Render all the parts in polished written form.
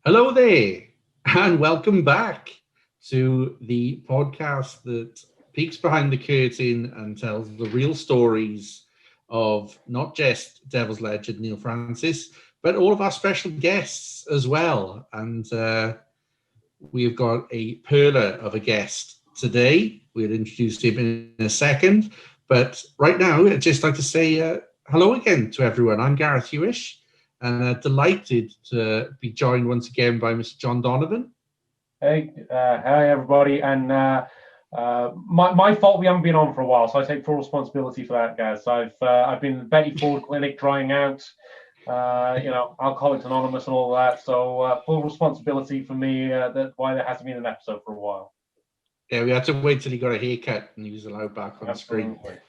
Hello there, and welcome back to the podcast that peeks behind the curtain and tells the real stories of not just Devils legend Neil Francis, but all of our special guests as well. And we've got a perler of a guest today. We'll introduce him in a second. But right now, I'd just like to say hello again to everyone. I'm Gareth Hewish. And delighted to be joined once again by Mr. John Donovan. Hey, hi everybody, and my fault we haven't been on for a while, so I take full responsibility for that, guys. I've been in the Betty Ford Clinic drying out, Alcoholics Anonymous and all that. So full responsibility for me why there hasn't been an episode for a while. Yeah, we had to wait till he got a haircut and he was allowed back on Absolutely. the screen.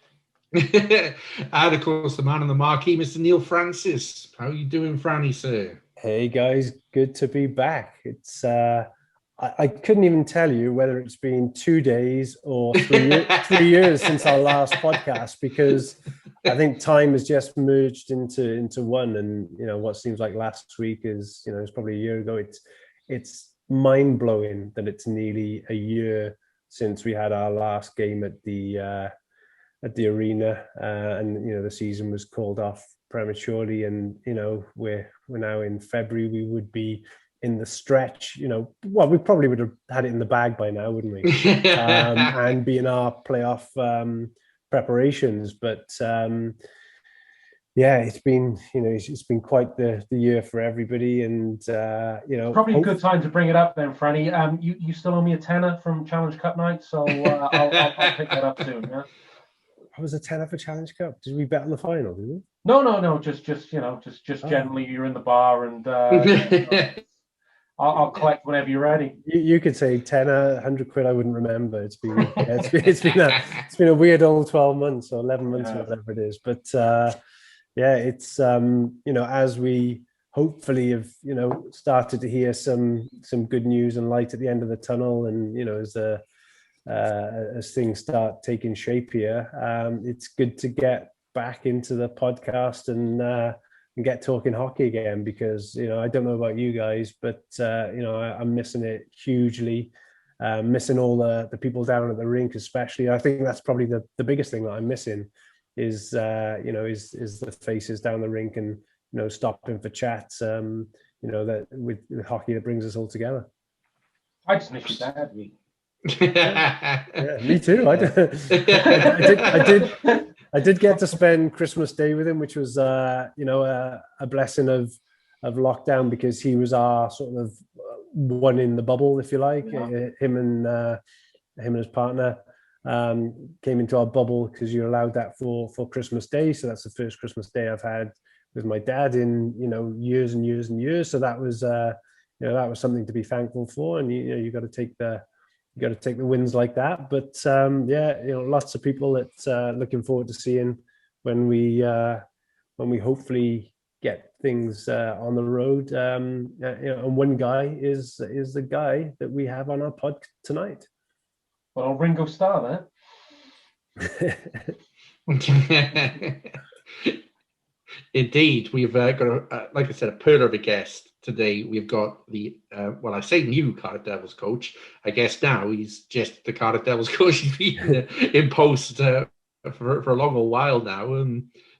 And of course, the man on the marquee, Mr. Neil Francis. How are you doing, Franny, sir? Hey guys, good to be back. It's I couldn't even tell you whether it's been 2 days or 3 years since our last podcast, because I think time has just merged into one. And what seems like last week is it's probably a year ago. It's mind blowing that it's nearly a year since we had our last game at the arena, and the season was called off prematurely, and we're now in February. We would be in the stretch, we probably would have had it in the bag by now, wouldn't we? And be in our playoff preparations. But it's been quite the year for everybody, and probably a good time to bring it up then, Franny. You still owe me a tenner from Challenge Cup night, so I'll pick that up soon. Yeah. I was a tenner for Challenge Cup. Did we bet on the final? Did we? No. Just generally, you're in the bar, and I'll collect whenever you're ready. You could say tenner, 100 quid. I wouldn't remember. It's been a weird old 12 months or 11 months or whatever it is. But it's as we hopefully have started to hear some good news and light at the end of the tunnel, and as things start taking shape here, it's good to get back into the podcast and get talking hockey again, because I don't know about you guys, but I'm missing it hugely. Missing all the people down at the rink, especially. I think that's probably the biggest thing that I'm missing is the faces down the rink, and stopping for chats. That with hockey that brings us all together. I just miss your dad. Yeah, me too. I did get to spend Christmas Day with him, which was a blessing of lockdown, because he was our sort of one in the bubble, if you like. Yeah. Him and his partner came into our bubble because you're allowed that for Christmas Day. So that's the first Christmas Day I've had with my dad in years and years and years. So that was that was something to be thankful for, and you got to take the wins like that. But lots of people that looking forward to seeing when we hopefully get things on the road. And one guy is the guy that we have on our pod tonight. Well, Ringo Starr there. Indeed, we've got like I said, a pearl of a guest today. We've got the I say new Cardiff Devils coach. I guess now he's just the Cardiff Devils coach. He's been in post for a long old while now.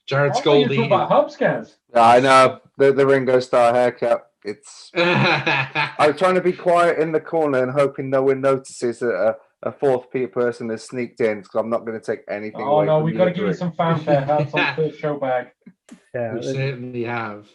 Jarrod Skalde. You about Hubscans? I know the Ringo Starr haircut. It's. I'm trying to be quiet in the corner and hoping no one notices that a fourth person has sneaked in, because I'm not going to take anything. Oh no, we've got to give you some fanfare. That's on the first show bag. Yeah, we certainly have.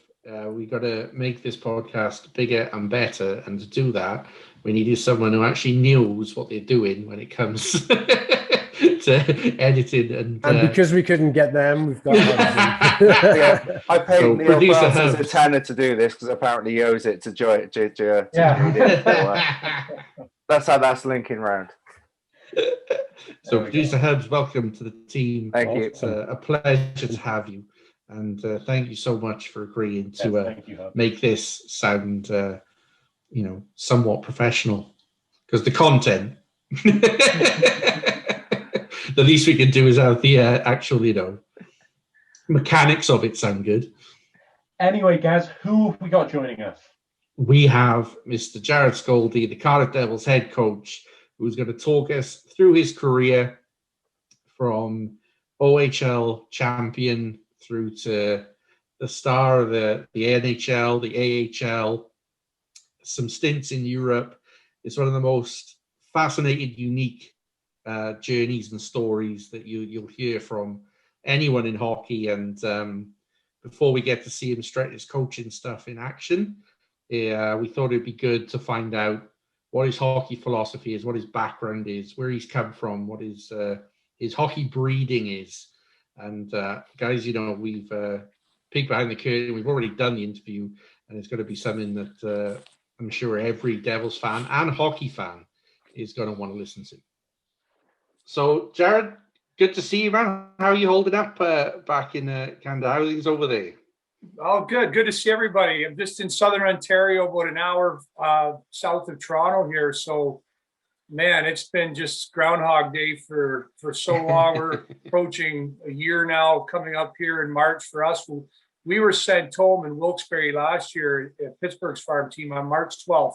We got to make this podcast bigger and better, and to do that, We needed someone who actually knows what they're doing when it comes to editing. And because we couldn't get them, we've got yeah, I paid So, Neil producer Francis a Hubs. tenner to do this because apparently he owes it to Joy. Yeah. That's how that's linking round. So, producer Hubs, welcome to the team. Thank you. It's a pleasure to have you, and thank you so much for agreeing to make this sound, somewhat professional. Because the content, the least we can do is have the actual, mechanics of it sound good. Anyway, guys, who have we got joining us? We have Mr. Jarrod Skalde, the Cardiff Devils head coach, who's going to talk us through his career from OHL champion through to the star of the NHL, the AHL, some stints in Europe. It's one of the most fascinating, unique journeys and stories that you'll hear from anyone in hockey. And before we get to see him straight his coaching stuff in action, we thought it'd be good to find out what his hockey philosophy is, what his background is, where he's come from, what his hockey breeding is. And guys, we've peeked behind the curtain. We've already done the interview, and it's going to be something that I'm sure every Devils fan and hockey fan is going to want to listen to. So, Jarrod, good to see you, man. How are you holding up back in Canada? How are things over there? Oh, good. Good to see everybody. I'm just in Southern Ontario, about an hour south of Toronto here. So, man, it's been just Groundhog Day for so long. We're approaching a year now, coming up here in March for us. We were sent home in Wilkes-Barre last year at Pittsburgh's farm team on March 12th,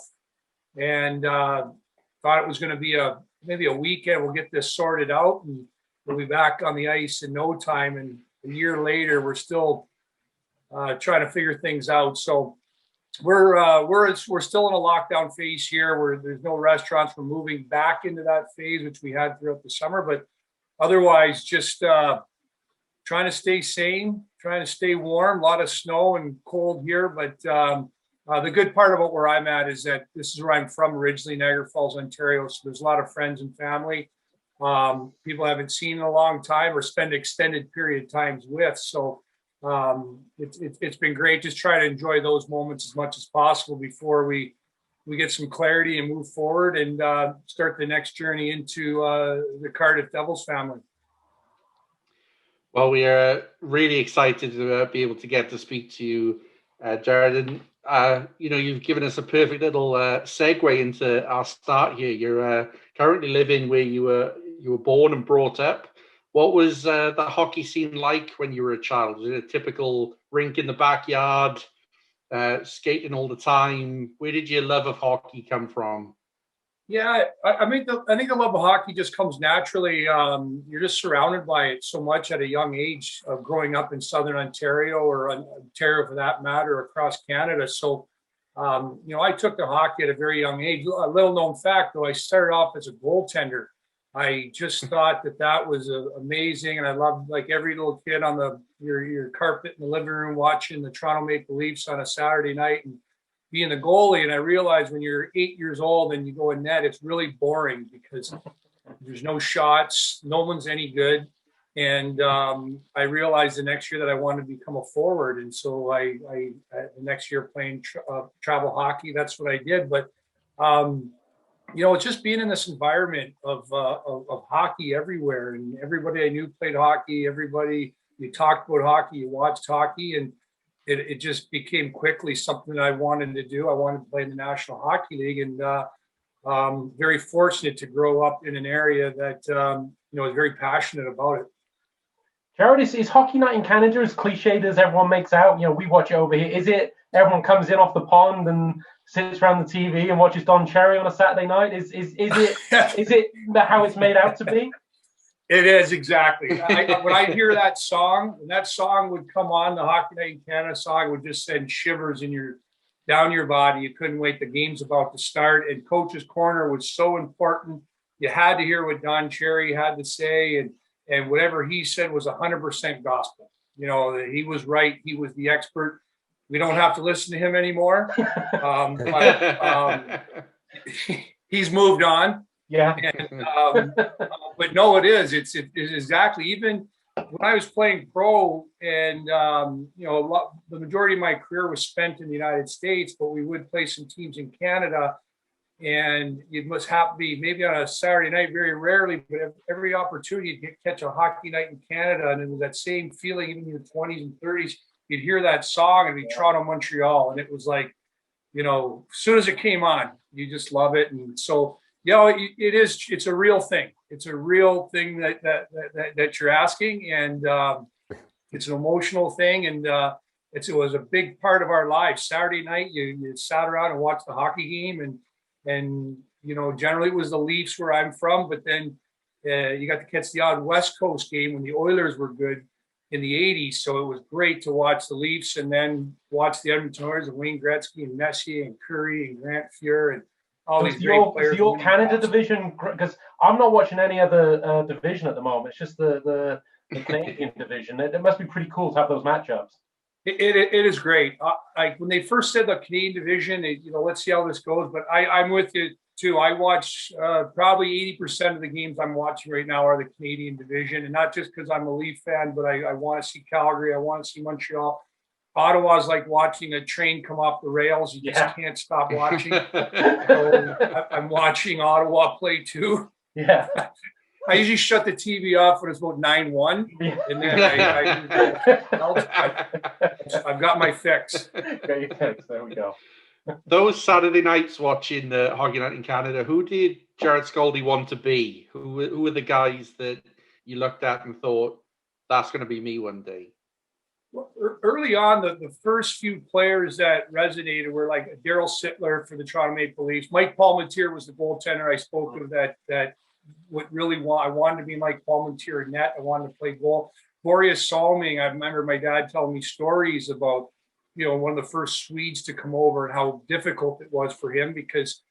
and thought it was going to be maybe a weekend. We'll get this sorted out, and we'll be back on the ice in no time. And a year later, we're still trying to figure things out. So we're still in a lockdown phase here, where there's no restaurants. We're moving back into that phase, which we had throughout the summer, but otherwise just trying to stay sane, trying to stay warm. A lot of snow and cold here, but the good part about where I'm at is that this is where I'm from, originally, Niagara Falls, Ontario. So there's a lot of friends and family, people I haven't seen in a long time or spend extended period of times with. So it's been great. Just try to enjoy those moments as much as possible before we get some clarity and move forward and start the next journey into the Cardiff Devils family. Well, we are really excited to be able to get to speak to you, Jarrod. And you've given us a perfect little segue into our start here. You're currently living where you were born and brought up. What was the hockey scene like when you were a child? Was it a typical rink in the backyard, skating all the time? Where did your love of hockey come from? Yeah, I think the love of hockey just comes naturally. You're just surrounded by it so much at a young age of growing up in Southern Ontario, or Ontario for that matter, across Canada. So, I took to hockey at a very young age. A little known fact, though, I started off as a goaltender. I just thought that was amazing, and I loved, like every little kid, on your carpet in the living room watching the Toronto Maple Leafs on a Saturday night and being the goalie. And I realized when you're 8 years old and you go in net, it's really boring because there's no shots, no one's any good. And I realized the next year that I wanted to become a forward, and so I the next year playing travel hockey, that's what I did. But it's just being in this environment of hockey everywhere, and everybody I knew played hockey. Everybody, you talked about hockey, you watched hockey, and it just became quickly something that I wanted to do. I wanted to play in the National Hockey League, and very fortunate to grow up in an area that is very passionate about it. Jarrod, is Hockey Night in Canada as cliched as everyone makes out? We watch it over here. Is it everyone comes in off the pond and sits around the TV and watches Don Cherry on a Saturday night? Is it how it's made out to be? It is, exactly. When I hear that song, when that song would come on, the Hockey Night in Canada song would just send shivers down your body. You couldn't wait. The game's about to start, and Coach's Corner was so important. You had to hear what Don Cherry had to say, and whatever he said was 100% gospel. He was right. He was the expert. We don't have to listen to him anymore. he's moved on. Yeah. And, but no, it is. It's exactly. Even when I was playing pro, and the majority of my career was spent in the United States, but we would play some teams in Canada. And it must have to be maybe on a Saturday night, very rarely, but every opportunity to catch a hockey night in Canada, and it was that same feeling, even in the 20s and 30s. You'd hear that song and it'd be Toronto, Montreal, and it was like, as soon as it came on, you just love it. And so, it is. It's a real thing. It's a real thing that you're asking, and it's an emotional thing, and it was a big part of our lives. Saturday night, you sat around and watched the hockey game, and generally it was the Leafs where I'm from, but then you got to catch the odd West Coast game when the Oilers were good in the 80s. So it was great to watch the Leafs and then watch the Edmonton Oilers and Wayne Gretzky and Messier and Curry and Grant Fuhr and all these great players. The old Canada division, because I'm not watching any other division at the moment. It's just the Canadian division. It must be pretty cool to have those matchups. It is great. Like when they first said the Canadian division, let's see how this goes. But I'm with you too. I watch probably 80% of the games I'm watching right now are the Canadian division, and not just because I'm a Leaf fan, but I want to see Calgary. I want to see Montreal. Ottawa's like watching a train come off the rails. You just can't stop watching. So I'm watching Ottawa play too. Yeah. I usually shut the TV off when it's about 9-1, and then I've got my fix. Got your fix. There we go. Those Saturday nights watching the Hockey Night in Canada, who did Jarrod Skalde want to be? Who were the guys that you looked at and thought, that's going to be me one day? Well, early on, the first few players that resonated were like Daryl Sittler for the Toronto Maple Leafs. Mike Palmateer was the goaltender I spoke of that what really I wanted to be like Palmateer in net. I wanted to play goal. Boreas Salming, I remember my dad telling me stories about, one of the first Swedes to come over and how difficult it was for him because,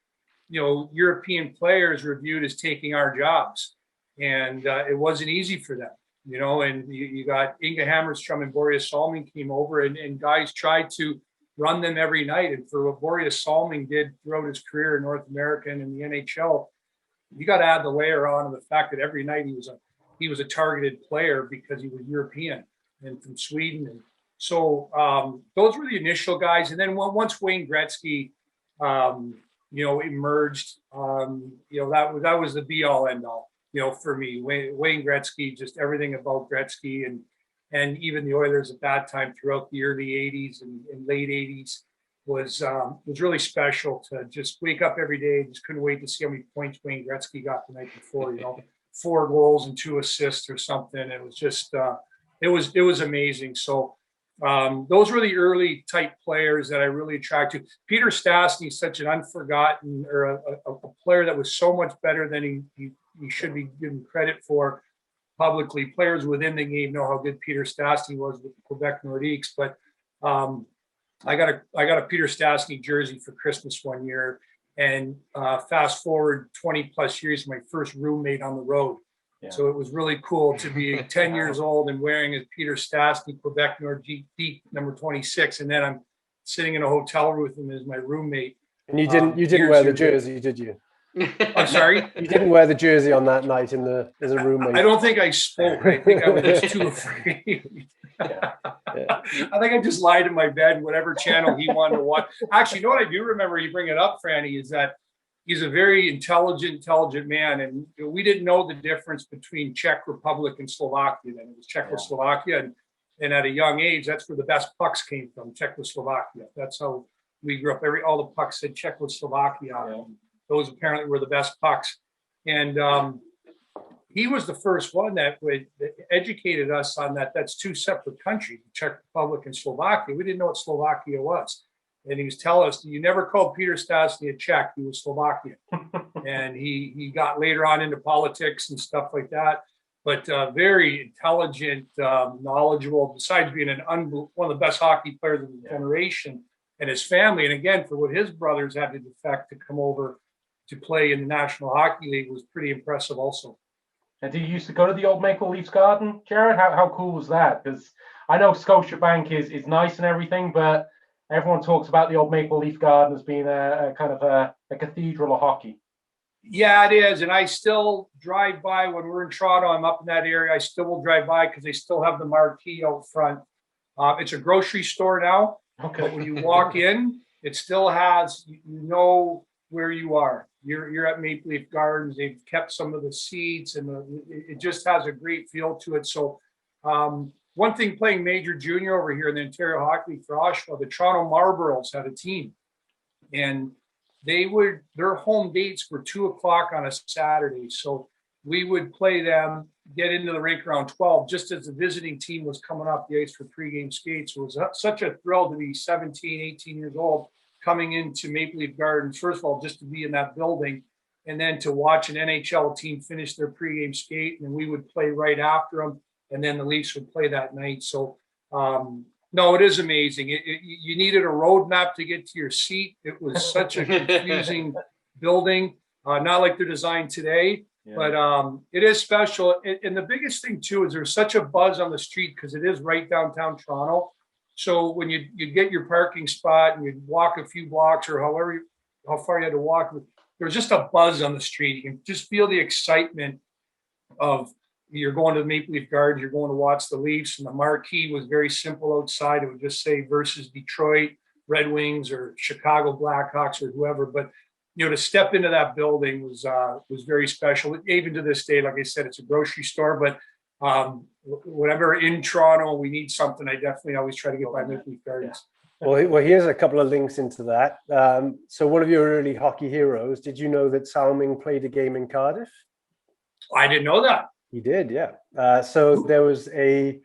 European players were viewed as taking our jobs. And it wasn't easy for them, and you got Inga Hammerstrom and Boreas Salming came over and guys tried to run them every night. And for what Boreas Salming did throughout his career in North America and in the NHL, you got to add the layer on of the fact that every night he was a targeted player because he was European and from Sweden. And so those were the initial guys. And then once Wayne Gretzky, emerged, that was the be all end all, for me. Wayne Gretzky, just everything about Gretzky and even the Oilers at that time throughout the early 80s and late 80s. Was really special to just wake up every day. Just couldn't wait to see how many points Wayne Gretzky got the night before. 4 goals and 2 assists or something. It was just it was amazing. So those were the early type players that I really attracted to. Peter Stastny is such an unforgotten or a player that was so much better than he should be given credit for publicly. Players within the game know how good Peter Stastny was with the Quebec Nordiques, but I got a Peter Stastny jersey for Christmas one year, and fast forward 20 plus years, my first roommate on the road. Yeah. So it was really cool to be 10 years old and wearing a Peter Stastny Quebec Nordique number 26, and then I'm sitting in a hotel room with him as my roommate. And you didn't wear the jersey, did you? I'm sorry? You didn't wear the jersey on that night as a roommate. I don't think I spoke. I think I was just too afraid. Yeah. I think I just lied in my bed, whatever channel he wanted to watch. Actually, what I do remember, you bring it up, Franny, is that he's a very intelligent man. And we didn't know the difference between Czech Republic and Slovakia then. It was Czechoslovakia. And at a young age, that's where the best pucks came from, Czechoslovakia. That's how we grew up. All the pucks said Czechoslovakia on them. Those apparently were the best pucks. And he was the first one that educated us on that. That's 2 separate countries, the Czech Republic and Slovakia. We didn't know what Slovakia was. And he was telling us, you never called Peter Stastny a Czech, he was Slovakian. And he got later on into politics and stuff like that. But very intelligent, knowledgeable, besides being one of the best hockey players of the generation, and his family. And again, for what his brothers had to defect to come over to play in the National Hockey League was pretty impressive also. And did you used to go to the old Maple Leafs garden, Jarrod? How cool was that? Because I know Scotiabank is nice and everything, but everyone talks about the old Maple Leaf Garden as being a kind of a cathedral of hockey. Yeah, it is. And I still drive by when we're in Toronto. I'm up in that area. I still will drive by because they still have the marquee out front. It's a grocery store now. Okay. But when you walk in, it still has, you know where you are. You're at Maple Leaf Gardens. They've kept some of the seats, and it just has a great feel to it. So one thing, playing major junior over here in the Ontario Hockey League for Oshawa, the Toronto Marlboros had a team. And their home dates were 2:00 on a Saturday. So we would play them, get into the rink around 12, just as the visiting team was coming off the ice for pregame skates. It was such a thrill to be 17, 18 years old, coming into Maple Leaf Gardens, first of all, just to be in that building, and then to watch an NHL team finish their pregame skate, and we would play right after them, and then the Leafs would play that night. So, no, it is amazing. You needed a roadmap to get to your seat. It was such a confusing building, not like they're designed today, but it is special. And the biggest thing, too, is there's such a buzz on the street because it is right downtown Toronto. So when you get your parking spot and you walk a few blocks or how far you had to walk, there's just a buzz on the street. You can just feel the excitement of you're going to the Maple Leaf Gardens, you're going to watch the Leafs, and the marquee was very simple outside. It would just say versus Detroit Red Wings or Chicago Blackhawks or whoever. But to step into that building was very special. Even to this day, like I said, it's a grocery store, but whenever in Toronto we need something, I definitely always try to get by Maple Leaf Gardens. Well, here's a couple of links into that. So one of your early hockey heroes, did you know that Salming played a game in Cardiff? I didn't know that. He did, yeah. So there was a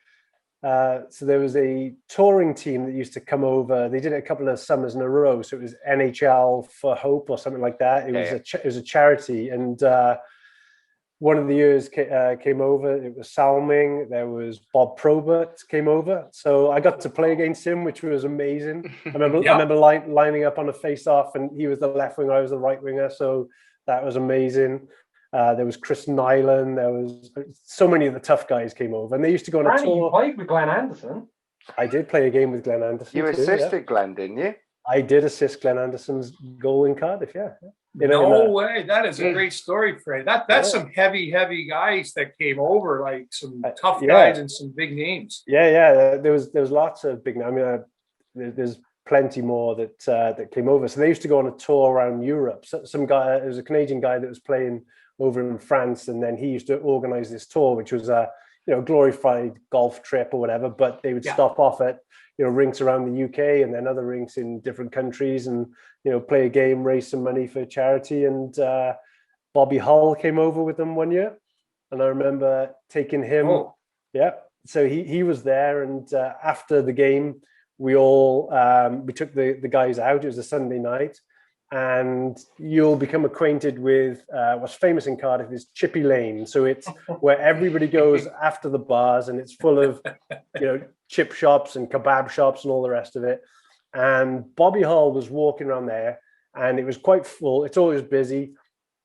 touring team that used to come over. They did it a couple of summers in a row. So it was NHL for Hope or something like that. It was a charity, and one of the years came over. It was Salming. There was Bob Probert came over. So I got to play against him, which was amazing. I remember lining up on a face-off, and he was the left winger, I was the right winger. So that was amazing. There was Chris Nyland. There was so many of the tough guys came over, and they used to go on a tour. You played with Glenn Anderson. I did play a game with Glenn Anderson. You assisted Glenn, didn't you? I did assist Glenn Anderson's goal in Cardiff. Yeah. No way! That is a great story, Fred. That's some heavy guys that came over, like some tough guys and some big names. Yeah. There was lots of big names. I mean, there's plenty more that came over. So they used to go on a tour around Europe. So some guy, there was a Canadian guy that was playing over in France, and then he used to organize this tour, which was a glorified golf trip or whatever, but they would stop off at rinks around the UK and then other rinks in different countries and play a game, raise some money for charity. And Bobby Hull came over with them one year, and I remember taking him. So he was there, and after the game we all we took the guys out. It was a Sunday night. And you'll become acquainted with what's famous in Cardiff is Chippy Lane. So it's where everybody goes after the bars, and it's full of, chip shops and kebab shops and all the rest of it. And Bobby Hull was walking around there, and it was quite full. It's always busy.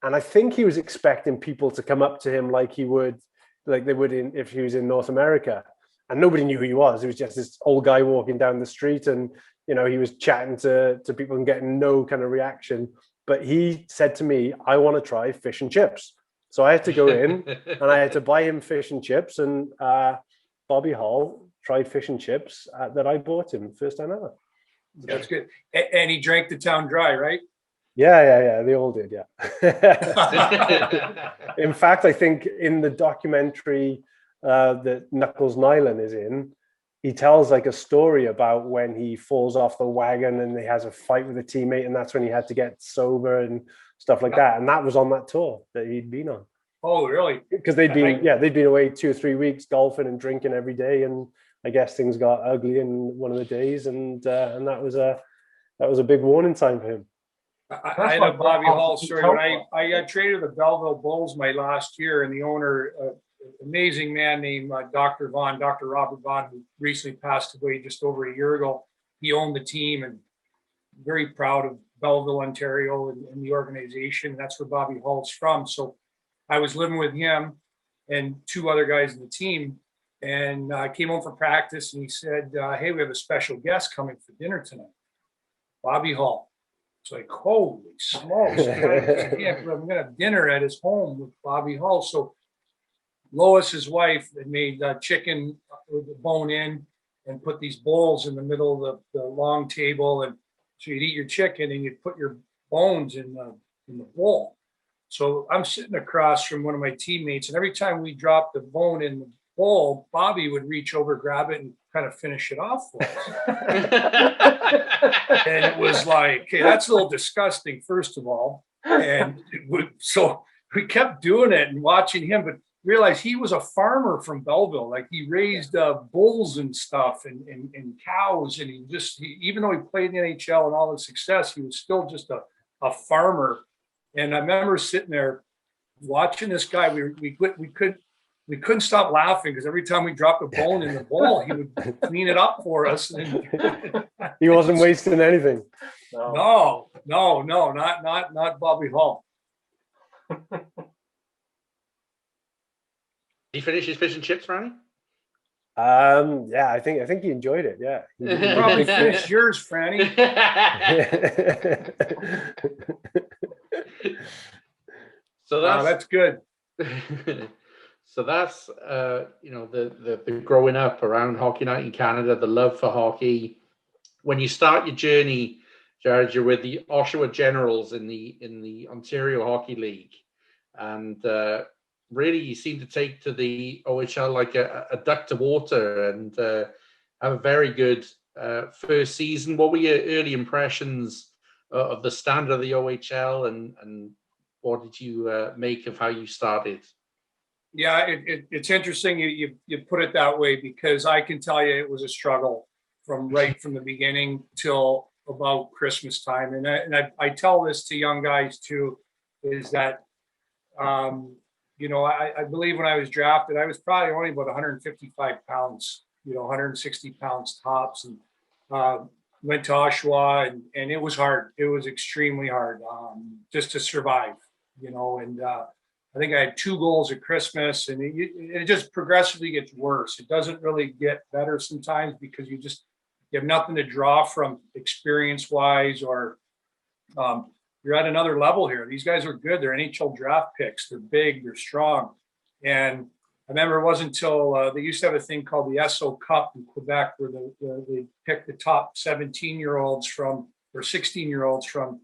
And I think he was expecting people to come up to him like they would if he was in North America. And nobody knew who he was. It was just this old guy walking down the street, and he was chatting to people and getting no kind of reaction. But he said to me, I want to try fish and chips. So I had to go in and I had to buy him fish and chips. And Bobby Hull tried fish and chips that I bought him first time ever. That's good. And he drank the town dry, right? Yeah. They all did, yeah. In fact, I think in the documentary that Knuckles Nyland is in, he tells like a story about when he falls off the wagon and he has a fight with a teammate, and that's when he had to get sober and stuff like that. And that was on that tour that he'd been on. Oh, really? Because they'd been away 2 or 3 weeks golfing and drinking every day, and I guess things got ugly in one of the days, and that was a big warning sign for him. I had a Bobby Hull story when I got traded to the Belleville Bulls my last year, and the owner, amazing man named Dr. Robert Vaughn, who recently passed away just over a year ago. He owned the team, and very proud of Belleville, Ontario, and the organization. That's where Bobby Hull's from. So I was living with him and 2 other guys in the team, and I came home for practice, and he said, hey, we have a special guest coming for dinner tonight. Bobby Hall. It's like, holy smokes, I'm going to have dinner at his home with Bobby Hall. So Lois, his wife, had made chicken with the bone in and put these bowls in the middle of the long table. And so you'd eat your chicken and you'd put your bones in the bowl. So I'm sitting across from one of my teammates, and every time we dropped the bone in the bowl, Bobby would reach over, grab it, and kind of finish it off for us. And it was like, hey, that's a little disgusting, first of all. And so we kept doing it and watching him, but realized he was a farmer from Belleville. Like, he raised bulls and stuff and cows. And even though he played in the NHL and all the success, he was still just a farmer. And I remember sitting there watching this guy. We couldn't stop laughing because every time we dropped a bone in the bowl, he would clean it up for us. And he wasn't wasting anything. No, not Bobby Hall. Did he finish his fish and chips, Ronnie? Yeah, I think he enjoyed it. Yeah, you probably finished yours, Franny. So that's good. So that's the growing up around Hockey Night in Canada, the love for hockey. When you start your journey, Jarrod, you're with the Oshawa Generals in the Ontario Hockey League, and really you seem to take to the OHL like a duck to water, and have a very good first season. What were your early impressions of the standard of the OHL, and what did you make of how you started? Yeah, it's interesting you put it that way, because I can tell you it was a struggle from the beginning till about Christmas time. And I tell this to young guys too, is that, I believe when I was drafted, I was probably only about 155 pounds, 160 pounds tops, and went to Oshawa, and it was hard. It was extremely hard just to survive, and I think I had 2 goals at Christmas, and it just progressively gets worse. It doesn't really get better sometimes because you have nothing to draw from experience-wise, or you're at another level here. These guys are good. They're NHL draft picks. They're big. They're strong. And I remember it wasn't until they used to have a thing called the SO Cup in Quebec, where they picked the top 17-year-olds or 16-year-olds from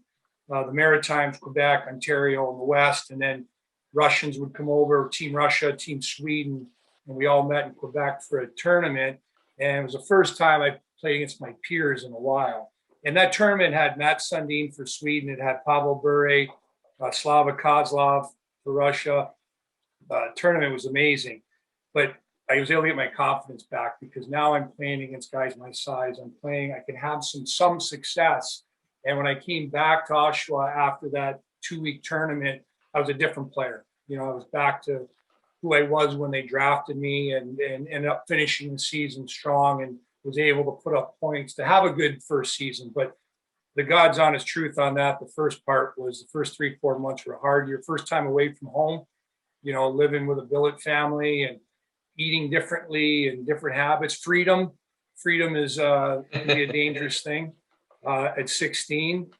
the Maritimes, Quebec, Ontario, and the West, and then Russians would come over, Team Russia, Team Sweden, and we all met in Quebec for a tournament. And it was the first time I played against my peers in a while. And that tournament had Matt Sundin for Sweden. It had Pavel Bure, Slava Kozlov for Russia. Tournament was amazing. But I was able to get my confidence back, because now I'm playing against guys my size. I can have some success. And when I came back to Oshawa after that 2-week tournament, I was a different player. I was back to who I was when they drafted me, and ended up finishing the season strong, and was able to put up points to have a good first season. But the God's honest truth on that, the first part was the first 3-4 months were hard. Your first time away from home, living with a billet family and eating differently and different habits. Freedom is can be a dangerous thing at 16.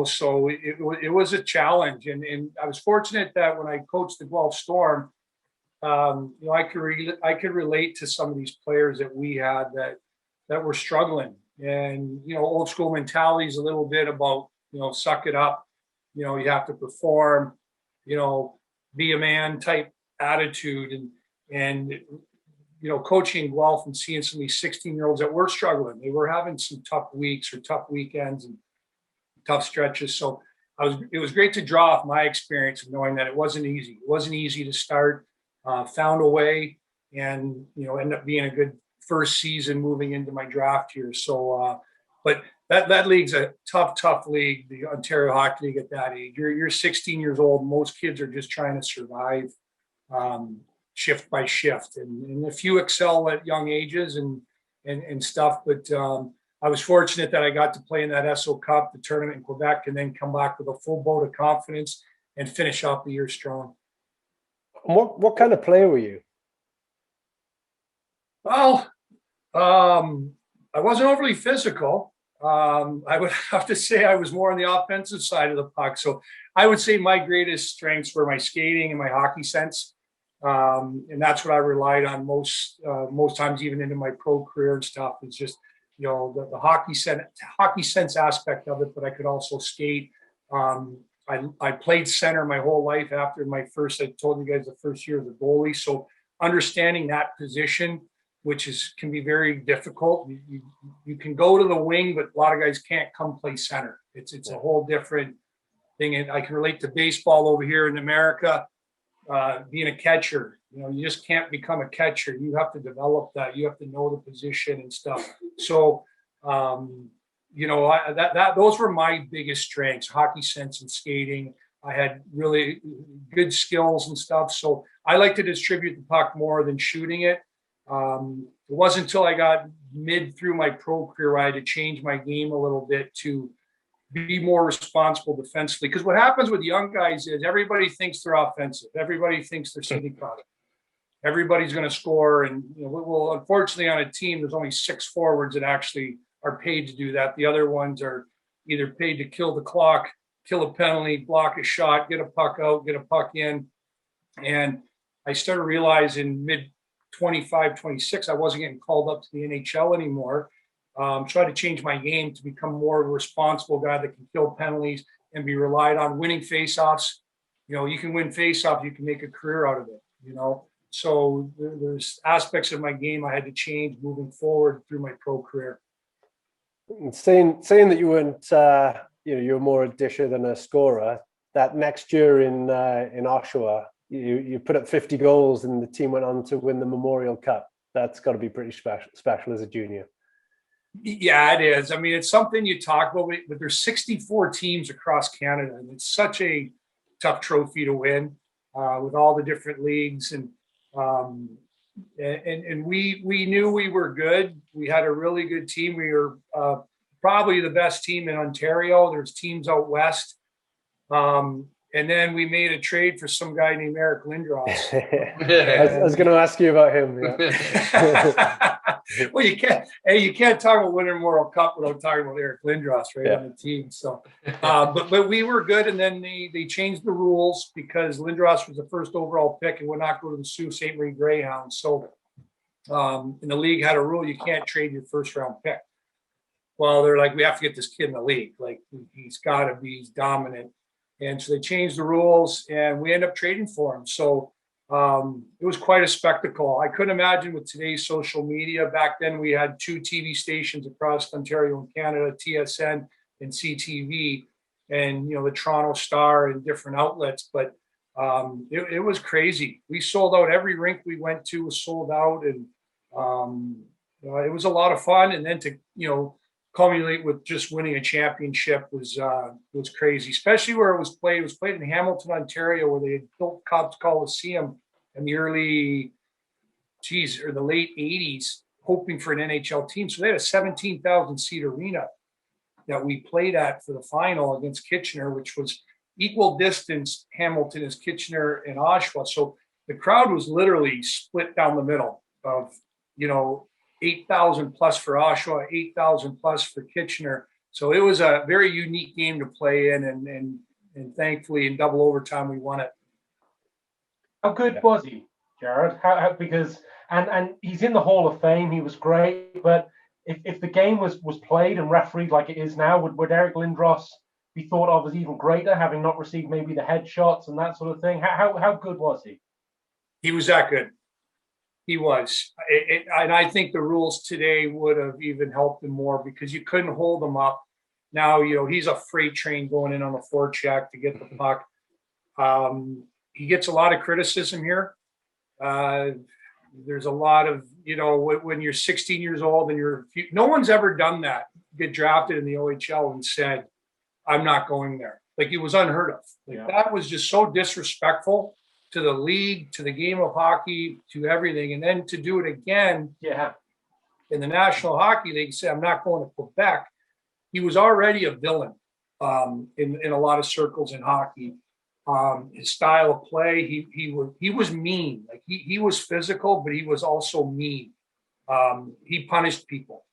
So it was a challenge, and I was fortunate that when I coached the Guelph Storm, I could relate to some of these players that we had that were struggling, and old school mentality is a little bit about suck it up, you have to perform, be a man type attitude, and coaching Guelph and seeing some of these 16-year-olds that were struggling. They were having some tough weeks or tough weekends and tough stretches. So it was great to draw off my experience of knowing that it wasn't easy. It wasn't easy to start, found a way, and, end up being a good first season moving into my draft year. So, but that league's a tough league, the Ontario Hockey League at that age. You're 16 years old. Most kids are just trying to survive shift by shift, and a few excel at young ages and stuff. But I was fortunate that I got to play in that SO Cup, the tournament in Quebec, and then come back with a full boat of confidence and finish off the year strong. What kind of player were you? Well, I wasn't overly physical. I would have to say I was more on the offensive side of the puck. So I would say my greatest strengths were my skating and my hockey sense. And that's what I relied on most times, even into my pro career and stuff. It's just, the hockey sense aspect of it, but I could also skate. I played center my whole life after my first, I told you guys, the first year of the goalie. So understanding that position, which can be very difficult. You can go to the wing, but a lot of guys can't come play center. It's a whole different thing. And I can relate to baseball over here in America, being a catcher. You just can't become a catcher. You have to develop that. You have to know the position and stuff. So, those were my biggest strengths: hockey sense and skating. I had really good skills and stuff. So I like to distribute the puck more than shooting it. It wasn't until I got mid through my pro career I had to change my game a little bit to be more responsible defensively. Because what happens with young guys is everybody thinks they're offensive. Everybody thinks they're city product. Everybody's going to score. And unfortunately, on a team, there's only 6 forwards that actually are paid to do that. The other ones are either paid to kill the clock, kill a penalty, block a shot, get a puck out, get a puck in. And I started realizing mid 25, 26, I wasn't getting called up to the NHL anymore. Try to change my game to become more of a responsible guy that can kill penalties and be relied on. Winning faceoffs, you can win faceoffs, you can make a career out of it, So there's aspects of my game I had to change moving forward through my pro career. Saying that you weren't, you were more a disher than a scorer. That next year in Oshawa, you put up 50 goals and the team went on to win the Memorial Cup. That's got to be pretty special as a junior. Yeah, it is. I mean, it's something you talk about, but there's 64 teams across Canada, and it's such a tough trophy to win with all the different leagues. And we knew we were good. We had a really good team. We were probably the best team in Ontario. There's teams out west. And then we made a trade for some guy named Eric Lindros. I was going to ask you about him. Yeah. Well, you can't talk about winning World Cup without talking about Eric Lindros, right, on the team. So, but we were good, and then they changed the rules because Lindros was the first overall pick and would not go to the Sault Ste. Marie Greyhounds. So, and the league had a rule: you can't trade your first round pick. Well, they're like, we have to get this kid in the league. Like, he's dominant. And so they changed the rules, and we ended up trading for him. So it was quite a spectacle. I couldn't imagine with today's social media. Back then, we had 2 TV stations across Ontario and Canada, TSN and CTV, and the Toronto Star and different outlets. But it was crazy. We sold out. Every rink we went to was sold out, and it was a lot of fun. And then to culminate with just winning a championship was crazy, especially where it was played. It was played in Hamilton, Ontario, where they had built Cobb's Coliseum in the the late 80s, hoping for an NHL team. So they had a 17,000 seat arena that we played at for the final against Kitchener, which was equal distance Hamilton as Kitchener and Oshawa. So the crowd was literally split down the middle of, 8,000 plus for Oshawa, 8,000 plus for Kitchener. So it was a very unique game to play in, and thankfully in double overtime we won it. How good was he, Jarrod? How because he's in the Hall of Fame. He was great, but if the game was played and refereed like it is now, would Eric Lindros be thought of as even greater, having not received maybe the headshots and that sort of thing? How good was he? He was that good. He was. And I think the rules today would have even helped him more because you couldn't hold him up. Now, he's a freight train going in on a forecheck to get the puck. He gets a lot of criticism here. There's a lot of, when you're 16 years old and no one's ever done that, get drafted in the OHL and said, I'm not going there. Like, it was unheard of. That was just so disrespectful to the league, to the game of hockey, to everything. And then to do it again in the National Hockey League, say, I'm not going to Quebec. He was already a villain in a lot of circles in hockey. His style of play, he was mean. Like he was physical, but he was also mean. He punished people.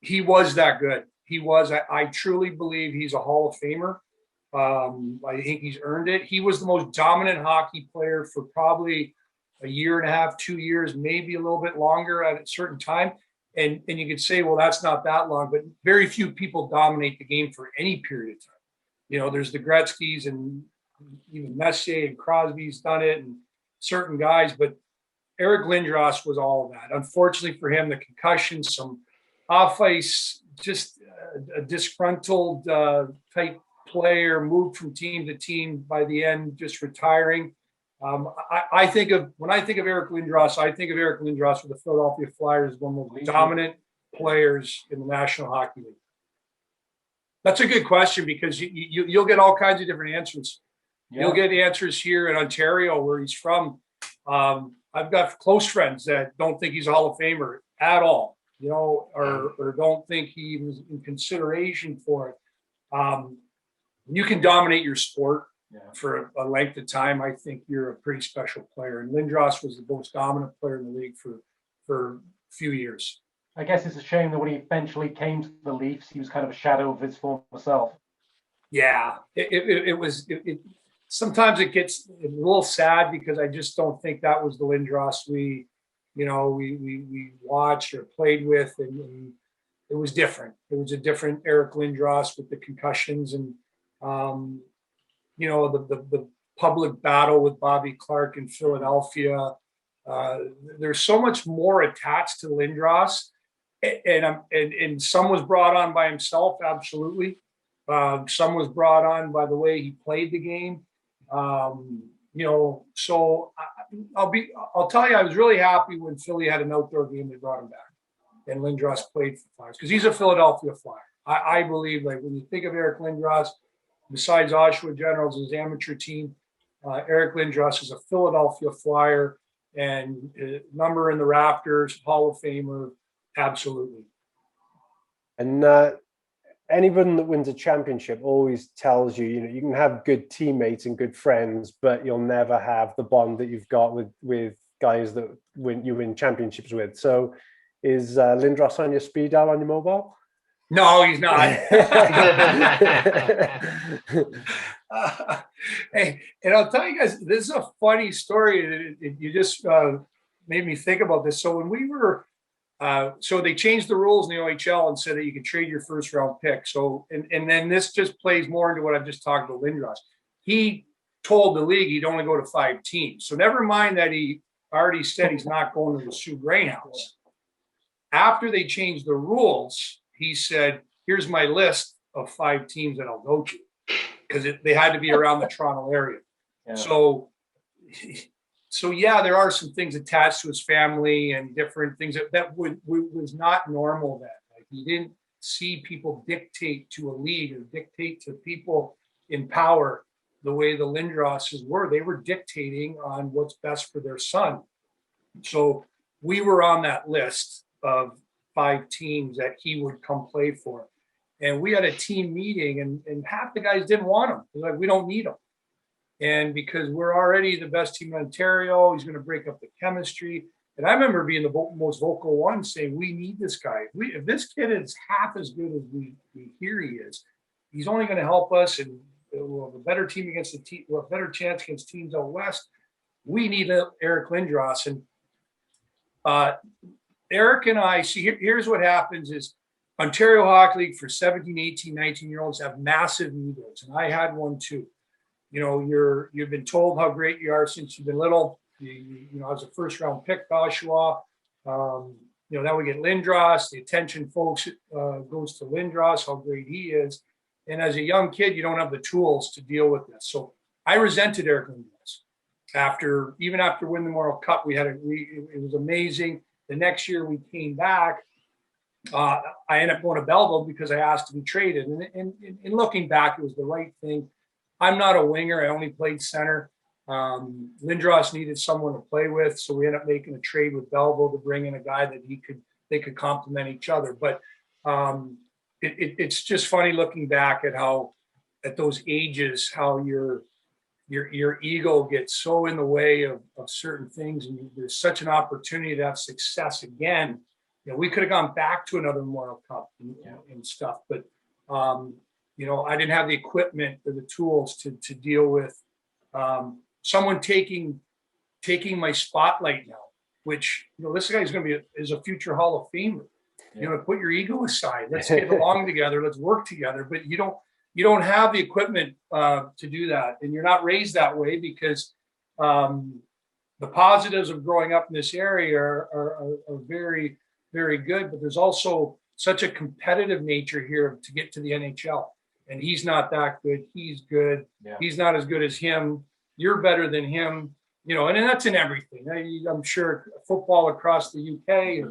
he was that good. He was. I truly believe he's a Hall of Famer. I think he's earned it. He was the most dominant hockey player for probably a year and a half, 2 years, maybe a little bit longer at a certain time. And you could say, well, that's not that long, but very few people dominate the game for any period of time. You know, there's the Gretzky's and even Messier and Crosby's done it and certain guys, but Eric Lindros was all of that. Unfortunately for him, the concussion, some off-ice, just a disgruntled type player, moved from team to team, by the end just retiring. When I think of Eric Lindros, I think of Eric Lindros with the Philadelphia Flyers as one of the most dominant players in the National Hockey League. That's a good question, because you'll get all kinds of different answers. Yeah. You'll get answers here in Ontario, where he's from. I've got close friends that don't think he's a Hall of Famer at all, you know, or don't think he was in consideration for it. You can dominate your sport for a length of time. I think you're a pretty special player. And Lindros was the most dominant player in the league for a few years. I guess it's a shame that when he eventually came to the Leafs, he was kind of a shadow of his former self. Yeah, it was. Sometimes it gets a little sad, because I just don't think that was the Lindros we watched or played with, and it was different. It was a different Eric Lindros with the concussions and the public battle with Bobby Clarke in Philadelphia. There's so much more attached to Lindros, and some was brought on by himself, absolutely. Some was brought on by the way he played the game. So I'll tell you, I was really happy when Philly had an outdoor game. They brought him back, and Lindros played for Flyers, because he's a Philadelphia Flyer. I believe, like, when you think of Eric Lindros, besides Oshawa Generals, his amateur team, Eric Lindros is a Philadelphia Flyer, and number in the rafters, Hall of Famer, absolutely. And anyone that wins a championship always tells you, you can have good teammates and good friends, but you'll never have the bond that you've got with guys that you win championships with. So is Lindros on your speed dial on your mobile? No, he's not. Hey, and I'll tell you guys, this is a funny story. You just made me think about this. So when we were, so they changed the rules in the OHL and said that you could trade your first round pick. So, and then this just plays more into what I've just talked about Lindros. He told the league he'd only go to 5 teams. So never mind that he already said he's not going to the Sioux Greyhounds. After they changed the rules, he said, here's my list of 5 teams that I'll go to, because they had to be around the Toronto area. Yeah. So yeah, there are some things attached to his family and different things that was not normal then. Like, you didn't see people dictate to a league or dictate to people in power the way the Lindroses were. They were dictating on what's best for their son. So we were on that list of 5 teams that he would come play for. And we had a team meeting, and half the guys didn't want him. They're like, we don't need him. And because we're already the best team in Ontario, he's going to break up the chemistry. And I remember being the most vocal one, saying, we need this guy. If this kid is half as good as we hear he is, he's only going to help us, and we'll have a better team against the team, we'll have a better chance against teams out west. We need Eric Lindros. And Eric and I, see, here's what happens is Ontario Hockey League for 17, 18, 19-year-olds have massive egos. And I had one too. You've been told how great you are since you've been little. I was a first-round pick, Oshawa. Then we get Lindros. The attention, folks, goes to Lindros, how great he is. And as a young kid, you don't have the tools to deal with this. So I resented Eric Lindros. Even after winning the Memorial Cup, it was amazing. The next year we came back. I ended up going to Belleville because I asked to be traded. And looking back, it was the right thing. I'm not a winger. I only played center. Lindros needed someone to play with, so we ended up making a trade with Belleville to bring in a guy that they could complement each other. But it's just funny looking back at how, at those ages, how your ego gets so in the way of certain things, and there's such an opportunity to have success again we could have gone back to another Memorial Cup and stuff, but I didn't have the equipment or the tools to deal with someone taking my spotlight now. Which this guy's going to be is a future Hall of Famer. Put your ego aside. Let's get along together. Let's work together. But you don't have the equipment to do that, and you're not raised that way because the positives of growing up in this area are very, very good. But there's also such a competitive nature here to get to the NHL, and he's not that good. He's good. Yeah. He's not as good as him. You're better than him. And that's in everything. I'm sure football across the UK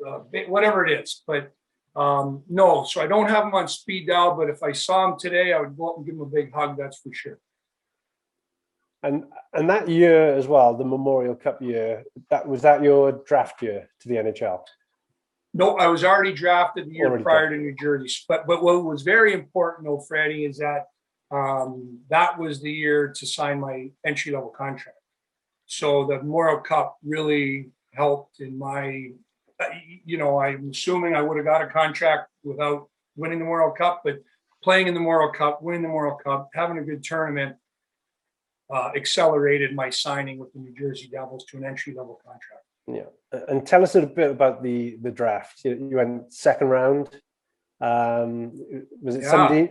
or whatever it is. But no, so I don't have him on speed dial. But if I saw him today, I would go up and give him a big hug. That's for sure. And that year as well, the Memorial Cup year, was that your draft year to the NHL? No, I was already drafted the year prior to New Jersey. But what was very important, though, Freddie, is that that was the year to sign my entry-level contract. So the Memorial Cup really helped in my, I'm assuming I would have got a contract without winning the Memorial Cup, but playing in the Memorial Cup, winning the Memorial Cup, having a good tournament accelerated my signing with the New Jersey Devils to an entry-level contract. Yeah. And tell us a bit about the draft. You went second round. Was it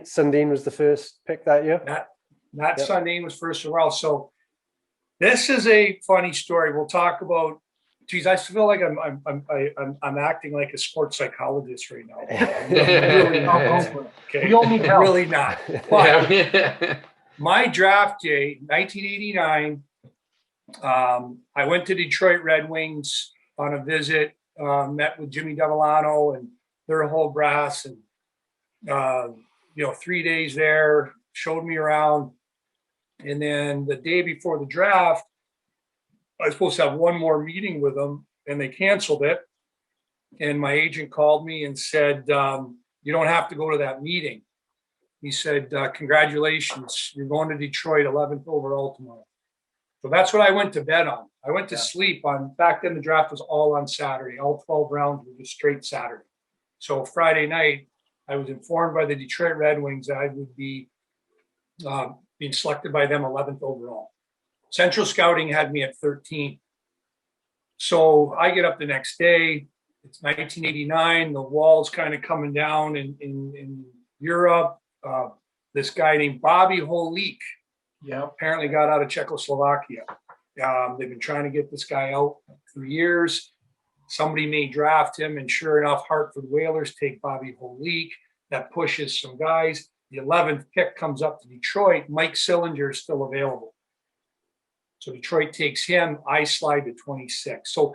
Sundin was the first pick that year? Sundin was first overall. So this is a funny story. We'll talk about. Geez, I feel like I'm acting like a sports psychologist right now. Really not. Okay. We all need help. Really not. But my draft day, 1989. I went to Detroit Red Wings on a visit. Met with Jimmy Devillano and their whole brass, and 3 days there. Showed me around. And then the day before the draft, I was supposed to have one more meeting with them, and they canceled it. And my agent called me and said, you don't have to go to that meeting. He said, congratulations, you're going to Detroit, 11th overall tomorrow. So that's what I went to bed on. I went to sleep on, back then the draft was all on Saturday. All 12 rounds were just straight Saturday. So Friday night, I was informed by the Detroit Red Wings that I would be being selected by them 11th overall. Central Scouting had me at 13. So I get up the next day. It's 1989. The wall's kind of coming down in Europe. This guy named Bobby Holik, apparently got out of Czechoslovakia. They've been trying to get this guy out for years. Somebody may draft him, and sure enough, Hartford Whalers take Bobby Holik. That pushes some guys. The 11th pick comes up to Detroit. Mike Sillinger is still available. So Detroit takes him. I slide to 26. So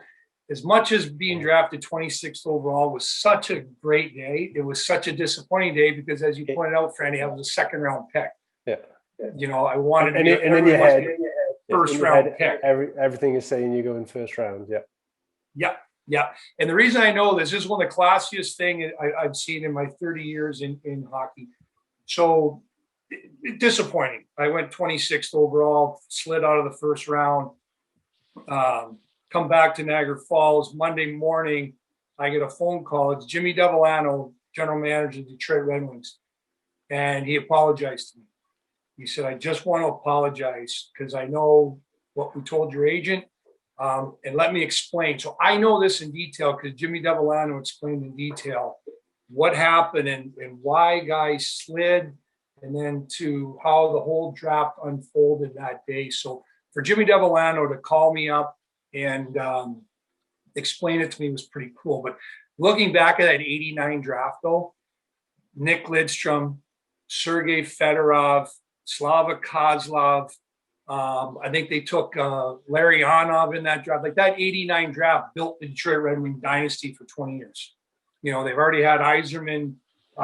as much as being drafted 26th overall was such a great day, it was such a disappointing day because, as you pointed out, Franny, I was a second-round pick. Yeah. I wanted to be in your head, first-round pick. Everything is saying you go in first round, Yeah. And the reason I know this is one of the classiest things I've seen in my 30 years in hockey. So disappointing. I went 26th overall, slid out of the first round, come back to Niagara Falls. Monday morning, I get a phone call. It's Jimmy Devillano, general manager of the Detroit Red Wings. And he apologized to me. He said, I just want to apologize because I know what we told your agent. And let me explain. So I know this in detail because Jimmy Devillano explained in detail what happened and why guys slid, and then to how the whole draft unfolded that day. So for Jimmy Devillano to call me up and explain it to me was pretty cool. But looking back at that 89 draft, though, Nick Lidstrom, Sergei Fedorov, Slava Kozlov, I think they took Larry Onov in that draft. Like that 89 draft built the Detroit Red Wing dynasty for 20 years. They've already had Yzerman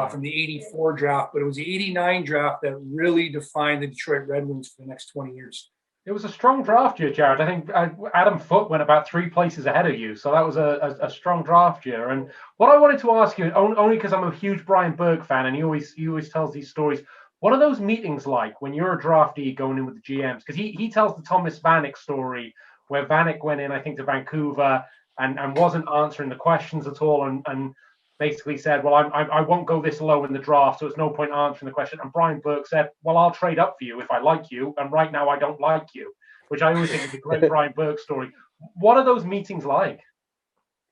from the 84 draft, but it was the 89 draft that really defined the Detroit Red Wings for the next 20 years. It was a strong draft year, Jarrod. I think Adam Foote went about 3 places ahead of you. So that was a strong draft year. And what I wanted to ask you, only because I'm a huge Brian Burke fan, and he always tells these stories, what are those meetings like when you're a draftee going in with the GMs? Because he tells the Thomas Vanek story where Vanek went in, I think, to Vancouver, and wasn't answering the questions at all, and basically said, well, I won't go this low in the draft, so it's no point answering the question. And Brian Burke said, well, I'll trade up for you if I like you, and right now I don't like you, which I always think is a great Brian Burke story. What are those meetings like?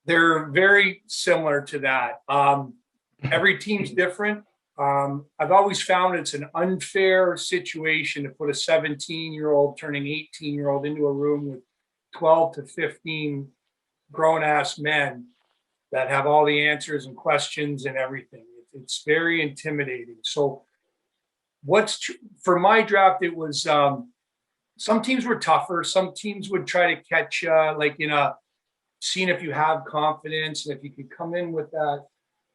They're very similar to that. Every team's different. I've always found it's an unfair situation to put a 17-year-old turning 18-year-old into a room with 12 to 15 grown-ass men that have all the answers and questions and everything. It's very intimidating. So for my draft, it was some teams were tougher. Some teams would try to catch like in a seeing if you have confidence and if you could come in with that,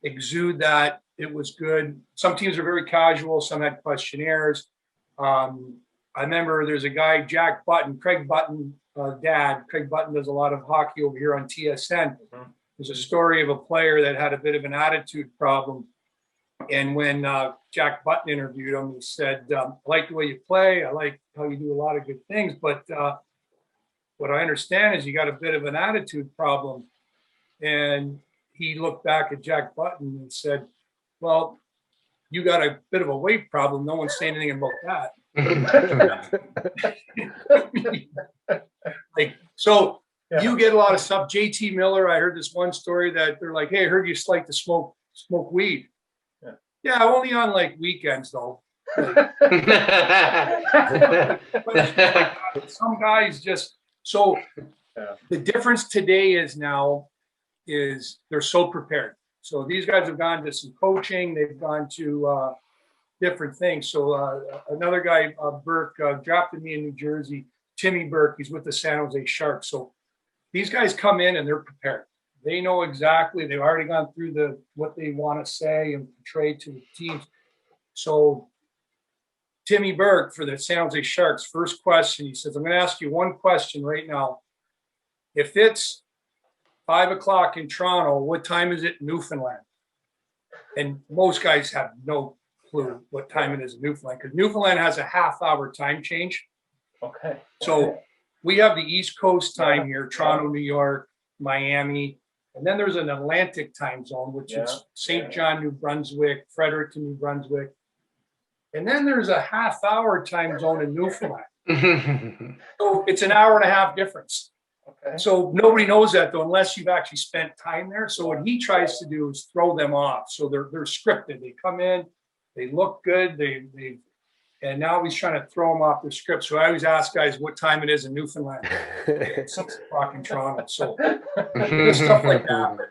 exude that, it was good. Some teams are very casual. Some had questionnaires. I remember there's a guy, Jack Button, Craig Button, dad. Craig Button does a lot of hockey over here on TSN. Mm-hmm. There's a story of a player that had a bit of an attitude problem. And when Jack Button interviewed him, he said, I like the way you play. I like how you do a lot of good things. But what I understand is you got a bit of an attitude problem. And he looked back at Jack Button and said, well, you got a bit of a weight problem. No one's saying anything about that. So yeah. You get a lot of stuff. JT Miller, I heard this one story that they're like, hey, I heard you like to smoke weed. Yeah, only on like weekends though. Some guys just so the difference today is they're so prepared. So these guys have gone to some coaching, they've gone to different things. So another guy, Burke, drafted me in New Jersey, Timmy Burke, he's with the San Jose Sharks. So these guys come in and they're prepared. They know exactly, they've already gone through what they want to say and portray to the teams. So Timmy Burke for the San Jose Sharks, first question, he says, I'm going to ask you one question right now. If it's 5 o'clock in Toronto, what time is it in Newfoundland? And most guys have no clue what time it is in Newfoundland because Newfoundland has a half-hour time change. Okay. So we have the East Coast time here, Toronto, New York, Miami. And then there's an Atlantic time zone, which is St. John, New Brunswick, Fredericton, New Brunswick. And then there's a half-hour time zone in Newfoundland. So it's an hour and a half difference. Okay. So nobody knows that, though, unless you've actually spent time there. So what he tries to do is throw them off. So they're scripted. They come in, they look good, and now he's trying to throw them off the script. So I always ask guys what time it is in Newfoundland. It's 6 o'clock in Toronto. So there's stuff like that. But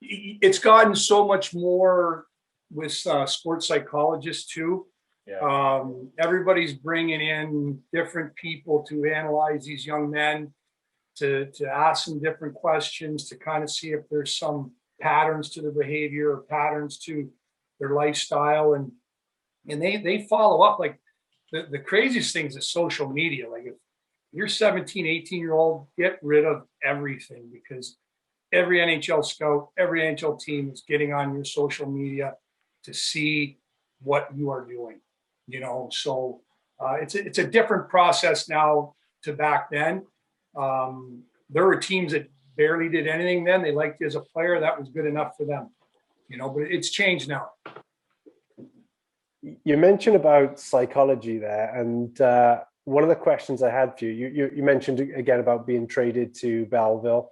it's gotten so much more with sports psychologists too. Yeah. Everybody's bringing in different people to analyze these young men, to ask them different questions, to kind of see if there's some patterns to their behavior or patterns to their lifestyle. And they follow up. Like the craziest things is social media. Like if you're 17, 18-year-old, get rid of everything because every NHL scout, every NHL team is getting on your social media to see what you are doing, So it's a different process now to back then. There were teams that barely did anything then. They liked you as a player. That was good enough for them, but it's changed now. You mentioned about psychology there, and one of the questions I had for you mentioned again about being traded to Belleville.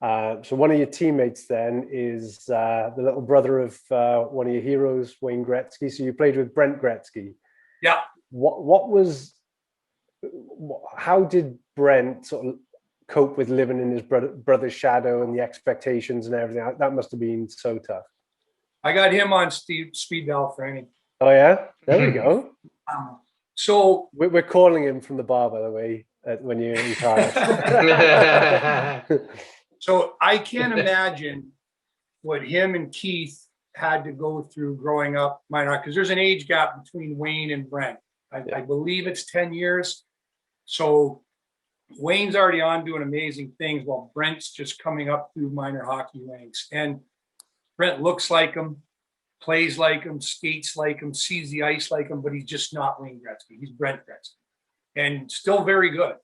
So one of your teammates then is the little brother of one of your heroes, Wayne Gretzky. So you played with Brent Gretzky. Yeah. How did Brent sort of cope with living in his brother's shadow and the expectations and everything? That must have been so tough. I got him on speed dial training. Oh yeah, there we go. So we're calling him from the bar, by the way, when you're in Cardiff. So I can't imagine what him and Keith had to go through growing up minor, because there's an age gap between Wayne and Brent. I believe it's 10 years. So Wayne's already on doing amazing things while Brent's just coming up through minor hockey ranks. And Brent looks like him, plays like him, skates like him, sees the ice like him, but he's just not Wayne Gretzky. He's Brent Gretzky and still very good.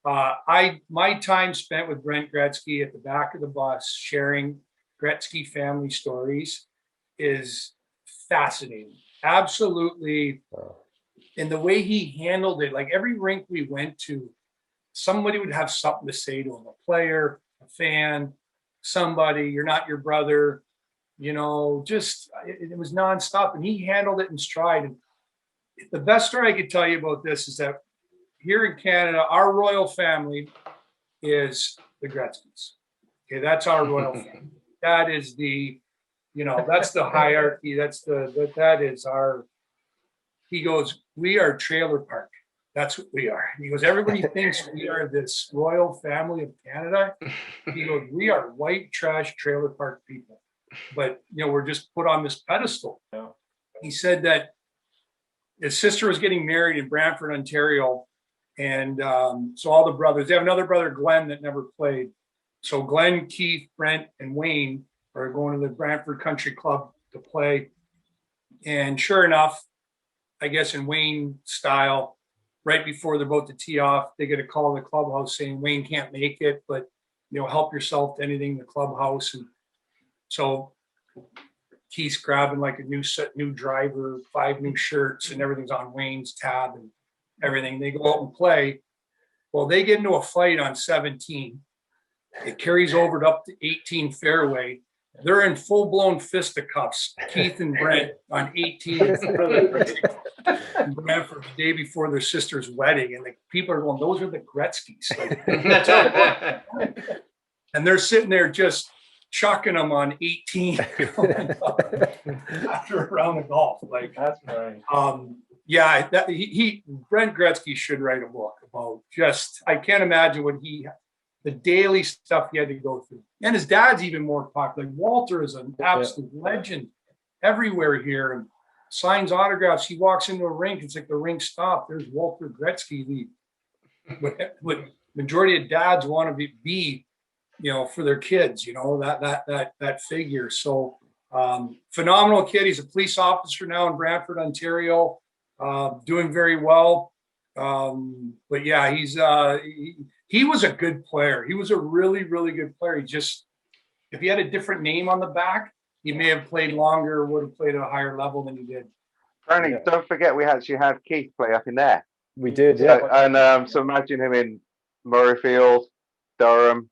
My time spent with Brent Gretzky at the back of the bus sharing Gretzky family stories is fascinating. Absolutely. And the way he handled it, like every rink we went to, somebody would have something to say to him, a player, a fan, somebody, you're not your brother, just it was nonstop, and he handled it in stride. And the best story I could tell you about this is that here in Canada, our royal family is the Gretzkys. Okay, that's our royal family. That is that's the hierarchy. That is our. He goes, we are trailer park. That's what we are. He goes, everybody thinks we are this royal family of Canada. He goes, we are white trash trailer park people. But, we're just put on this pedestal. He said that his sister was getting married in Brantford, Ontario. And so all the brothers, they have another brother, Glenn, that never played. So Glenn, Keith, Brent, and Wayne are going to the Brantford Country Club to play. And sure enough, I guess in Wayne style, right before they're about to tee off, they get a call in the clubhouse saying Wayne can't make it, but help yourself to anything in the clubhouse. And so Keith's grabbing like a new driver, 5 new shirts, and everything's on Wayne's tab and everything. They go out and play. Well, they get into a fight on 17. It carries over up to 18 fairway. They're in full-blown fisticuffs, Keith and Brent, on 18 in Brantford the day before their sister's wedding. And the people are going, those are the Gretzkys. And they're sitting there just chucking them on 18 after a round of golf. Like, that's right. Brent Gretzky should write a book about I can't imagine the daily stuff he had to go through. And his dad's even more popular. Like Walter is an absolute legend everywhere here and signs autographs. He walks into a rink, it's like the rink stopped. There's Walter Gretzky. What majority of dads want to be, for their kids, that figure. So phenomenal kid. He's a police officer now in Brantford, Ontario, doing very well. But yeah, he was a good player. He was a really, really good player. If he had a different name on the back, he may have played longer or would have played at a higher level than he did. Franny, don't forget we actually had Keith play up in there. We did, yeah. So imagine him in Murrayfield, Durham,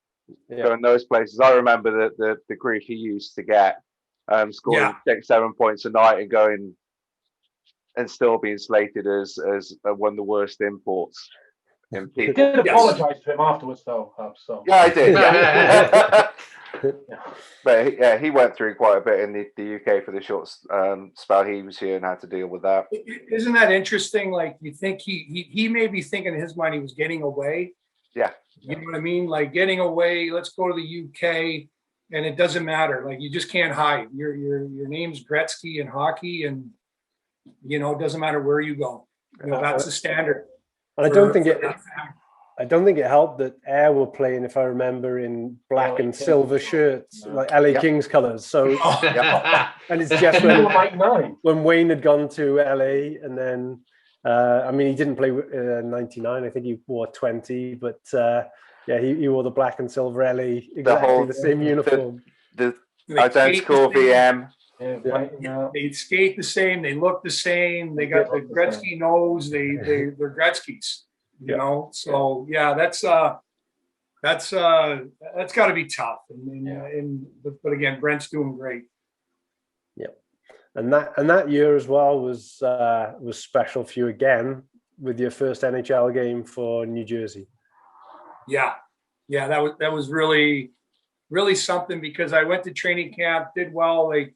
going those places. I remember the grief he used to get, scoring 6-7 points a night and going and still being slated as one of the worst imports. You did apologise to him afterwards, though. So yeah, I did. Yeah. But he went through quite a bit in the UK for the short spell he was here and had to deal with that. Isn't that interesting? Like, you think he may be thinking in his mind he was getting away. Yeah. You know what I mean? Like, getting away. Let's go to the UK, and it doesn't matter. Like, you just can't hide. Your name's Gretzky in hockey, and it doesn't matter where you go. That's the standard. And I don't think it helped that Ayr were playing, if I remember, in black and silver shirts, like LA Kings colours. So, and it's just when Wayne had gone to LA, and then he didn't play 99. I think he wore 20, but he wore the black and silver LA, exactly the same uniform. The identical VM. They skate the same. They look the same. They got the Gretzky nose. They're Gretzky's. So that's got to be tough. But again, Brent's doing great. Yeah, and that year as well was special for you again with your first NHL game for New Jersey. Yeah, that was really, really something, because I went to training camp, did well. They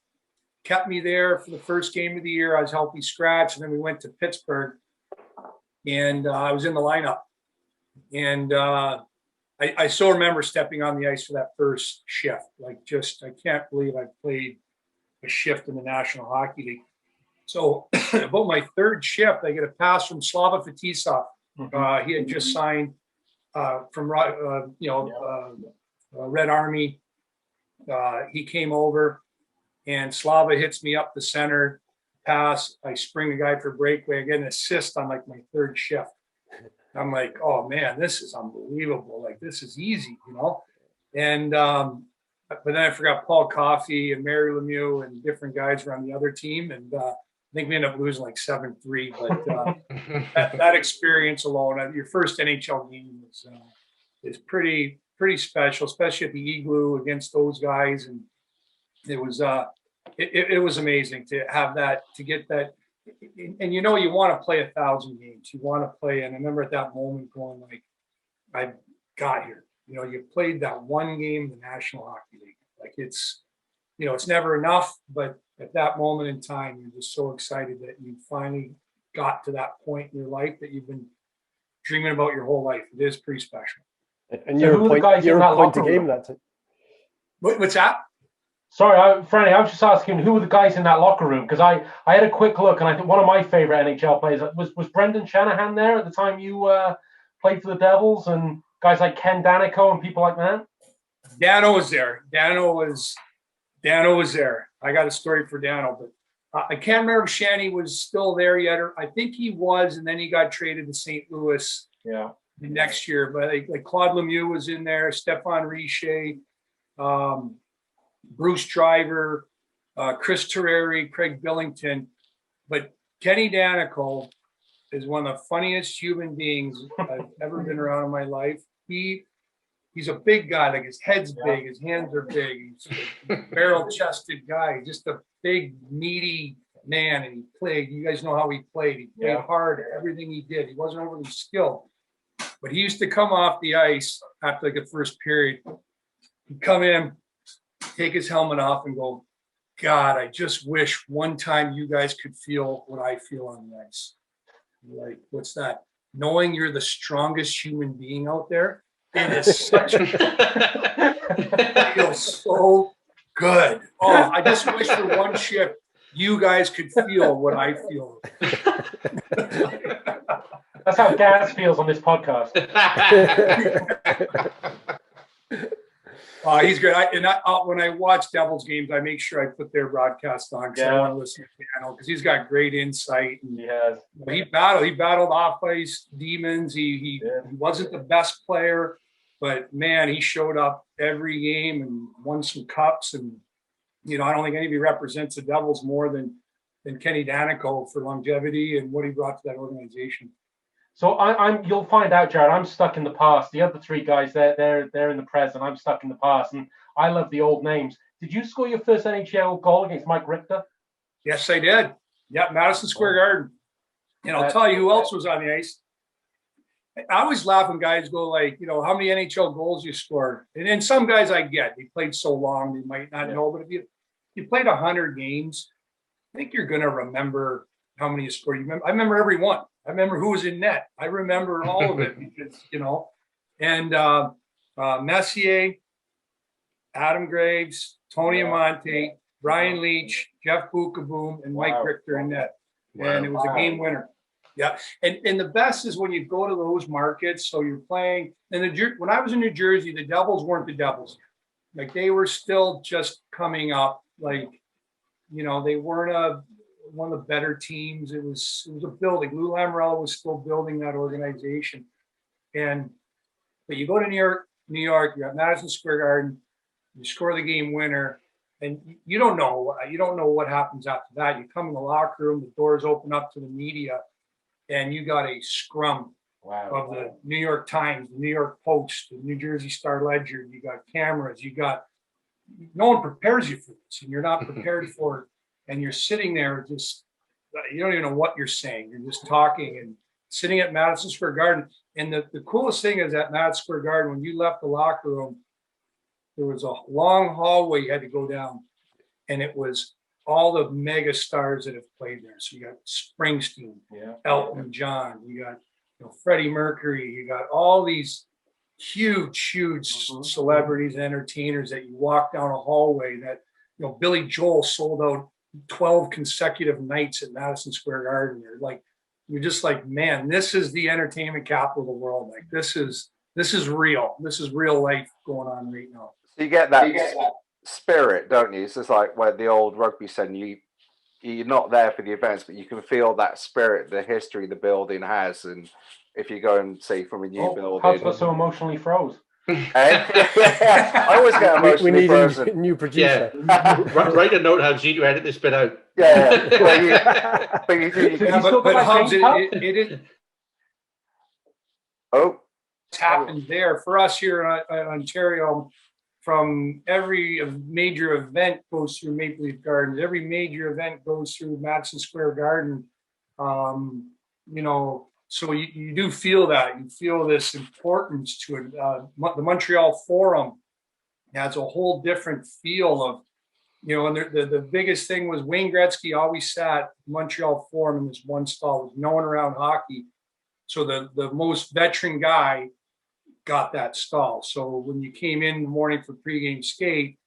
kept me there for the first game of the year. I was healthy scratch, and then we went to Pittsburgh, and I was in the lineup. And I still remember stepping on the ice for that first shift. Like, I can't believe I played a shift in the National Hockey League. So about my third shift, I get a pass from Slava Fetisov. He had just signed from Red Army. He came over. And Slava hits me up the center, pass. I spring the guy for breakaway. I get an assist on like my third shift. I'm like, oh man, this is unbelievable. Like, this is easy, you know? And, but then I forgot Paul Coffey and Mary Lemieux and different guys were on the other team. And I think we ended up losing like 7-3. But that experience alone, your first NHL game is pretty special, especially at the Igloo against those guys. And it was it was amazing to have that, to get that. And you know, you want to play 1,000 games. You want to play. And I remember at that moment going like, I got here. You know, you played that one game in the National Hockey League. Like, it's, you know, it's never enough, but at that moment in time, you're just so excited that you finally got to that point in your life that you've been dreaming about your whole life. It is pretty special. And you're a point to game that time. What's that? Sorry, Franny, I was just asking who were the guys in that locker room, because I had a quick look, and I think one of my favorite NHL players was Brendan Shanahan there at the time you played for the Devils, and guys like Ken Danico and people like that. Dano was there. Dano was there. I got a story for Dano, but I can't remember if Shanny was still there yet, or I think he was, and then he got traded to St. Louis. Yeah. The next year, but like Claude Lemieux was in there, Stéphane Richer, Bruce Driver, Chris Terreri, Craig Billington. But Kenny Danico is one of the funniest human beings I've ever been around in my life. He's a big guy, like his head's big, his hands are big. He's a barrel-chested guy, just a big, meaty man. And he played. You guys know how he played. He played hard. Everything he did. He wasn't overly skilled. But he used to come off the ice after like the first period. He'd come in, take his helmet off and go, God, I just wish one time you guys could feel what I feel on the ice. Like, what's that? Knowing you're the strongest human being out there. It is such it feels so good. Oh, I just wish for one shift you guys could feel what I feel. That's how Gaz feels on this podcast. He's great. When I watch Devils games, I make sure I put their broadcast on because I want to listen to Dano because he's got great insight. And he battled off ice demons. He wasn't the best player, but man, he showed up every game and won some cups. And you know, I don't think anybody represents the Devils more than Kenny Danico for longevity and what he brought to that organization. So you'll find out, Jarrod, I'm stuck in the past. The other three guys, they're in the present. I'm stuck in the past, and I love the old names. Did you score your first NHL goal against Mike Richter? Yes, I did. Yeah, Madison Square Garden. And I'll tell you who else was on the ice. I always laugh when guys go like, you know, how many NHL goals you scored. And then some guys I get, they played so long, they might not know. But if you played 100 games, I think you're going to remember how many you scored. I remember every one. I remember who was in net. I remember all of it because, you know, and Messier, Adam Graves, Tony Amonte, Brian Leach, Jeff Bukaboom, and Mike Richter in net. And it was a game winner. Yeah. And the best is when you go to those markets. So you're playing. And when I was in New Jersey, the Devils weren't the Devils. Like, they were still just coming up. Like, you know, they weren't one of the better teams. It was a building. Lou Lamoriello was still building that organization. But you go to New York, you're at Madison Square Garden, you score the game winner, and you don't know what happens after that. You come in the locker room, the doors open up to the media, and you got a scrum of the New York Times, the New York Post, the New Jersey Star Ledger. You got cameras. No one prepares you for this, and you're not prepared for it. And you're sitting there just, you don't even know what you're saying. You're just talking and sitting at Madison Square Garden. And the coolest thing is at Madison Square Garden, when you left the locker room, there was a long hallway you had to go down. And it was all the mega stars that have played there. So you got Springsteen, Elton John, you got Freddie Mercury, you got all these huge celebrities and entertainers that you walk down a hallway that, Billy Joel sold out 12 consecutive nights at Madison Square Garden. You're just like, man, this is the entertainment capital of the world. Like, this is real. This is real life going on right now. So you get that spirit, don't you? It's just like where the old rugby said, you're not there for the events, but you can feel that spirit, the history the building has, and if you go and see from a new How's building. that so emotionally froze? I always get We emotionally need frozen. a new producer. Write a note, Hubs. You need to edit this bit out. Yeah. But you do. Yeah, but Hubs, it is. Oh. What's happened there for us here in Ontario? From every major event goes through Maple Leaf Gardens. Every major event goes through Madison Square Garden. You know, so you do feel that. You feel this importance to it. The Montreal Forum has a whole different feel of, you know, and the biggest thing was Wayne Gretzky always sat Montreal Forum in this one stall. There's no one around hockey. So the most veteran guy got that stall. So when you came in the morning for pregame skate,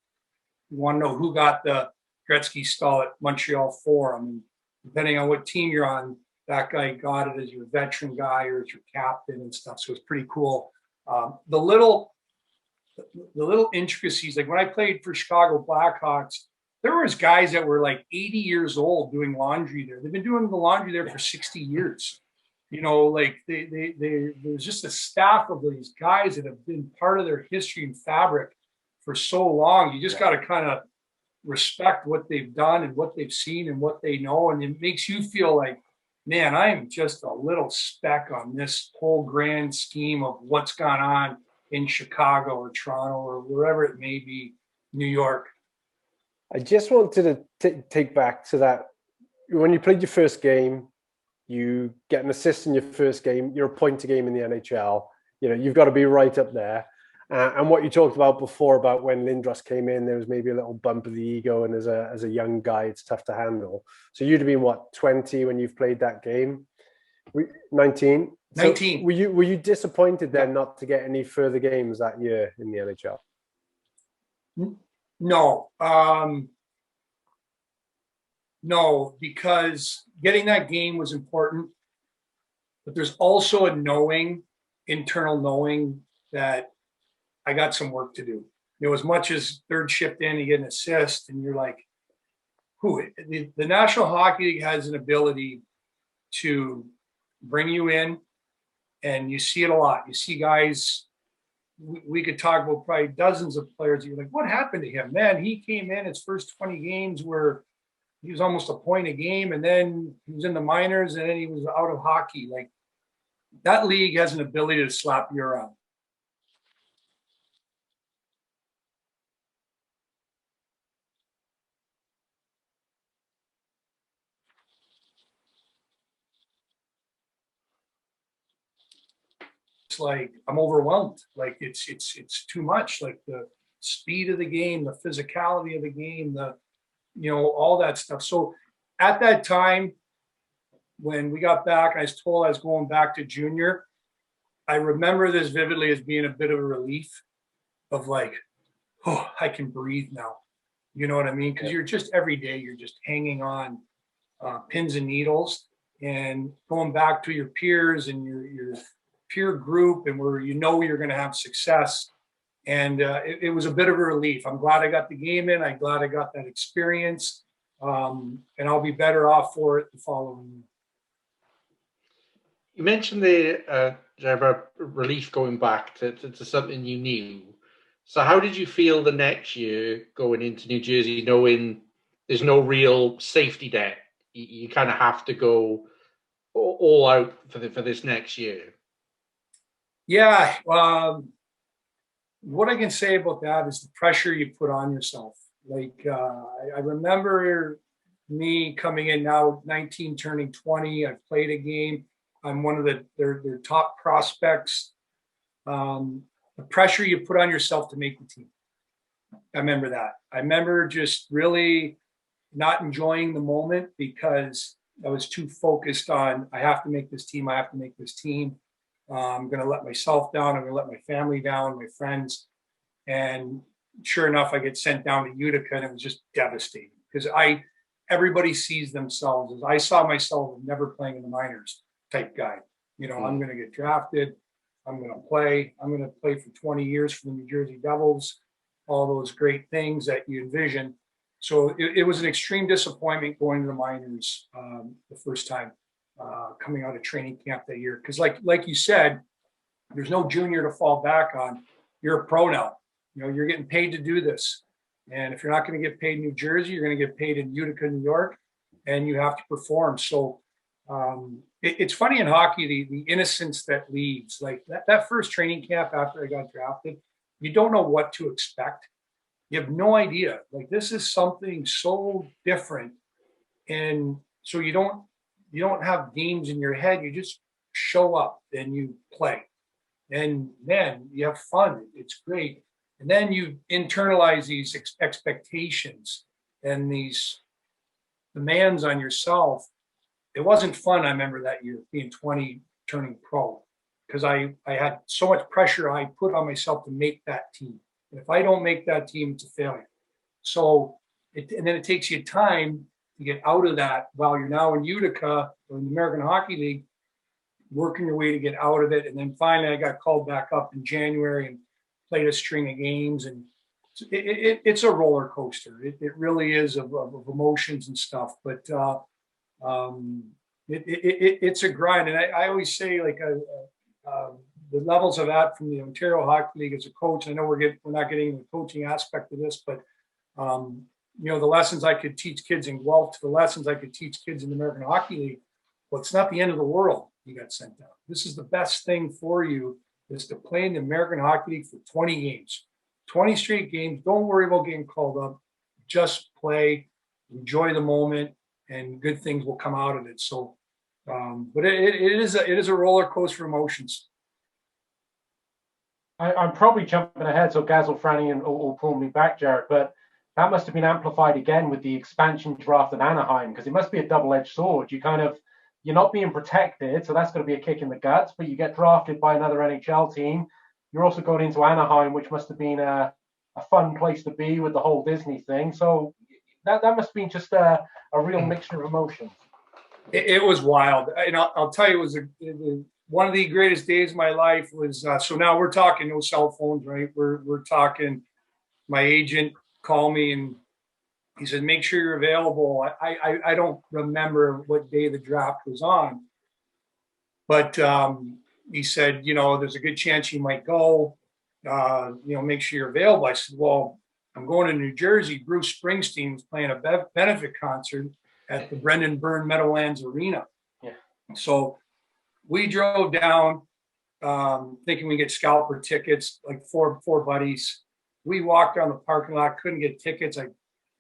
you want to know who got the Gretzky stall at Montreal Forum. And depending on what team you're on, that guy got it as your veteran guy or as your captain and stuff. So it's pretty cool. The little intricacies, like when I played for Chicago Blackhawks, there was guys that were like 80 years old doing laundry there. They've been doing the laundry there for 60 years. You know, like there's just a staff of these guys that have been part of their history and fabric for so long. You just got to kind of respect what they've done and what they've seen and what they know. And it makes you feel like, man, I am just a little speck on this whole grand scheme of what's gone on in Chicago or Toronto or wherever it may be, New York. I just wanted to take back to that. When you played your first game, you get an assist in your first game, you're a point a game in the NHL. You know, you've got to be right up there. And what you talked about before about when Lindros came in, there was maybe a little bump of the ego, and as a young guy, it's tough to handle. So you'd have been what, 20 when you've played that game? 19? 19. So were you disappointed then not to get any further games that year in the NHL? No. No, because getting that game was important, but there's also a internal knowing that I got some work to do. You know, as much as third shift in, you get an assist, and you're like, the National Hockey League has an ability to bring you in, and you see it a lot. You see guys, we could talk about probably dozens of players. You're like, what happened to him? Man, he came in his first 20 games where he was almost a point a game, and then he was in the minors, and then he was out of hockey. Like, that league has an ability to slap you around. It's like I'm overwhelmed. Like it's too much. Like the speed of the game, the physicality of the game, all that stuff. So at that time, when we got back, I was told I was going back to junior. I remember this vividly as being a bit of a relief of like, oh, I can breathe now. You know what I mean? Because you're just every day, you're just hanging on pins and needles and going back to your peers and your peer group and where you're going to have success. And it was a bit of a relief. I'm glad I got the game in. I'm glad I got that experience. And I'll be better off for it the following year. You mentioned the Jarrod, relief going back to something you knew. So how did you feel the next year going into New Jersey, knowing there's no real safety net? You kind of have to go all out for this next year. Yeah. What I can say about that is the pressure you put on yourself. Like I remember me coming in now, 19, turning 20. I've played a game. I'm one of their top prospects. The pressure you put on yourself to make the team. I remember that. I remember just really not enjoying the moment because I was too focused on, I have to make this team. I have to make this team. I'm going to let myself down. I'm going to let my family down, my friends. And sure enough, I get sent down to Utica, and it was just devastating because everybody sees themselves as, I saw myself never playing in the minors type guy. I'm going to get drafted. I'm going to play. I'm going to play for 20 years for the New Jersey Devils, all those great things that you envision. So it was an extreme disappointment going to the minors the first time. coming out of training camp that year. Because like you said, there's no junior to fall back on. You're a pro now. You know, you're getting paid to do this. And if you're not going to get paid in New Jersey, you're going to get paid in Utica, New York, and you have to perform. So it's funny in hockey, the innocence that leaves. Like that first training camp after I got drafted, you don't know what to expect. You have no idea. Like, this is something so different. And so you don't have games in your head. You just show up and you play. And man, you have fun. It's great. And then you internalize these expectations and these demands on yourself. It wasn't fun, I remember that year, being 20, turning pro, because I had so much pressure I put on myself to make that team. And if I don't make that team, it's a failure. So, and then it takes you time to get out of that while you're now in Utica or in the American Hockey League, working your way to get out of it. And then finally I got called back up in January and played a string of games. And it's a roller coaster. It really is of emotions and stuff. But it's a grind. And I always say, like, the levels of that from the Ontario Hockey League as a coach. I know we're not getting the coaching aspect of this, but you know, the lessons I could teach kids in Guelph to the lessons I could teach kids in the American Hockey League. Well, it's not the end of the world. You got sent down. This is the best thing for you, is to play in the American Hockey League for 20 games, 20 straight games. Don't worry about getting called up. Just play, enjoy the moment, and good things will come out of it. So, but it is a roller coaster of emotions. I'm probably jumping ahead, so Gaz will Franny will pull me back, Jarrod, but that must have been amplified again with the expansion draft in Anaheim, because it must be a double-edged sword. You're not being protected, so that's going to be a kick in the guts, but you get drafted by another NHL team. You're also going into Anaheim, which must have been a fun place to be with the whole Disney thing. So that must have been just a real mixture of emotions. It was wild. And I'll tell you, it was one of the greatest days of my life. Was so now we're talking no cell phones, right? We're talking. My agent called me and he said, make sure you're available. I don't remember what day the draft was on, but he said, you know, there's a good chance you might go. You know, make sure you're available. I said, well, I'm going to New Jersey. Bruce Springsteen was playing a benefit concert at the Brendan Byrne Meadowlands Arena. Yeah. So we drove down thinking we get scalper tickets, like four buddies. We walked around the parking lot, couldn't get tickets. I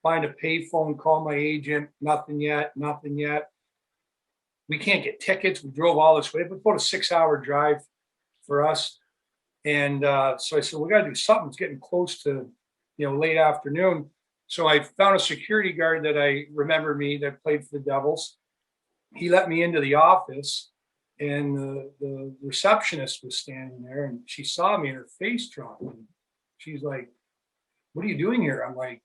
find a payphone, call my agent, nothing yet. We can't get tickets. We drove all this way, but about a 6-hour drive for us. And so I said, we got to do something. It's getting close to, you know, late afternoon. So I found a security guard that I remember that played for the Devils. He let me into the office, and the receptionist was standing there, and she saw me and her face dropped. And she's like, what are you doing here? I'm like,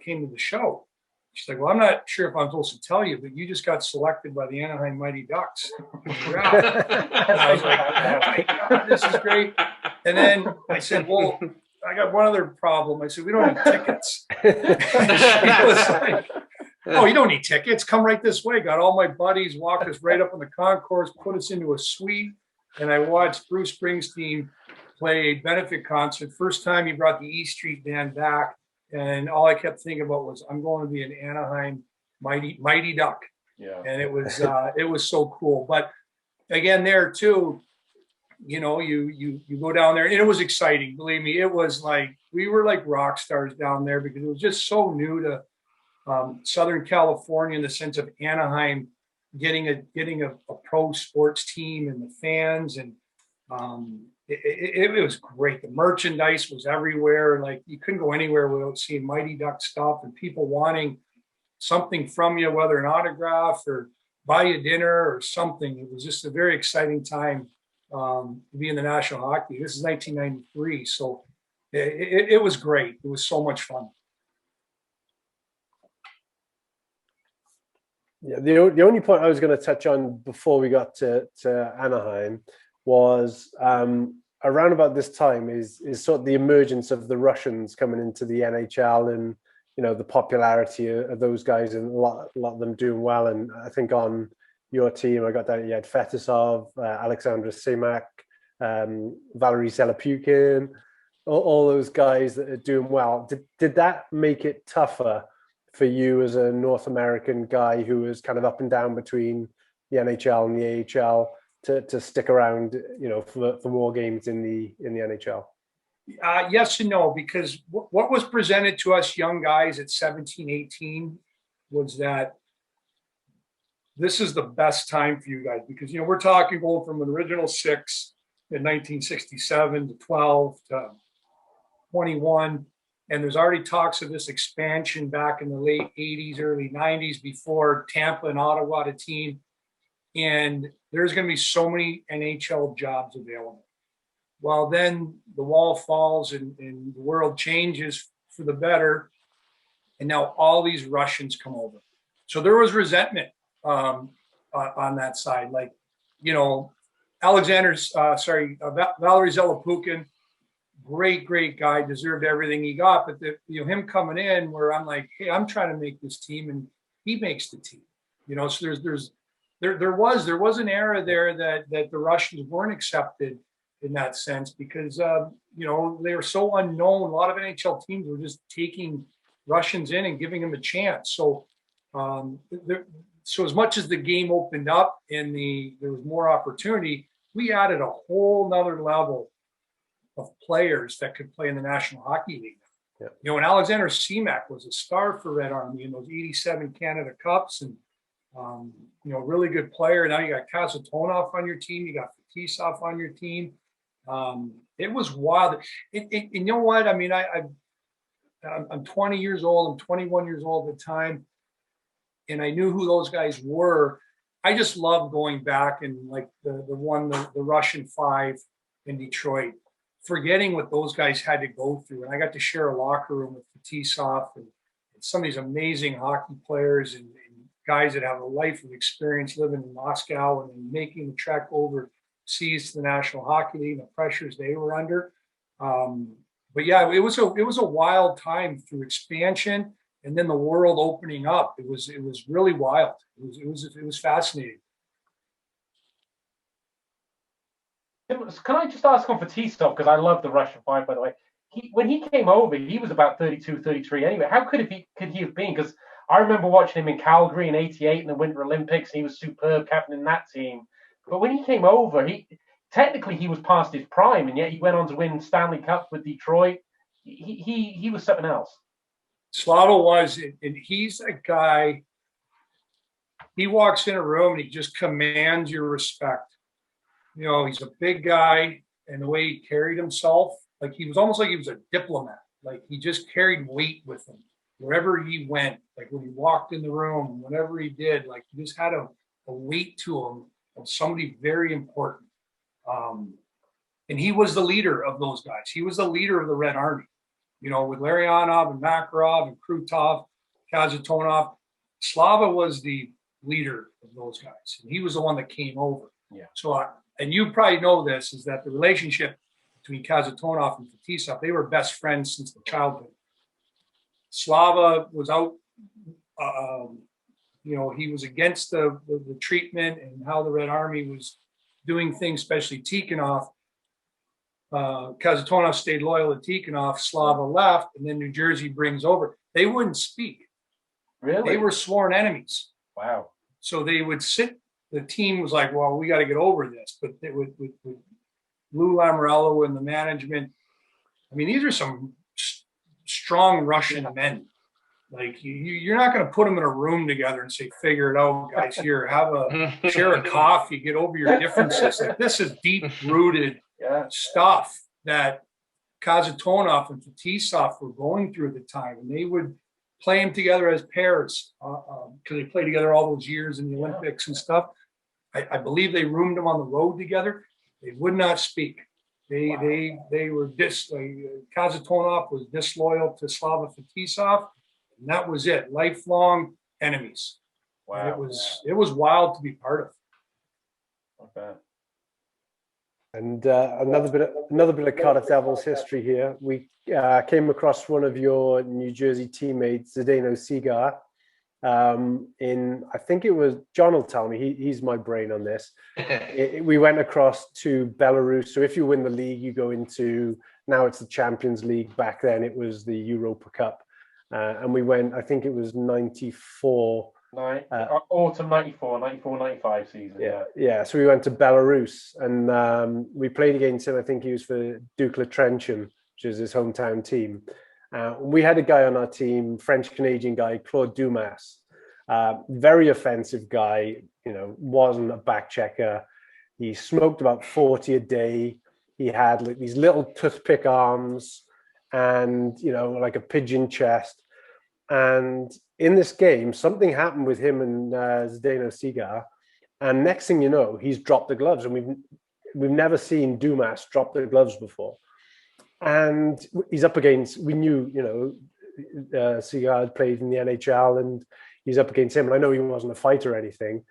came to the show. She's like, well, I'm not sure if I'm supposed to tell you, but you just got selected by the Anaheim Mighty Ducks. And I was like, oh my God, this is great. And then I said, well, I got one other problem. I said, we don't need tickets. She was like, oh, you don't need tickets. Come right this way. Got all my buddies, walked us right up on the concourse, put us into a suite. And I watched Bruce Springsteen play a benefit concert. First time he brought the E Street Band back. And all I kept thinking about was, I'm going to be an Anaheim Mighty Duck. Yeah. And it was so cool. But again, there too, you know, you go down there, and it was exciting. Believe me, it was like, we were like rock stars down there, because it was just so new to Southern California, in the sense of Anaheim getting a pro sports team and the fans, and it was great. The merchandise was everywhere. Like, you couldn't go anywhere without seeing Mighty Duck stuff and people wanting something from you, whether an autograph or buy you dinner or something. It was just a very exciting time to be in the National Hockey League. This is 1993, so it was great. It was so much fun. Yeah, the only point I was going to touch on before we got to Anaheim was around about this time is sort of the emergence of the Russians coming into the NHL, and, you know, the popularity of those guys, and a lot of them doing well. And I think on your team. I got down. You had Fetisov, Alexandra Simak, Valerie Zelapukin, all those guys that are doing well. Did that make it tougher for you as a North American guy who was kind of up and down between the NHL and the AHL to stick around, for more games in the NHL? Yes and no, because what was presented to us young guys at 17, 18 was that this is the best time for you guys, because, we're talking going from an original 6 in 1967 to 12 to 21. And there's already talks of this expansion back in the late 80s, early 90s before Tampa and Ottawa had a team. And there's going to be so many NHL jobs available. Well, then the wall falls and the world changes for the better. And now all these Russians come over. So there was resentment on that side. Like, Valerie Zelapukin, great guy, deserved everything he got. But him coming in where I'm like, hey, I'm trying to make this team, and he makes the team. So there was an era there that the Russians weren't accepted in that sense, because they were so unknown. A lot of NHL teams were just taking Russians in and giving them a chance. So so as much as the game opened up and there was more opportunity, we added a whole nother level of players that could play in the National Hockey League. Yeah. And Alexander Simak was a star for Red Army in those 87 Canada Cups, and really good player. Now you got Kazatonov on your team, you got Fetisov on your team. It was wild. You know what? I mean, I'm 20 years old. I'm 21 years old at the time, and I knew who those guys were. I just love going back and like the Russian 5 in Detroit, forgetting what those guys had to go through. And I got to share a locker room with Fetisov and some of these amazing hockey players and guys that have a life of experience living in Moscow and then making the trek overseas to the National Hockey League, the pressures they were under. But yeah, it was a wild time through expansion and then the world opening up. It was really wild. It was fascinating. Can I just ask on Fetisov, because I love the Russian 5, by the way. When he came over, he was about 32, 33 anyway. How could he have been? Because I remember watching him in Calgary in '88 in the Winter Olympics. He was superb, captain in that team. But when he came over, he was past his prime, and yet he went on to win Stanley Cups with Detroit. He was something else. Slava was, and he's a guy. He walks in a room and he just commands your respect. He's a big guy, and the way he carried himself, like he was almost like he was a diplomat. Like he just carried weight with him wherever he went. Like when he walked in the room, whatever he did, like he just had a weight to him of somebody very important. And he was the leader of those guys. He was the leader of the Red Army, with Larionov and Makarov and Krutov, Kazatonov. Slava was the leader of those guys, and he was the one that came over. Yeah. So, and you probably know this, is that the relationship between Kazatonov and Fetisov, they were best friends since the childhood. Slava was out, he was against the treatment and how the Red Army was doing things, especially Tikhonov. Kazatonov stayed loyal to Tikhonov. Slava left, and then New Jersey brings over. They wouldn't speak. Really? They were sworn enemies. Wow. So they would sit. The team was like, well, we got to get over this. But with Lou Lamoriello and the management, I mean, these are some strong Russian men. Like you're not going to put them in a room together and say, figure it out, guys. Here, share a coffee, get over your differences. Like this is deep-rooted stuff that Kazatonov and Fetisov were going through at the time, and they would play them together as pairs because they played together all those years in the Olympics and stuff. I believe they roomed them on the road together. They would not speak. They were Kazatonov was disloyal to Slava Fetisov, and that was it. Lifelong enemies. Wow. And it was wild to be part of. Okay. And another bit of Cardiff Devils history here. We came across one of your New Jersey teammates, Zdeno Cigar, I think it was John will tell me, he's my brain on this. We went across to Belarus. So if you win the league, you go into, now it's the Champions League. Back then it was the Europa Cup. And we went, I think it was 94. Autumn 94, 95 season. Yeah. So we went to Belarus and we played against him. I think he was for Dukla Trencham, which is his hometown team. We had a guy on our team, French-Canadian guy, Claude Dumas, very offensive guy, wasn't a back checker. He smoked about 40 a day. He had like these little toothpick arms and, like a pigeon chest. And in this game, something happened with him and Zdeno Cigar. And next thing you know, he's dropped the gloves. And we've never seen Dumas drop the gloves before. And he's up against, we knew, Cigar had played in the NHL and he's up against him. And I know he wasn't a fighter or anything.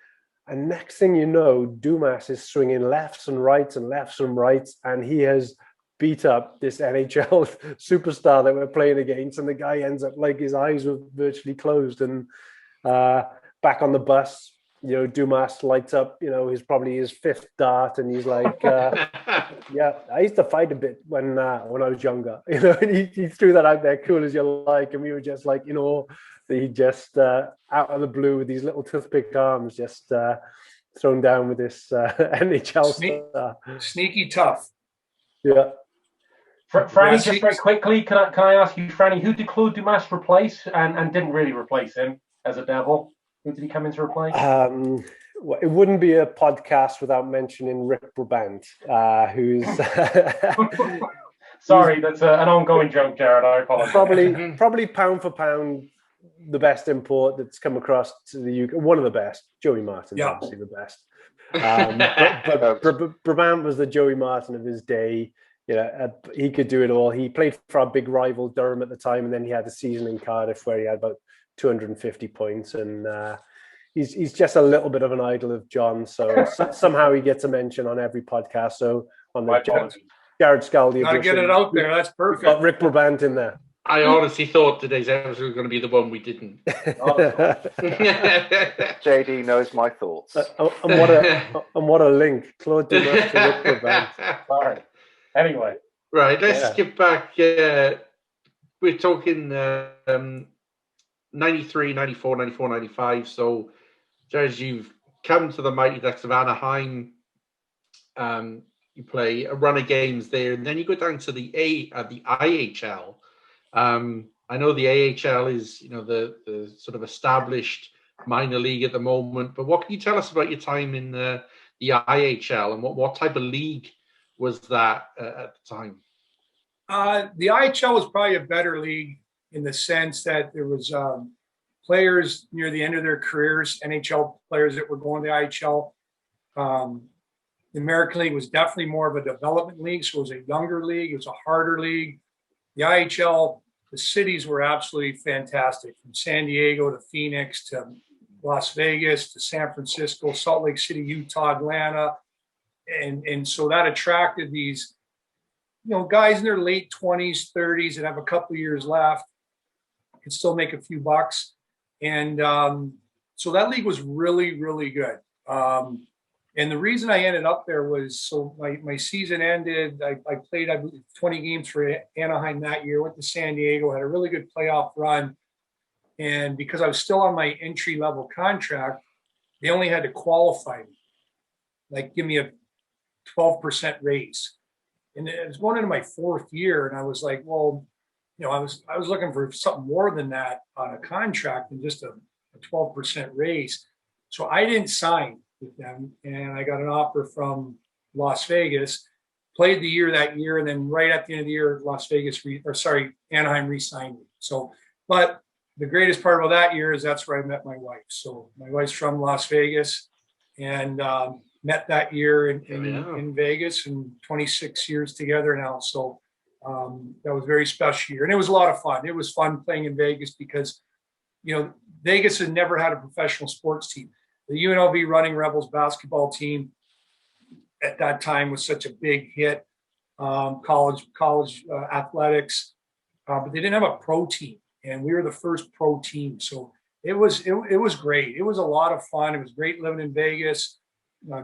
And next thing you know, Dumas is swinging lefts and rights. And he has beat up this NHL superstar that we're playing against. And the guy ends up like his eyes were virtually closed. And back on the bus, Dumas lights up, probably his fifth dart, and he's like, yeah, I used to fight a bit when I was younger, and he threw that out there, cool as you like, and we were just like, that he just out of the blue with these little toothpick arms, just thrown down with this NHL star. Sneaky tough. Yeah. Franny, just very quickly, can I ask you, Franny, who did Claude Dumas replace and didn't really replace him as a Devil? Who did he come in to replace? Well, it wouldn't be a podcast without mentioning Rick Brabant, who's... Sorry, that's an ongoing joke, Jarrod. I apologize. Probably pound for pound, the best import that's come across to the UK. One of the best. Joey Martin's obviously the best. But Brabant was the Joey Martin of his day. He could do it all. He played for our big rival Durham at the time, and then he had a season in Cardiff where he had about 250 points, and he's just a little bit of an idol of John. So somehow he gets a mention on every podcast. So on the Jarrod Skalde, gotta get it out there. That's perfect. Got Rick Brabant in there. I honestly thought today's episode was going to be the one we didn't. JD knows my thoughts. And what a link, Claude Dumas to Rick Brabant. Sorry. Anyway, right. Let's skip back. We're talking 93, 94, 94, 95. So, as you've come to the Mighty Ducks of Anaheim, you play a run of games there, and then you go down to the IHL. I know the AHL is, the sort of established minor league at the moment, but what can you tell us about your time in the IHL, and what type of league was that at the time? The IHL was probably a better league in the sense that there was players near the end of their careers, NHL players that were going to the IHL. The American League was definitely more of a development league, so it was a younger league. It was a harder league. The IHL, the cities were absolutely fantastic, from San Diego to Phoenix to Las Vegas to San Francisco, Salt Lake City, Utah, Atlanta. And so that attracted these, guys in their late 20s, 30s that have a couple of years left, can still make a few bucks. And so that league was really, really good. And the reason I ended up there was, so my season ended. I played, I believe, 20 games for Anaheim that year, went to San Diego, had a really good playoff run. And because I was still on my entry-level contract, they only had to qualify me, like give me a 12% raise. And it was going into my fourth year, and I was like, well, I was looking for something more than that on a contract than just a 12% raise. So I didn't sign with them, and I got an offer from Las Vegas, played the year that year, and then right at the end of the year, Anaheim re-signed me. So, but the greatest part about that year is that's where I met my wife. So my wife's from Las Vegas, and met that year in Vegas, and 26 years together now. So that was a very special year, and it was a lot of fun. It was fun playing in Vegas because, Vegas had never had a professional sports team. The UNLV Running Rebels basketball team at that time was such a big hit, college athletics, but they didn't have a pro team, and we were the first pro team. So it was great. It was a lot of fun. It was great living in Vegas,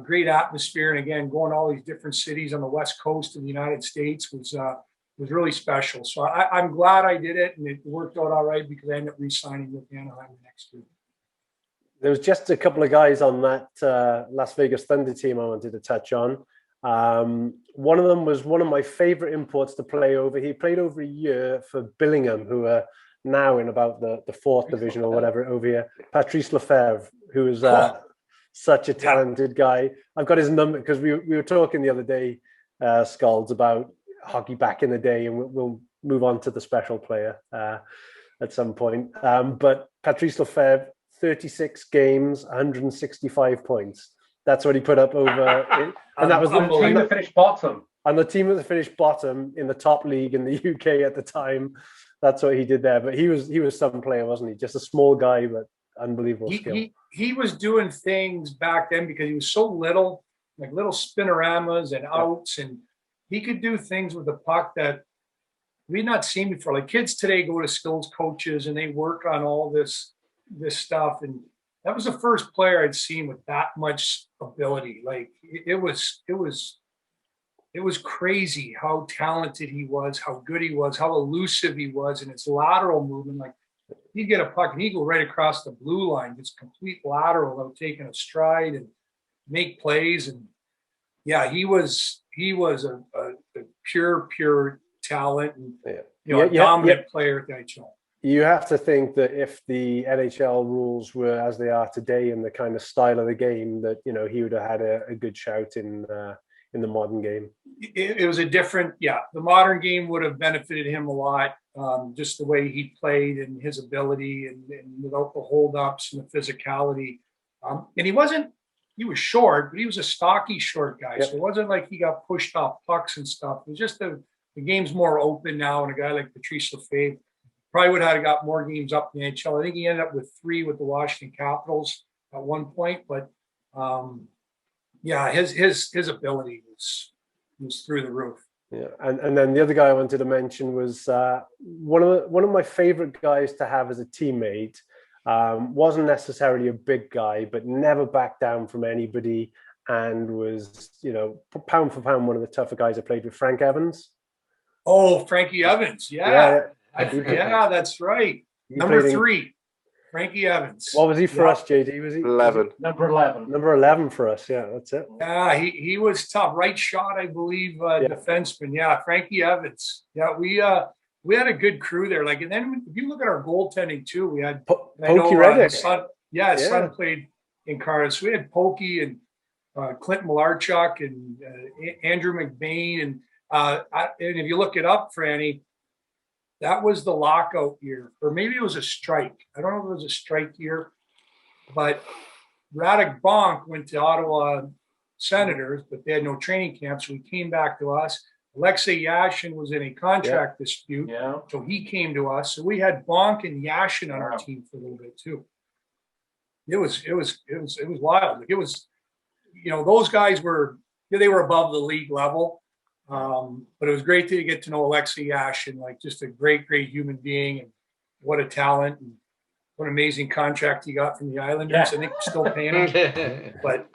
great atmosphere. And again, going to all these different cities on the West Coast of the United States was really special. So I'm glad I did it, and it worked out all right because I ended up re-signing with Anaheim the next year. There was just a couple of guys on that Las Vegas Thunder team I wanted to touch on. One of them was one of my favorite imports to play over. He played over a year for Billingham, who are now in about the fourth division or whatever over here. Patrice Lefebvre, who is such a talented guy. I've got his number because we were talking the other day, Skalds, about hockey back in the day, and we'll move on to the special player at some point. But Patrice Lefebvre, 36 games, 165 points. That's what he put up over, and that was the team that finished bottom. And the team that finished bottom in the top league in the UK at the time. That's what he did there. But he was some player, wasn't he? Just a small guy, but unbelievable skill. He was doing things back then because he was so little, like little spinoramas and outs, and he could do things with the puck that we'd not seen before. Like kids today go to skills coaches and they work on all this stuff, and that was the first player I'd seen with that much ability. Like it was crazy how talented he was, how good he was, how elusive he was in his lateral movement. Like he'd get a puck and he'd go right across the blue line, just complete lateral without taking a stride and make plays. And yeah, he was a pure talent and a dominant player at the NHL. You have to think that if the NHL rules were as they are today in the kind of style of the game, that he would have had a good shout in the modern game. It was a different, the modern game would have benefited him a lot, just the way he played and his ability and without the holdups and the physicality. And he was short, but he was a stocky short guy. Yep. So it wasn't like he got pushed off pucks and stuff. It was just the game's more open now, and a guy like Patrice Lefebvre probably would have got more games up in the NHL. I think he ended up with 3 with the Washington Capitals at one point, but his ability was through the roof. Yeah, and then the other guy I wanted to mention was one of my favorite guys to have as a teammate. Wasn't necessarily a big guy, but never backed down from anybody, and was pound for pound one of the tougher guys I played with. Frank Evans. Oh, Frankie Evans, that's right. Number 3, Frankie Evans. What was he for us, JD? Was he 11? Number 11. Number 11 for us. Yeah, that's it. Yeah, he was tough. Right shot, I believe, defenseman. Yeah, Frankie Evans. Yeah, we had a good crew there. Like, and then if you look at our goaltending too, we had Pokey Reddick. His son played in Cardiff. So we had Pokey and Clint Malarchuk and Andrew McBain. And if you look it up, Franny, that was the lockout year, or maybe it was a strike. I don't know if it was a strike year, but Radek Bonk went to Ottawa Senators, but they had no training camp, so he came back to us. Alexei Yashin was in a contract dispute, so he came to us. So we had Bonk and Yashin on our team for a little bit too. It was wild. Like it was, those guys were above the league level. But it was great to get to know Alexei Yashin, like just a great human being, and what a talent, and what an amazing contract he got from the Islanders. I think we're still paying him. But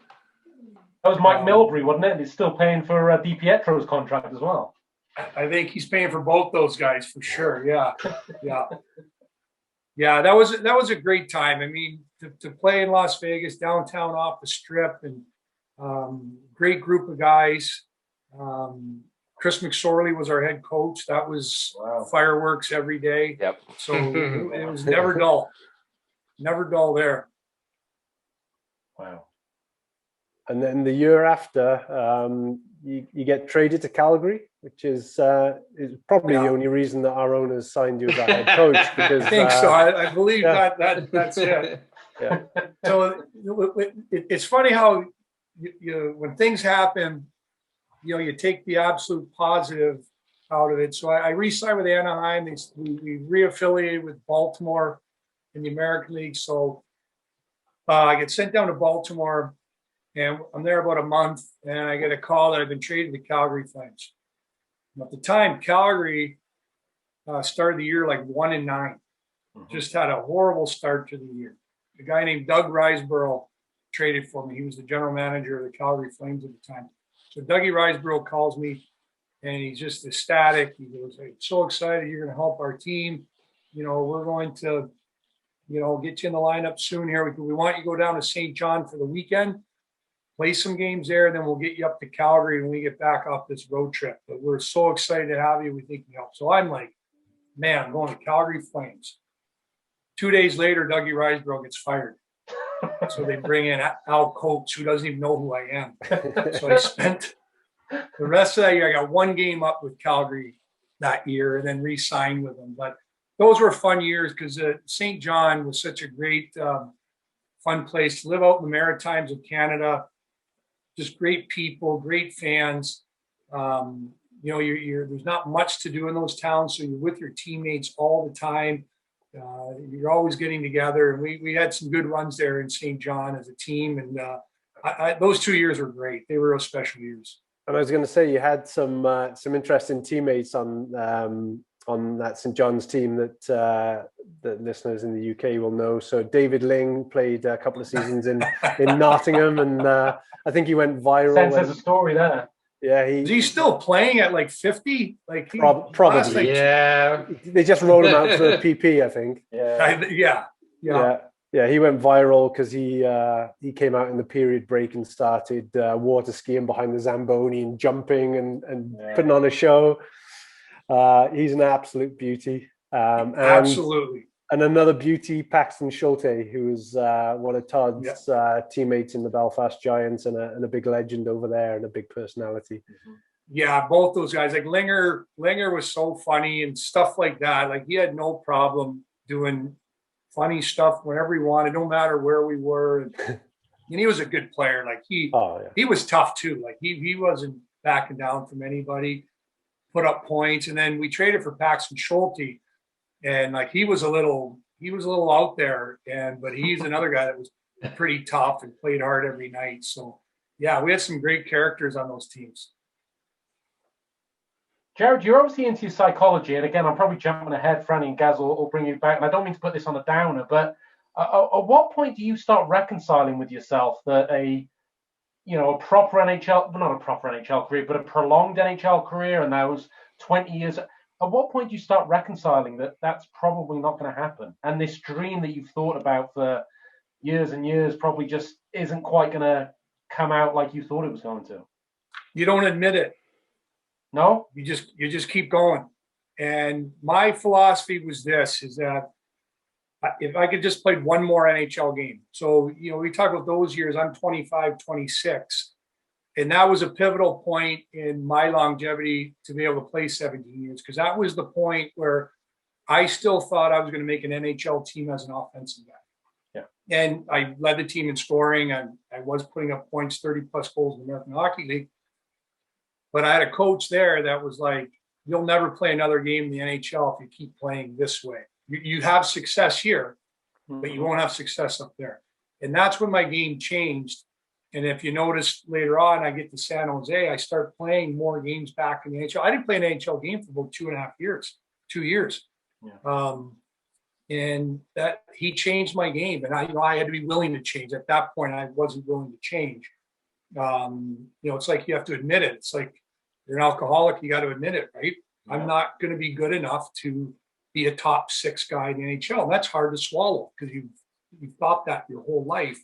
that was Mike Milbury, wasn't it? And he's still paying for DiPietro's contract as well. I think he's paying for both those guys for sure. Yeah. That was a great time. I mean, to play in Las Vegas, downtown off the Strip, and great group of guys. Chris McSorley was our head coach. That was fireworks every day. Yep. So it was never dull. Never dull there. Wow. And then the year after, you get traded to Calgary, which is probably the only reason that our owners signed you as our head coach. Because I think so. I believe that's it. Yeah. So it's funny how you when things happen, you take the absolute positive out of it. So I re-signed with Anaheim. We reaffiliated with Baltimore in the American League. So I get sent down to Baltimore, and I'm there about a month, and I get a call that I've been traded to Calgary Flames. And at the time, Calgary started the year like 1-9. just had a horrible start to the year. A guy named Doug Riseborough traded for me. He was the general manager of the Calgary Flames at the time. So Dougie Riseborough calls me, and he's just ecstatic. He goes, "Hey, so excited you're going to help our team. We're going to, get you in the lineup soon here. We want you to go down to St. John for the weekend, play some games there, and then we'll get you up to Calgary when we get back off this road trip. But we're so excited to have you. We think you help." So I'm like, man, I'm going to Calgary Flames. 2 days later, Dougie Riseborough gets fired. So they bring in Al Coates, who doesn't even know who I am. So I spent the rest of that year, I got one game up with Calgary that year and then re-signed with them. But those were fun years because St. John was such a great, fun place to live out in the Maritimes of Canada. Just great people, great fans. There's not much to do in those towns, so you're with your teammates all the time. You're always getting together, and we had some good runs there in St. John as a team, and those 2 years were great. They were real special years. And I was going to say you had some interesting teammates on that St. John's team that listeners in the UK will know. So David Ling played a couple of seasons in Nottingham, and I think he went viral. Sense a story there. Yeah, is he still playing at like 50? Like probably. Yeah, they just rolled him out for a PP, I think. Yeah. He went viral because he came out in the period break and started water skiing behind the Zamboni and jumping and putting on a show. He's an absolute beauty. Absolutely. And another beauty, Paxton Schulte, who was one of Todd's teammates in the Belfast Giants and a big legend over there and a big personality. Yeah, both those guys. Like Linger was so funny and stuff like that. Like he had no problem doing funny stuff whenever he wanted, no matter where we were. And he was a good player. Like he was tough too. Like he wasn't backing down from anybody, put up points. And then we traded for Paxton Schulte. And like he was a little out there, but he's another guy that was pretty tough and played hard every night. So yeah, we had some great characters on those teams. Jarrod, you're obviously into psychology, and again, I'm probably jumping ahead. Franny and Gaz will bring you back, and I don't mean to put this on a downer, but at what point do you start reconciling with yourself that a proper NHL, well, not a proper NHL career, but a prolonged NHL career, and that was 20 years. At what point do you start reconciling that that's probably not going to happen? And this dream that you've thought about for years and years probably just isn't quite going to come out like you thought it was going to. You don't admit it. No? You just keep going. And my philosophy was this, is that if I could just play one more NHL game. So, we talk about those years, I'm 25, 26. And that was a pivotal point in my longevity to be able to play 17 years, because that was the point where I still thought I was going to make an NHL team as an offensive guy. Yeah. And I led the team in scoring. I was putting up points, 30-plus goals in the American Hockey League. But I had a coach there that was like, you'll never play another game in the NHL if you keep playing this way. You have success here, but you won't have success up there. And that's when my game changed. And if you notice later on, I get to San Jose, I start playing more games back in the NHL. I didn't play an NHL game for about 2.5 years, 2 years. Yeah. And that he changed my game. And I had to be willing to change. At that point, I wasn't willing to change. It's like you have to admit it. It's like you're an alcoholic, you got to admit it, right? Yeah. I'm not going to be good enough to be a top 6 guy in the NHL. And that's hard to swallow because you've thought that your whole life.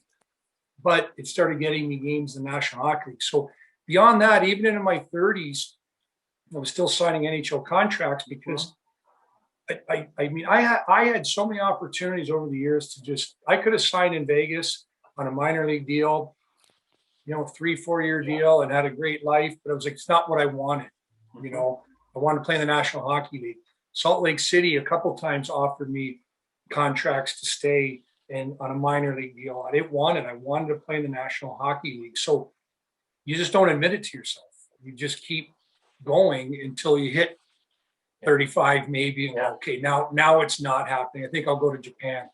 But it started getting me games in the National Hockey League. So beyond that, even in my 30s, I was still signing NHL contracts because I had so many opportunities over the years I could have signed in Vegas on a minor league deal, 3-4 year deal, and had a great life. But I was like, it's not what I wanted. I wanted to play in the National Hockey League. Salt Lake City a couple times offered me contracts to stay and on a minor league deal. I didn't want it. I wanted to play in the National Hockey League. So you just don't admit it to yourself. You just keep going until you hit 35 maybe. And okay, now it's not happening. I think I'll go to Japan.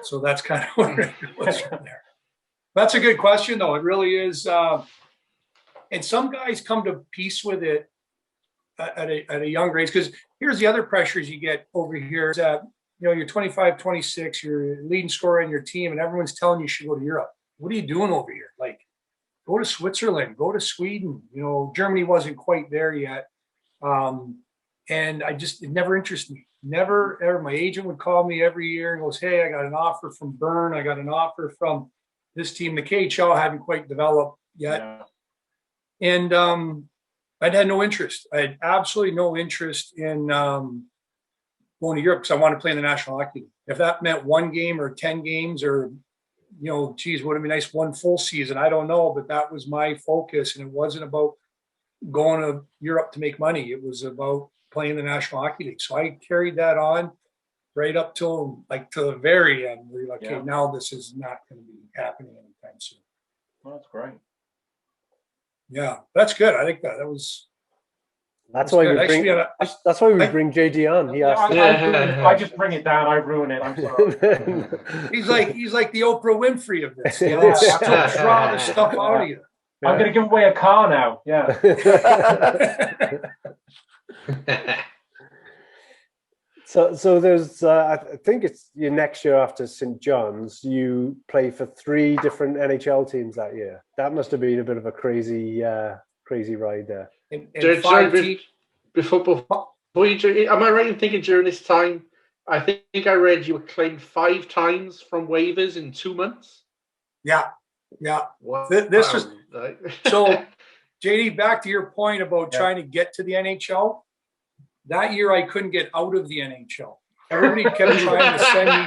So that's kind of what it was from there. That's a good question, though. It really is. And some guys come to peace with it at a younger age, because here's the other pressures you get over here is that you're 25, 26, you're leading scorer in your team, and everyone's telling you should go to Europe. What are you doing over here? Like, go to Switzerland, go to Sweden. Germany wasn't quite there yet. And it never interested me. Never, ever. My agent would call me every year and goes, hey, I got an offer from Bern. I got an offer from this team. The KHL hadn't quite developed yet. Yeah. And I'd had no interest. I had absolutely no interest in going to Europe because I wanted to play in the National Hockey League. If that meant 1 game or 10 games or, geez, would it be nice 1 full season? I don't know, but that was my focus. And it wasn't about going to Europe to make money. It was about playing the National Hockey League. So I carried that on right up till to the very end where you're like, okay, now this is not going to be happening anytime soon. Well, that's great. Yeah, that's good. I think that was. That's why we bring JD on. I just bring it down. I ruin it. I'm sorry. he's like the Oprah Winfrey of this. Still draw the stuff out of you. I'm going to give away a car now. Yeah. So there's, I think it's your next year after St. John's, you play for 3 different NHL teams that year. That must have been a bit of a crazy ride there. Before you, am I right in thinking during this time, I think I read you were claimed 5 times from waivers in 2 months? Yeah. Wow. This was so, JD, back to your point about trying to get to the NHL. That year I couldn't get out of the NHL. Everybody kept trying to send me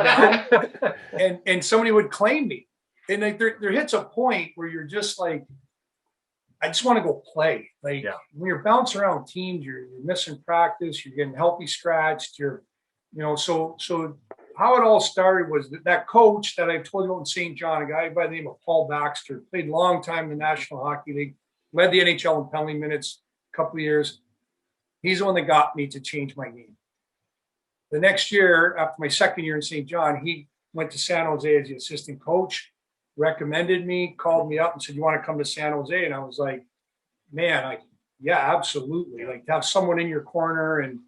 down, and somebody would claim me. And there hits a point where you're just like, I just want to go play. When you're bouncing around teams, you're missing practice, you're getting healthy scratched, so how it all started was that coach that I've told you about in St. John, a guy by the name of Paul Baxter, played a long time in the National Hockey League, led the NHL in penalty minutes a couple of years. He's the one that got me to change my game. The next year, after my second year in St. John, he went to San Jose as the assistant coach, recommended me, called me up and said, you want to come to San Jose? And I was like, man, yeah, absolutely. Like, to have someone in your corner. And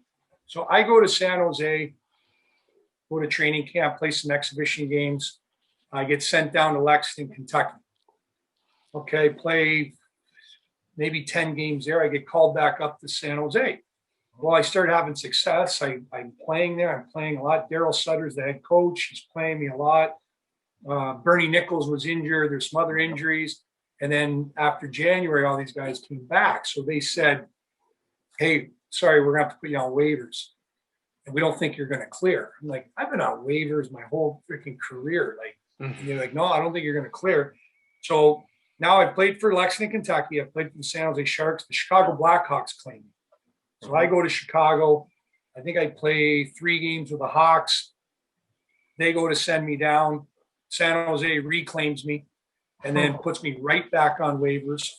so I go to San Jose, go to training camp, play some exhibition games. I get sent down to Lexington, Kentucky. Okay, play maybe 10 games there. I get called back up to San Jose. Well, I started having success. I'm playing there. I'm playing a lot. Daryl Sutter's the head coach. He's playing me a lot. Bernie Nichols was injured. There's some other injuries. And then after January, all these guys came back. So they said, hey, sorry, we're going to have to put you on waivers. And we don't think you're going to clear. I'm like, I've been on waivers my whole freaking career. And you're like, no, I don't think you're going to clear. So now I've played for Lexington, Kentucky. I've played for the San Jose Sharks. The Chicago Blackhawks claim me. So I go to Chicago. I think I play 3 games with the Hawks. They go to send me down. San Jose reclaims me and then puts me right back on waivers.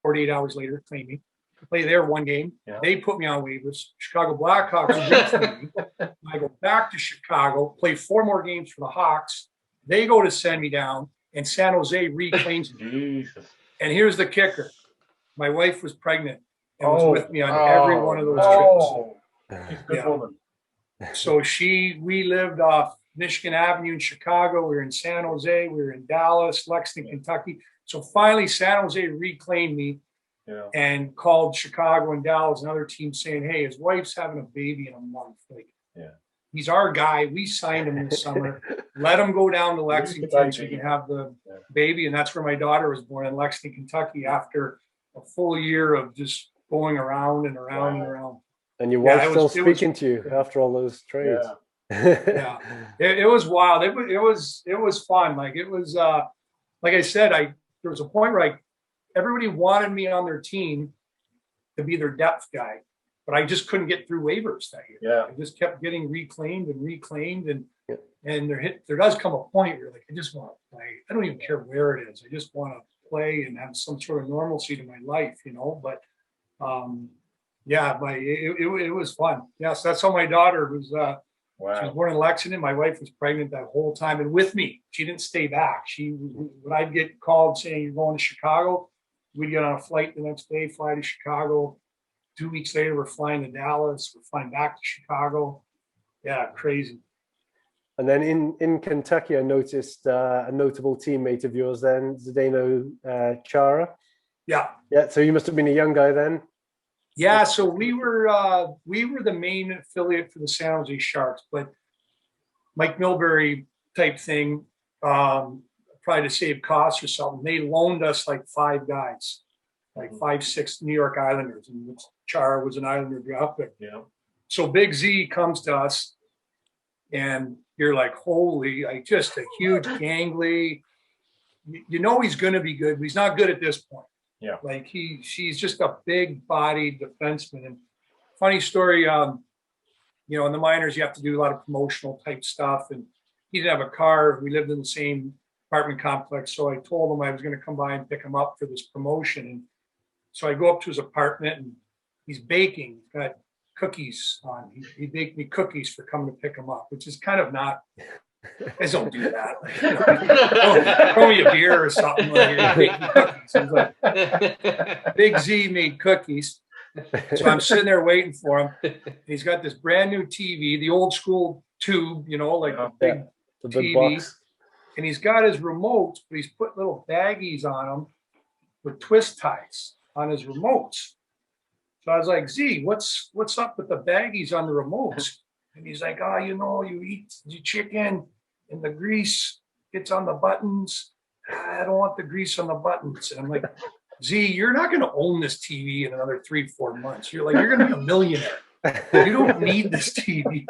"48 hours later, claim me. Play there 1 game. Yeah. They put me on waivers. Chicago Blackhawks reclaim me. I go back to Chicago, play 4 more games for the Hawks. They go to send me down, and San Jose reclaims me. Jesus. And here's the kicker. My wife was pregnant and was with me on every one of those trips. She's a good woman. So we lived off Michigan Avenue in Chicago. We were in San Jose. We were in Dallas, Lexington, Kentucky. So finally, San Jose reclaimed me and called Chicago and Dallas and other teams saying, hey, his wife's having a baby in a month. He's our guy. We signed him this summer. Let him go down to Lexington so he can have the baby. And that's where my daughter was born, in Lexington, Kentucky, after a full year of just going around and around and around. And your wife's still speaking to you after all those trades. Yeah. It was wild. It was fun. Like, it was, like I said, there was a point where everybody wanted me on their team to be their depth guy, but I just couldn't get through waivers that year. Yeah. I just kept getting reclaimed. And there does come a point where you're like, I just want to play. I don't even care where it is. I just want to play and have some sort of normalcy to my life, but, it was fun. Yes. That's how my daughter was, she was born in Lexington. My wife was pregnant that whole time and with me. She didn't stay back. When I'd get called saying you're going to Chicago, we'd get on a flight the next day, fly to Chicago, 2 weeks later, we're flying to Dallas. We're flying back to Chicago. Yeah, crazy. And then in Kentucky, I noticed a notable teammate of yours then, Zdeno Chara. Yeah. Yeah. So you must have been a young guy then. Yeah. So we were the main affiliate for the San Jose Sharks, but Mike Milbury type thing, probably to save costs or something. They loaned us like 5 guys, like 5, 6 New York Islanders, and Chara was an Islander draft pick. Yeah. So Big Z comes to us, and you're like, holy, like just a huge gangly. You know he's going to be good, but he's not good at this point. Yeah. Like she's just a big-bodied defenseman. And funny story, in the minors, you have to do a lot of promotional type stuff. And he didn't have a car. We lived in the same apartment complex. So I told him I was going to come by and pick him up for this promotion. And so I go up to his apartment, and he's baking. He's got cookies on. He baked me cookies for coming to pick him up, which is kind of not. Guys don't do that. Like, throw me a beer or something. Like, bake me cookies. He's like, Big Z made cookies. So I'm sitting there waiting for him. He's got this brand new TV, the old school tube, like a big TV. Box. And he's got his remotes, but he's put little baggies on them with twist ties on his remotes. So I was like, Z, what's up with the baggies on the remotes? And he's like, you eat the chicken and the grease gets on the buttons. I don't want the grease on the buttons. And I'm like, Z, you're not going to own this TV in another 3-4 months. You're going to be a millionaire. You don't need this TV.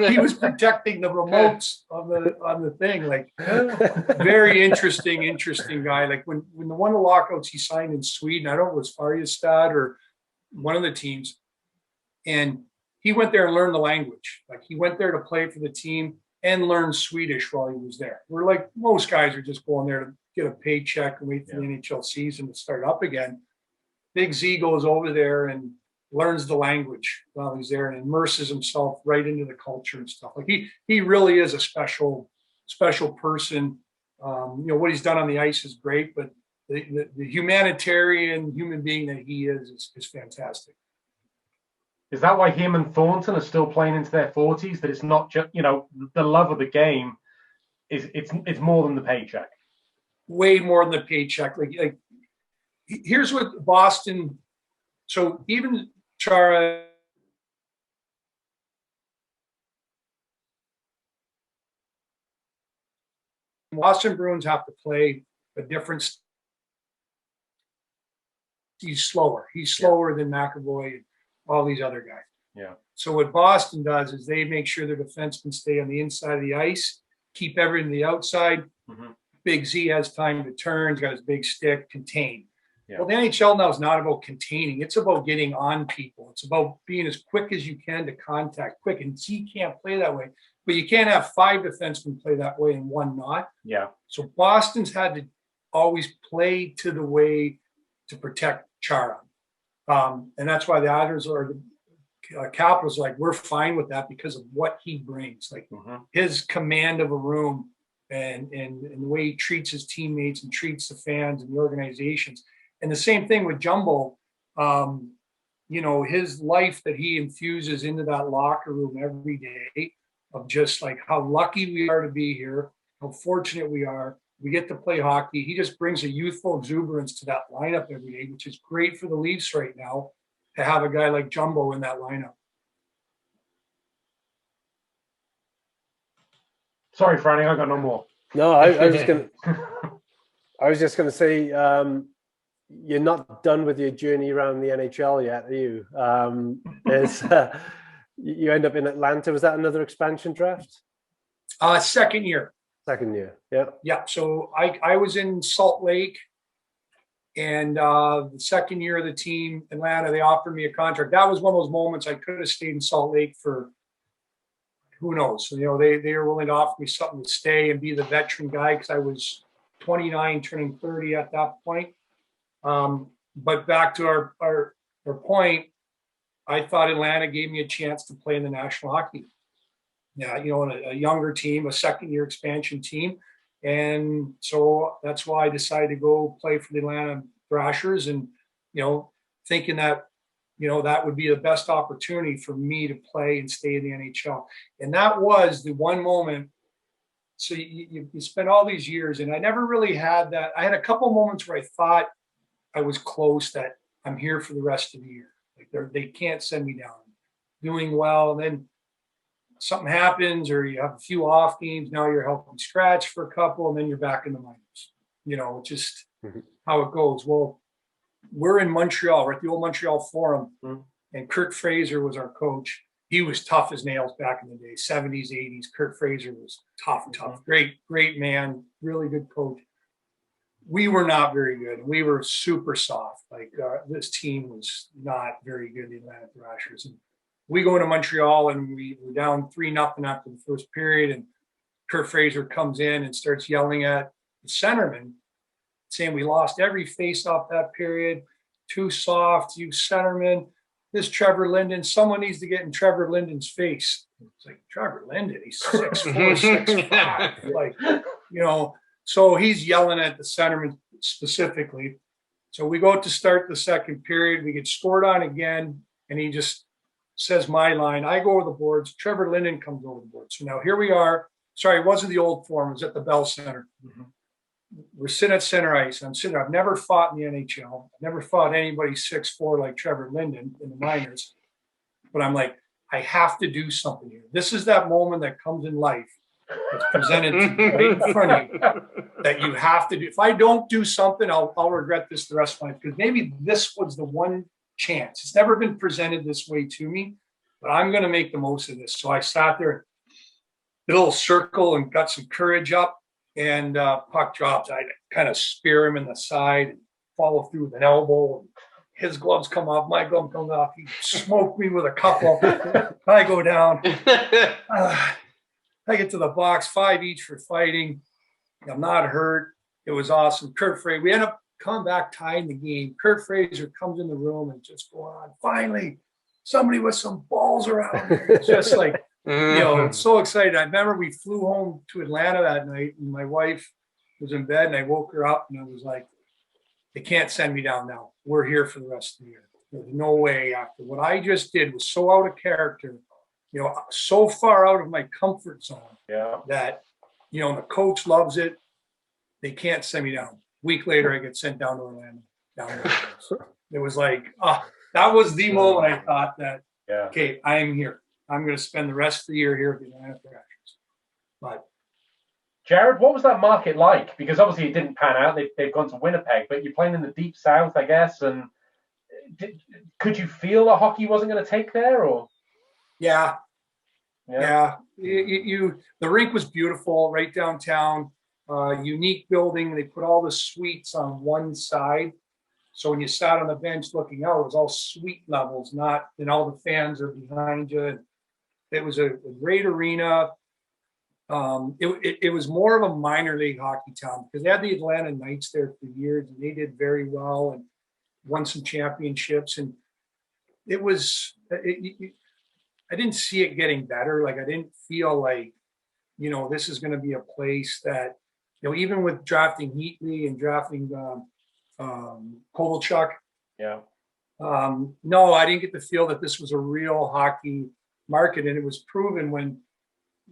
He was protecting the remotes on the thing. Like, very interesting guy. Like when the one of the lockouts he signed in Sweden, I don't know if it was Färjestad or one of the teams, and he went there and learned the language. Like he went there to play for the team and learn Swedish while he was there. We're like, most guys are just going there to get a paycheck and wait for the NHL season to start up again. Big Z goes over there and learns the language while he's there and immerses himself right into the culture and stuff. Like he really is a special person. What he's done on the ice is great, but the humanitarian human being that he is fantastic. Is that why him and Thornton are still playing into their 40s? That it's not just, the love of the game it's more than the paycheck. Way more than the paycheck. Like here's what Boston. So even Chara. Boston Bruins have to play a different. He's slower. He's slower than McAvoy and all these other guys. Yeah. So what Boston does is they make sure their defensemen stay on the inside of the ice, keep everything on the outside. Mm-hmm. Big Z has time to turn. He's got his big stick, contain. Yeah. Well, the NHL now is not about containing. It's about getting on people. It's about being as quick as you can to contact quick. And Z can't play that way. But you can't have 5 defensemen play that way and one not. Yeah. So Boston's had to always play to the way to protect Chara. And that's why the Islanders or the Capitals are like, we're fine with that because of what he brings. Like his command of a room and the way he treats his teammates and treats the fans and the organizations. And the same thing with Jumbo, his life that he infuses into that locker room every day of just like how lucky we are to be here, how fortunate we are. We get to play hockey. He just brings a youthful exuberance to that lineup every day, which is great for the Leafs right now to have a guy like Jumbo in that lineup. Sorry, Franny, I got no more. No, I was just gonna say, you're not done with your journey around the NHL yet, are you? You end up in Atlanta. Was that another expansion draft? Second year. Second year, yeah. Yeah, so I was in Salt Lake, and the second year of the team, Atlanta, they offered me a contract. That was one of those moments I could have stayed in Salt Lake for who knows. So, they were willing to offer me something to stay and be the veteran guy because I was 29, turning 30 at that point. But back to our point, I thought Atlanta gave me a chance to play in the National Hockey League. Yeah, a younger team, a second-year expansion team. And so that's why I decided to go play for the Atlanta Thrashers and, thinking that, that would be the best opportunity for me to play and stay in the NHL. And that was the one moment. So you spend all these years, and I never really had that. I had a couple moments where I thought I was close, that I'm here for the rest of the year. Like they can't send me down. Doing well, and then something happens, or you have a few off games. Now you're helping scratch for a couple, and then you're back in the minors. Just how it goes. Well, we're in Montreal. We're at the old Montreal Forum, and Kurt Fraser was our coach. He was tough as nails back in the day, 70s, 80s. Kurt Fraser was tough. Great man, really good coach. We were not very good. We were super soft. This team was not very good, the Atlanta Thrashers. And we go into Montreal, and we were down 3-0 after the first period. And Kurt Fraser comes in and starts yelling at the centerman, saying we lost every face-off that period. Too soft, you centerman. This Trevor Linden, someone needs to get in Trevor Linden's face. It's like, Trevor Linden, he's 6'4", 6'5". So he's yelling at the centerman specifically. So we go to start the second period. We get scored on again, and he just says my line. I go over the boards. Trevor Linden comes over the boards. So now here we are. Sorry, it wasn't the old Forum. It was at the Bell Center. We're sitting at center ice. I'm sitting there. I've never fought in the NHL. I've never fought anybody 6'4" like Trevor Linden in the minors. But I'm like, I have to do something here. This is that moment that comes in life that's presented to you right in front of you that you have to do. If I don't do something, I'll regret this the rest of my life, because maybe this was the one chance. It's never been presented this way to me, but I'm going to make the most of this. So I sat there, a little circle, and got some courage up. And puck drops. I kind of spear him in the side and follow through with an elbow. And his gloves come off. My glove comes off. He smoked me with a couple. I go down. I get to the box, 5 each for fighting. I'm not hurt. It was awesome. Kurt Fraser. We end up coming back tying the game. Kurt Fraser comes in the room and just going on. Finally, somebody with some balls around here. It's just like, so excited. I remember we flew home to Atlanta that night, and my wife was in bed, and I woke her up, and I was like, they can't send me down now. We're here for the rest of the year. There's no way. After what I just did was so out of character, so far out of my comfort zone that, the coach loves it. They can't send me down. A week later, I get sent down to Orlando. It was like, that was the moment I thought that, okay, I am here. I'm going to spend the rest of the year here at the Atlanta Thrashers. But Jarrod, what was that market like? Because obviously it didn't pan out. They've gone to Winnipeg, but you're playing in the Deep South, I guess. And could you feel that hockey wasn't going to take there? Or yeah. The rink was beautiful, right downtown. Unique building. They put all the suites on one side. So when you sat on the bench looking out, it was all suite levels, and all the fans are behind you. It was a great arena. It was more of a minor league hockey town, because they had the Atlanta Knights there for years, and they did very well and won some championships. And it was, I didn't see it getting better. Like, I didn't feel like, this is going to be a place that, even with drafting Heatley and drafting Kovalchuk. No, I didn't get to feel that this was a real hockey market. And it was proven when,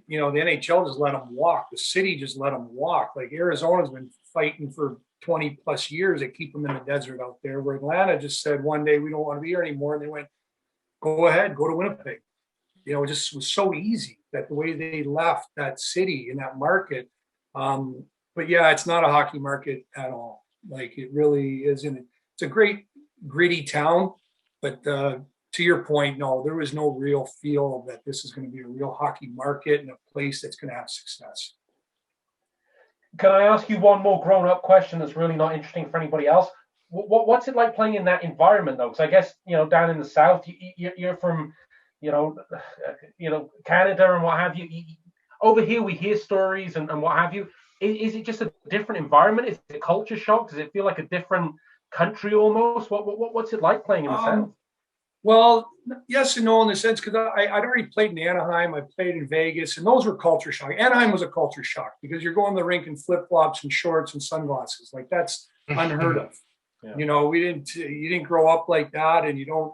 the NHL just let them walk. The city just let them walk. Like, Arizona's been fighting for 20 plus years. They keep them in the desert out there, where Atlanta just said one day, we don't want to be here anymore. And they went, go ahead, go to Winnipeg. It just was so easy that the way they left that city and that market. But yeah, it's not a hockey market at all. Like, it really isn't. It's a great gritty town, but to your point, no, there was no real feel that this is going to be a real hockey market and a place that's going to have success. Can I ask you one more grown-up question that's really not interesting for anybody else? What's it like playing in that environment, though? Because I guess, down in the South, you're from, Canada and what have you. Over here, we hear stories and what have you. Is it just a different environment? Is it a culture shock? Does it feel like a different country almost? What's it like playing in the South? Well, yes and no in the sense, because I'd already played in Anaheim. I played in Vegas, and those were culture shock. Anaheim was a culture shock because you're going to the rink in flip-flops and shorts and sunglasses. Like, that's unheard of. You didn't grow up like that, and you don't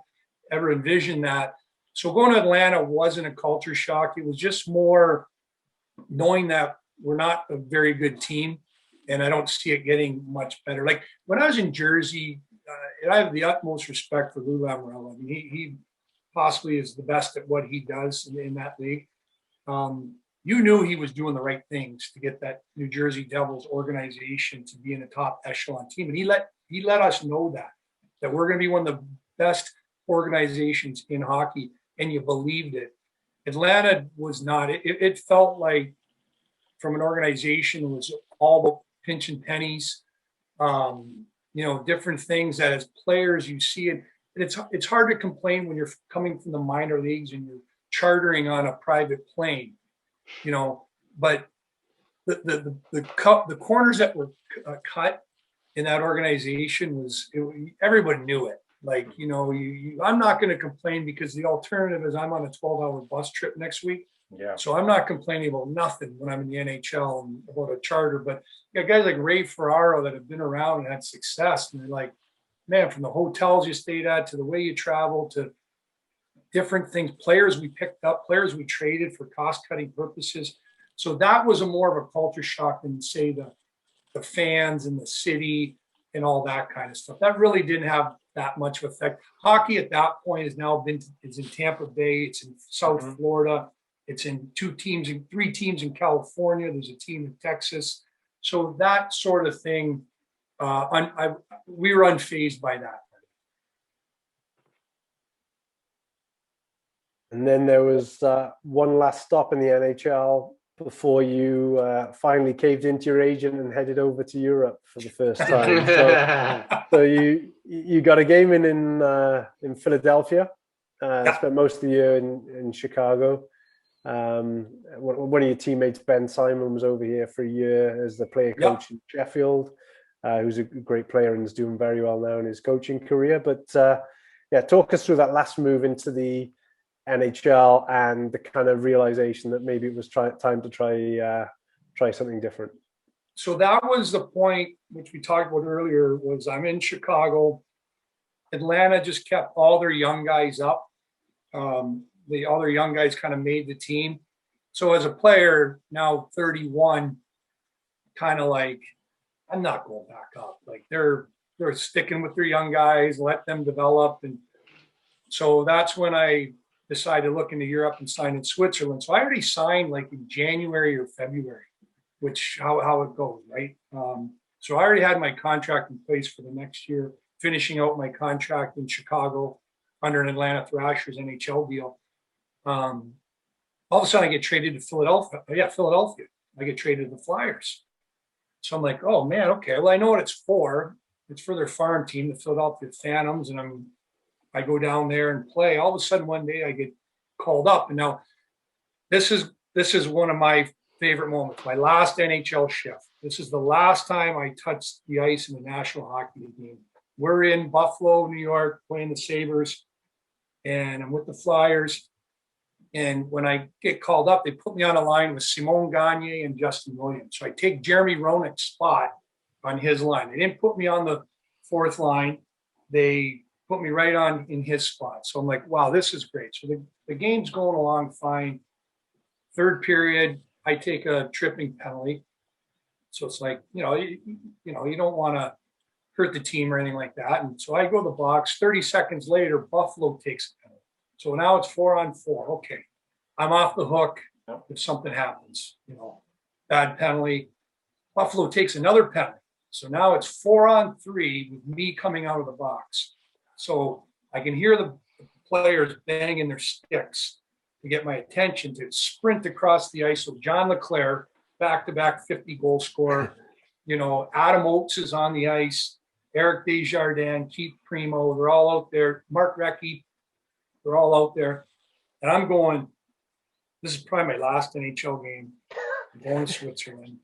ever envisioned that. So going to Atlanta wasn't a culture shock. It was just more knowing that we're not a very good team, and I don't see it getting much better. Like when I was in Jersey, and I have the utmost respect for Lou Lamoriello. I mean, he possibly is the best at what he does in that league. You knew he was doing the right things to get that New Jersey Devils organization to be in a top echelon team. And he let us know that we're going to be one of the best organizations in hockey, and you believed it. Atlanta was not. It felt like from an organization, it was all the pinching pennies, different things that as players you see it. It's hard to complain when you're coming from the minor leagues and you're chartering on a private plane, but the corners that were cut in that organization everyone knew it. Like, I'm not going to complain because the alternative is I'm on a 12-hour bus trip next week. Yeah. So I'm not complaining about nothing when I'm in the NHL and about a charter. But guys like Ray Ferraro that have been around and had success, and they're like, man, from the hotels you stayed at to the way you travel to different things, players we picked up, players we traded for cost-cutting purposes. So that was more of a culture shock than, say, the fans and the city and all that kind of stuff. That really didn't have that much of effect. Hockey at that point is in Tampa Bay. It's in South Florida. It's in 3 teams in California. There's a team in Texas. So that sort of thing, we were unfazed by that. And then there was one last stop in the NHL before you finally caved into your agent and headed over to Europe for the first time. So you got a game in Philadelphia. Spent most of the year in Chicago. One of your teammates, Ben Simon, was over here for a year as the player coach in Sheffield, who's a great player and is doing very well now in his coaching career. But talk us through that last move into the NHL and the kind of realization that maybe it was time to try something different. So that was the point which we talked about earlier. Was I'm in Chicago. Atlanta just kept all their young guys up. All their young guys kind of made the team. So as a player, now 31, kind of like, I'm not going back up. Like they're sticking with their young guys, let them develop. And so that's when I decided to look into Europe and sign in Switzerland. So I already signed like in January or February, which how it goes, right? So I already had my contract in place for the next year, finishing out my contract in Chicago under an Atlanta Thrashers NHL deal. All of a sudden I get traded to Philadelphia. Philadelphia. I get traded to the Flyers. So I'm like, oh man, okay. Well, I know what it's for. It's for their farm team, the Philadelphia Phantoms, and I go down there and play. All of a sudden one day I get called up. And now this is one of my favorite moments, my last NHL shift. This is the last time I touched the ice in the National Hockey League game. We're in Buffalo, New York, playing the Sabres, and I'm with the Flyers. And when I get called up, they put me on a line with Simon Gagne and Justin Williams. So I take Jeremy Roenick's spot on his line. They didn't put me on the fourth line. They put me right on in his spot. So I'm like, wow, this is great. So the game's going along fine. Third period, I take a tripping penalty. So it's like, you don't want to hurt the team or anything like that. And so I go to the box. 30 seconds later, Buffalo takes a penalty. So now it's 4-on-4. Okay, I'm off the hook if something happens. Bad penalty. Buffalo takes another penalty. So now it's 4-on-3 with me coming out of the box. So I can hear the players banging their sticks to get my attention to sprint across the ice. So John LeClair, back-to-back 50-goal scorer. Adam Oates is on the ice. Eric Desjardins, Keith Primo, they're all out there. Mark Recchi, they're all out there. And I'm going, this is probably my last NHL game. I'm going to Switzerland.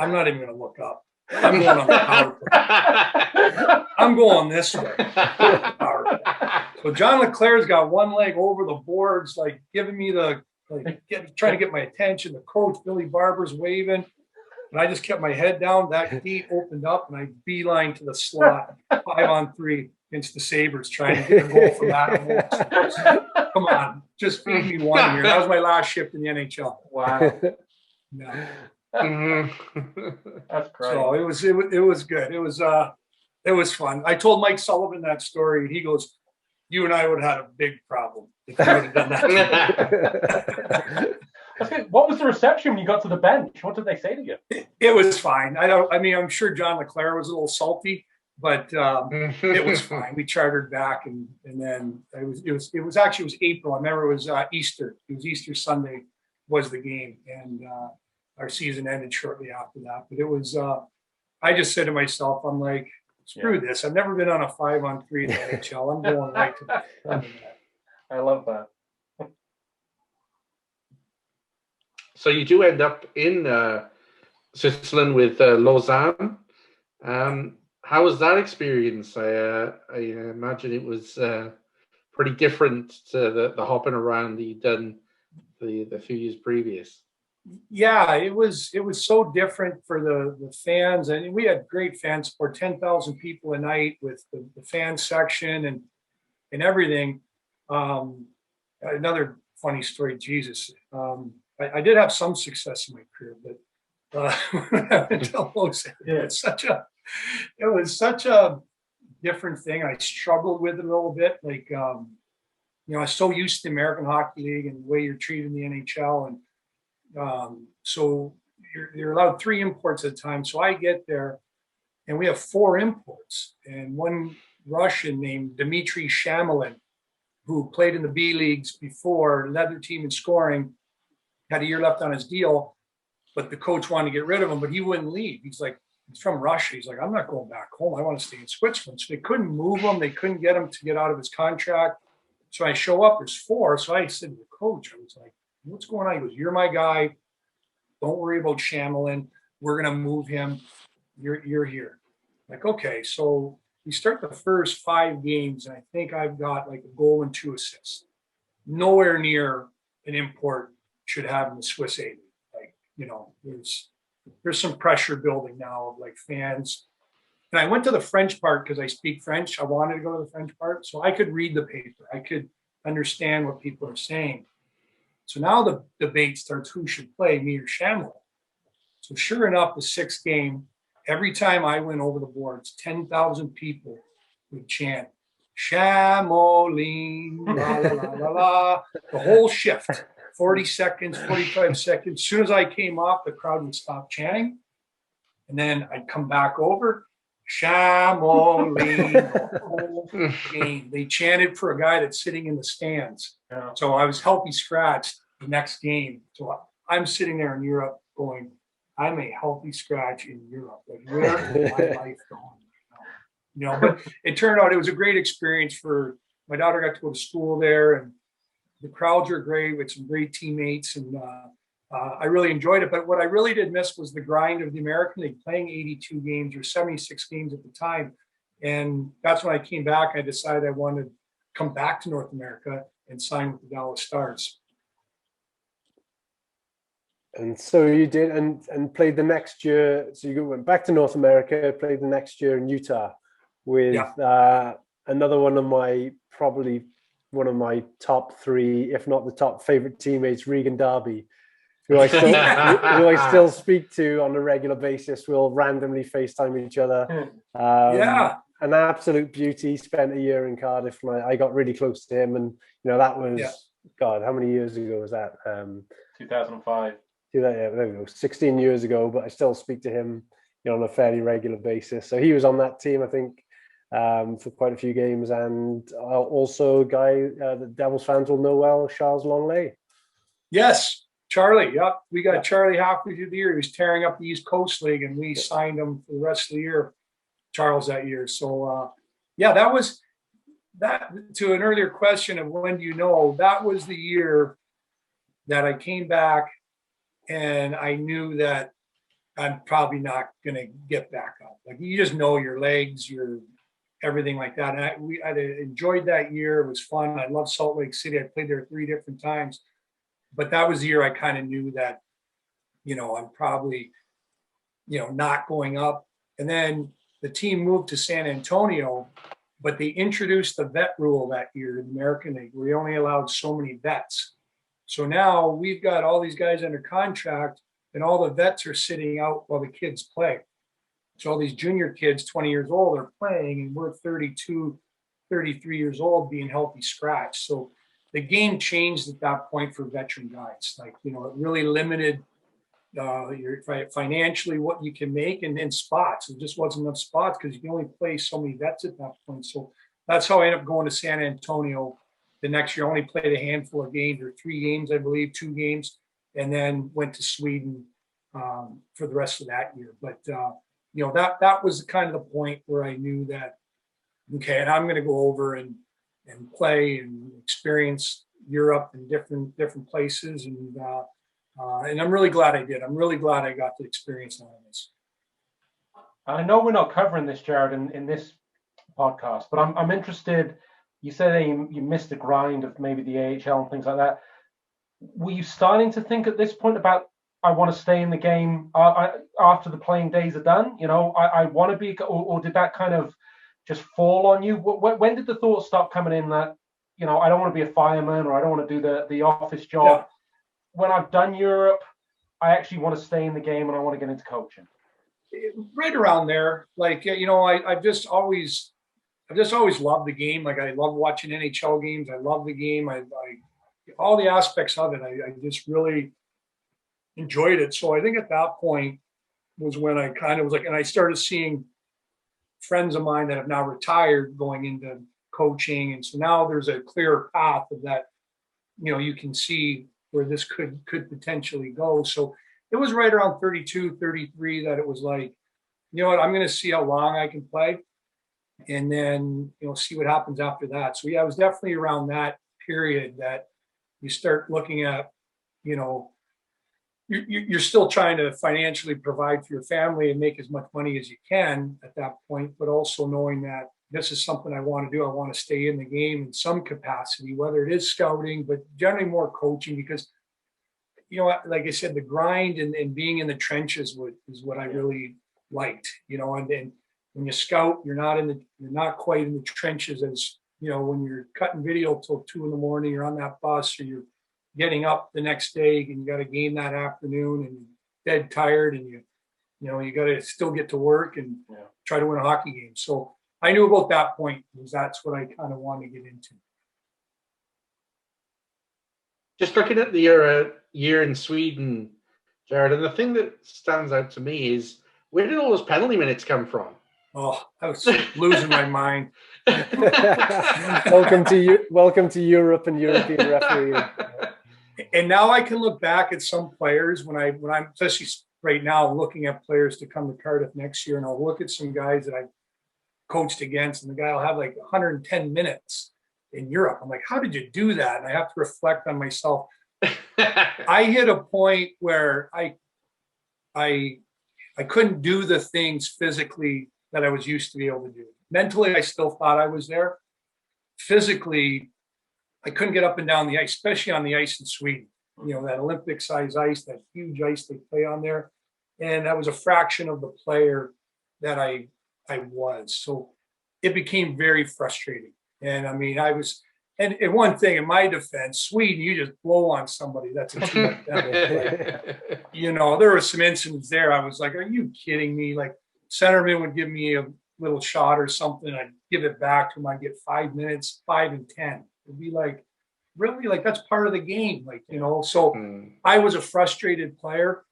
I'm not even going to look up. I'm going on the power play. I'm going this way. Power play. So John LeClair's got one leg over the boards, like giving me trying to get my attention. The coach, Billy Barber's waving. And I just kept my head down. That gate opened up and I beeline to the slot. 5-on-3. against the Sabres, trying to get a goal from that. Come on, just feed me one here. That was my last shift in the NHL. Wow. Yeah. That's great. So it was good. It was fun. I told Mike Sullivan that story, and he goes, "You and I would have had a big problem if you would have done that." What was the reception when you got to the bench? What did they say to you? It was fine. I'm sure John LeClaire was a little salty, but it was fine. We chartered back, and then it was April. I remember it was Easter. It was Easter Sunday was the game, and our season ended shortly after that. But it was. I just said to myself, I'm like, screw this. I've never been on a 5-on-3 in the NHL. I'm going right to the I love that. So you do end up in Switzerland with Lausanne. How was that experience? I imagine it was pretty different to the hopping around that you'd done the few years previous. Yeah, it was so different for the fans, and we had great fan support, 10,000 people a night with the fan section and everything. Another funny story, Jesus. I did have some success in my career, but it was such a different thing. I struggled with it a little bit. Like, I was so used to the American Hockey League and the way you're treated in the NHL. And so you're allowed 3 imports at a time. So I get there and we have 4 imports and one Russian named Dmitry Shamalin, who played in the B leagues before, led their team in scoring, had a year left on his deal, but the coach wanted to get rid of him, but he wouldn't leave. He's from Russia. He's like, I'm not going back home. I want to stay in Switzerland. So they couldn't move him. They couldn't get him to get out of his contract. So I show up, there's 4. So I said to the coach, I was like, what's going on? He goes, you're my guy. Don't worry about Shamalin. We're going to move him. You're here. Like, okay. So we start the first 5 games, and I think I've got like a goal and 2 assists. Nowhere near an import should have in the Swiss A League. Like, there's some pressure building now of like fans. And I went to the French part because I speak French. I wanted to go to the French part so I could read the paper. I could understand what people are saying. So now the debate starts, who should play, me or Shamalin? So sure enough, the 6th game, every time I went over the boards, 10,000 people would chant, Shamalin, la, la, la, la, la, the whole shift. 40 seconds, 45 seconds. As soon as I came off, the crowd would stop chanting. And then I'd come back over. Shamalin. They chanted for a guy that's sitting in the stands. Yeah. So I was healthy scratched the next game. So I'm sitting there in Europe going, I'm a healthy scratch in Europe. Like, where is my life going? But it turned out it was a great experience for my daughter. Got to go to school there, and the crowds are great with some great teammates, and I really enjoyed it. But what I really did miss was the grind of the American League, playing 82 games or 76 games at the time. And that's when I came back. I decided I wanted to come back to North America and sign with the Dallas Stars. And so you did, and played the next year. So you went back to North America, played the next year in Utah with another one of my top 3, if not the top favorite teammates, Regan Darby, who I still speak to on a regular basis. We'll randomly FaceTime each other. An absolute beauty. Spent a year in Cardiff, and I got really close to him. And that was God, how many years ago was that? 2005. There we go, 16 years ago. But I still speak to him, on a fairly regular basis. So he was on that team, I think, for quite a few games, and also a guy that Devils fans will know well, Charles Longley. Yes, Charlie. Yep, we got Charlie halfway through the year. He was tearing up the East Coast League, and we signed him for the rest of the year, Charles, that year. So, that was that. To an earlier question of when do you know, that was the year that I came back, and I knew that I'm probably not going to get back up. Like, you just know your legs, your everything like that. And I enjoyed that year. It was fun. I love Salt Lake City. I played there 3 different times. But that was the year I kind of knew that, I'm probably, not going up. And then the team moved to San Antonio But they introduced the vet rule that year in the American League, where you only allowed so many vets. So now we've got all these guys under contract, and all the vets are sitting out while the kids play. So all these junior kids, 20 years old, are playing, and we're 32, 33 years old being healthy scratch. So the game changed at that point for veteran guys. Like, you know, it really limited your financially what you can make and spots. There just wasn't enough spots because you can only play so many vets at that point. So that's how I ended up going to San Antonio the next year. I only played a handful of games, or 3 games, I believe, 2 games, and then went to Sweden for the rest of that year. But you know, that was kind of the point where I knew that, okay, and I'm going to go over and play and experience Europe and different places, and I'm really glad I did. I'm really glad I got to experience all of this. I know we're not covering this, Jarrod, in this podcast, but I'm interested. You said you missed the grind of maybe the AHL and things like that. Were you starting to think at this point about, I want to stay in the game after the playing days are done? You know, I want to be, or did that kind of just fall on you? When did the thought start coming in that, you know, I don't want to be a fireman, or I don't want to do the office job? Yeah. When I've done Europe, I actually want to stay in the game and I want to get into coaching. Right around there. Like, you know, I've just always loved the game. Like, I love watching NHL games. I love the game. I all the aspects of it. I just really enjoyed it. So I think at that point was when I kind of was like, and I started seeing friends of mine that have now retired going into coaching. And so now there's a clear path of that, you know, you can see where this could potentially go. So it was right around 32, 33 that it was like, you know what, I'm going to see how long I can play, and then, you know, see what happens after that. So yeah, it was definitely around that period that you start looking at, you know, you're still trying to financially provide for your family and make as much money as you can at that point, but also knowing that this is something I want to do. I want to stay in the game in some capacity, whether it is scouting, but generally more coaching, because, you know, like I said, the grind and being in the trenches is what I really liked, you know. And then when you scout, you're not quite in the trenches as, you know, when you're cutting video till 2 a.m, you're on that bus, or you're getting up the next day and you got a game that afternoon and you're dead tired, and you know, you got to still get to work and try to win a hockey game. So I knew about that point, because that's what I kind of wanted to get into. Just looking at the year in Sweden, Jarrod, and the thing that stands out to me is, where did all those penalty minutes come from? Oh, I was losing my mind. Welcome to Europe and European refereeing. And now I can look back at some players when I'm especially right now looking at players to come to Cardiff next year, and I'll look at some guys that I coached against, and the guy will have like 110 minutes in Europe. I'm like, how did you do that? And I have to reflect on myself. I hit a point where I couldn't do the things physically that I was used to be able to do. Mentally, I still thought I was there. Physically, I couldn't get up and down the ice, especially on the ice in Sweden. You know, that Olympic size ice, that huge ice they play on there. And that was a fraction of the player that I was. So it became very frustrating. And I mean, and one thing in my defense, Sweden, you just blow on somebody, that's a too much penalty. You know, there were some incidents there. I was like, are you kidding me? Like, centerman would give me a little shot or something, I'd give it back to him. I'd get 5 minutes, 5 and 10. It'd be like, really? Like, that's part of the game. Like, you know, so I was a frustrated player,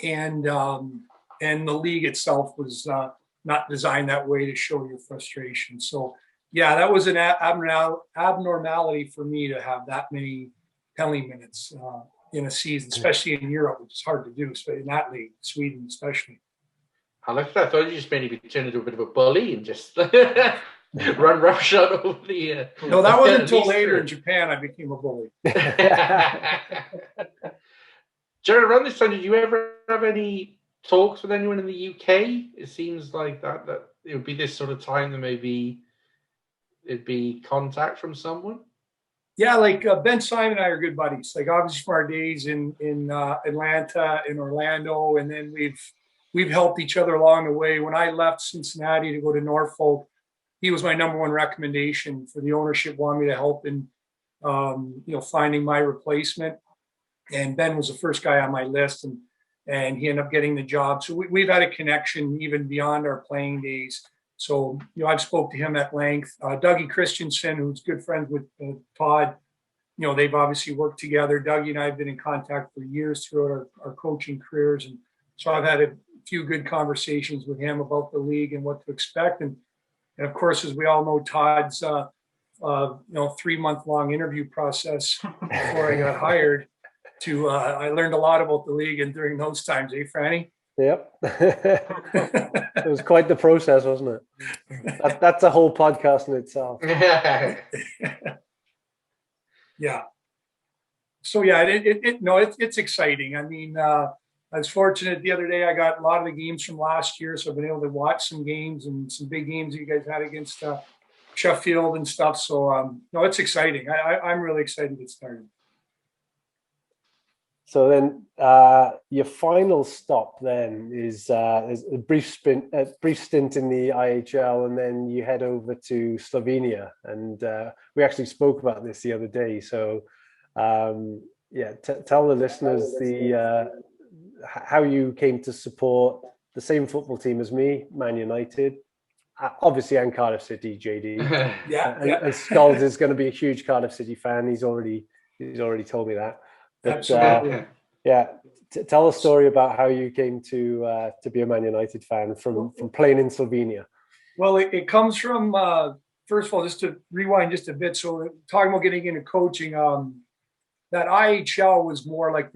and the league itself was not designed that way to show your frustration. So yeah, that was an abnormality for me to have that many penalty minutes in a season, especially in Europe, which is hard to do, especially in that league, Sweden especially. I thought you just maybe turn into a bit of a bully and just run roughshod over the. No, that wasn't until later in Japan I became a bully. Jarrod, around this time, did you ever have any talks with anyone in the UK? It seems like that it would be this sort of time that maybe it'd be contact from someone. Yeah, like Ben Simon and I are good buddies. Like, obviously from our days in Atlanta, in Orlando, and then we've helped each other along the way. When I left Cincinnati to go to Norfolk, he was my number one recommendation for the ownership, wanted me to help in, finding my replacement. And Ben was the first guy on my list, and he ended up getting the job. So we've had a connection even beyond our playing days. So, I've spoke to him at length. Dougie Christensen, who's good friends with Todd, they've obviously worked together. Dougie and I have been in contact for years throughout our coaching careers. And so I've had a few good conversations with him about the league and what to expect. And of course, as we all know, Todd's 3-month-long interview process before I got hired. I learned a lot about the league and during those times, Franny? Yep. It was quite the process, wasn't it? That's a whole podcast in itself. Yeah. So yeah, it's exciting. I mean, I was fortunate the other day. I got a lot of the games from last year, so I've been able to watch some games and some big games that you guys had against Sheffield and stuff. So it's exciting. I'm really excited to get started. So then, your final stop then is a brief stint in the IHL, and then you head over to Slovenia. And we actually spoke about this the other day. So, tell the listeners how you came to support the same football team as me, Man United, obviously, and Cardiff City, JD. And Skalds is going to be a huge Cardiff City fan. He's already told me that. But, tell a story about how you came to be a Man United fan from playing in Slovenia. Well, it comes from first of all, just to rewind just a bit. So, talking about getting into coaching, that IHL was more like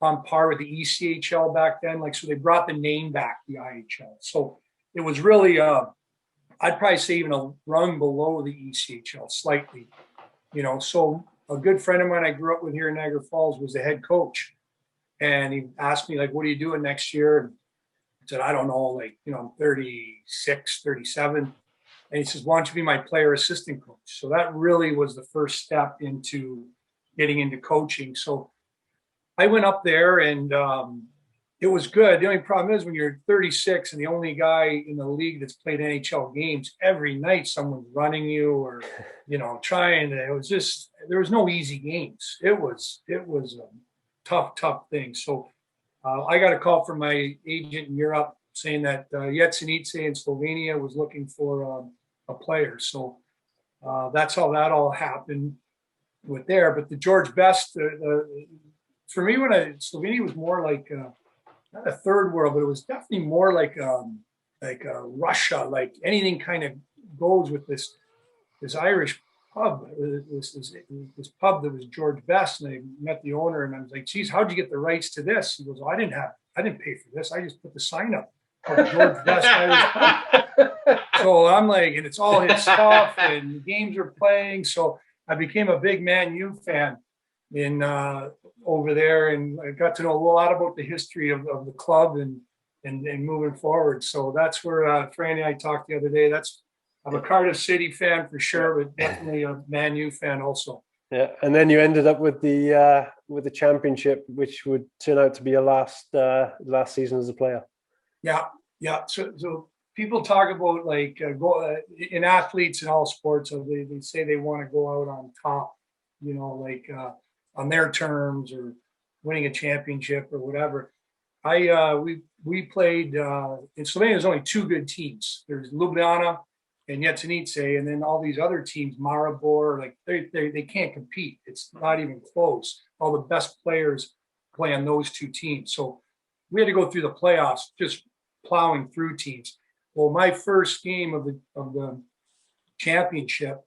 on par with the ECHL back then. So they brought the name back, the IHL. So it was really, I'd probably say even a rung below the ECHL slightly. So a good friend of mine I grew up with here in Niagara Falls was the head coach. And he asked me, what are you doing next year? And I said, I don't know, I'm 36, 37. And he says, why don't you be my player assistant coach? So that really was the first step into getting into coaching. So I went up there and it was good. The only problem is when you're 36 and the only guy in the league that's played NHL games, every night someone's running you or, trying. It was just, there was no easy games. It was a tough thing. So I got a call from my agent in Europe saying that Jecenice in Slovenia was looking for a player. So that's how that all happened with there. But the George Best, for me, Slovenia was more like not a third world, but it was definitely more like Russia. Like anything kind of goes with this Irish pub. This pub that was George Best, and I met the owner, and I was like, "Geez, how'd you get the rights to this?" He goes, "Oh, I didn't pay for this. I just put the sign up for George Best Irish pub." So I'm like, and it's all his stuff, and the games are playing. So I became a big Man U fan in over there, and I got to know a lot about the history of the club and moving forward. So that's where Franny and I talked the other day. I'm a Cardiff City fan for sure, but definitely a Man U fan also. Yeah, and then you ended up with the championship, which would turn out to be your last season as a player. Yeah. So people talk about in athletes in all sports, they say they want to go out on top, on their terms or winning a championship or whatever. We played in Slovenia. There's only two good teams. There's Ljubljana and Jecenice, and then all these other teams, Maribor, they can't compete. It's not even close. All the best players play on those two teams. So we had to go through the playoffs, just plowing through teams. Well, my first game of the championship,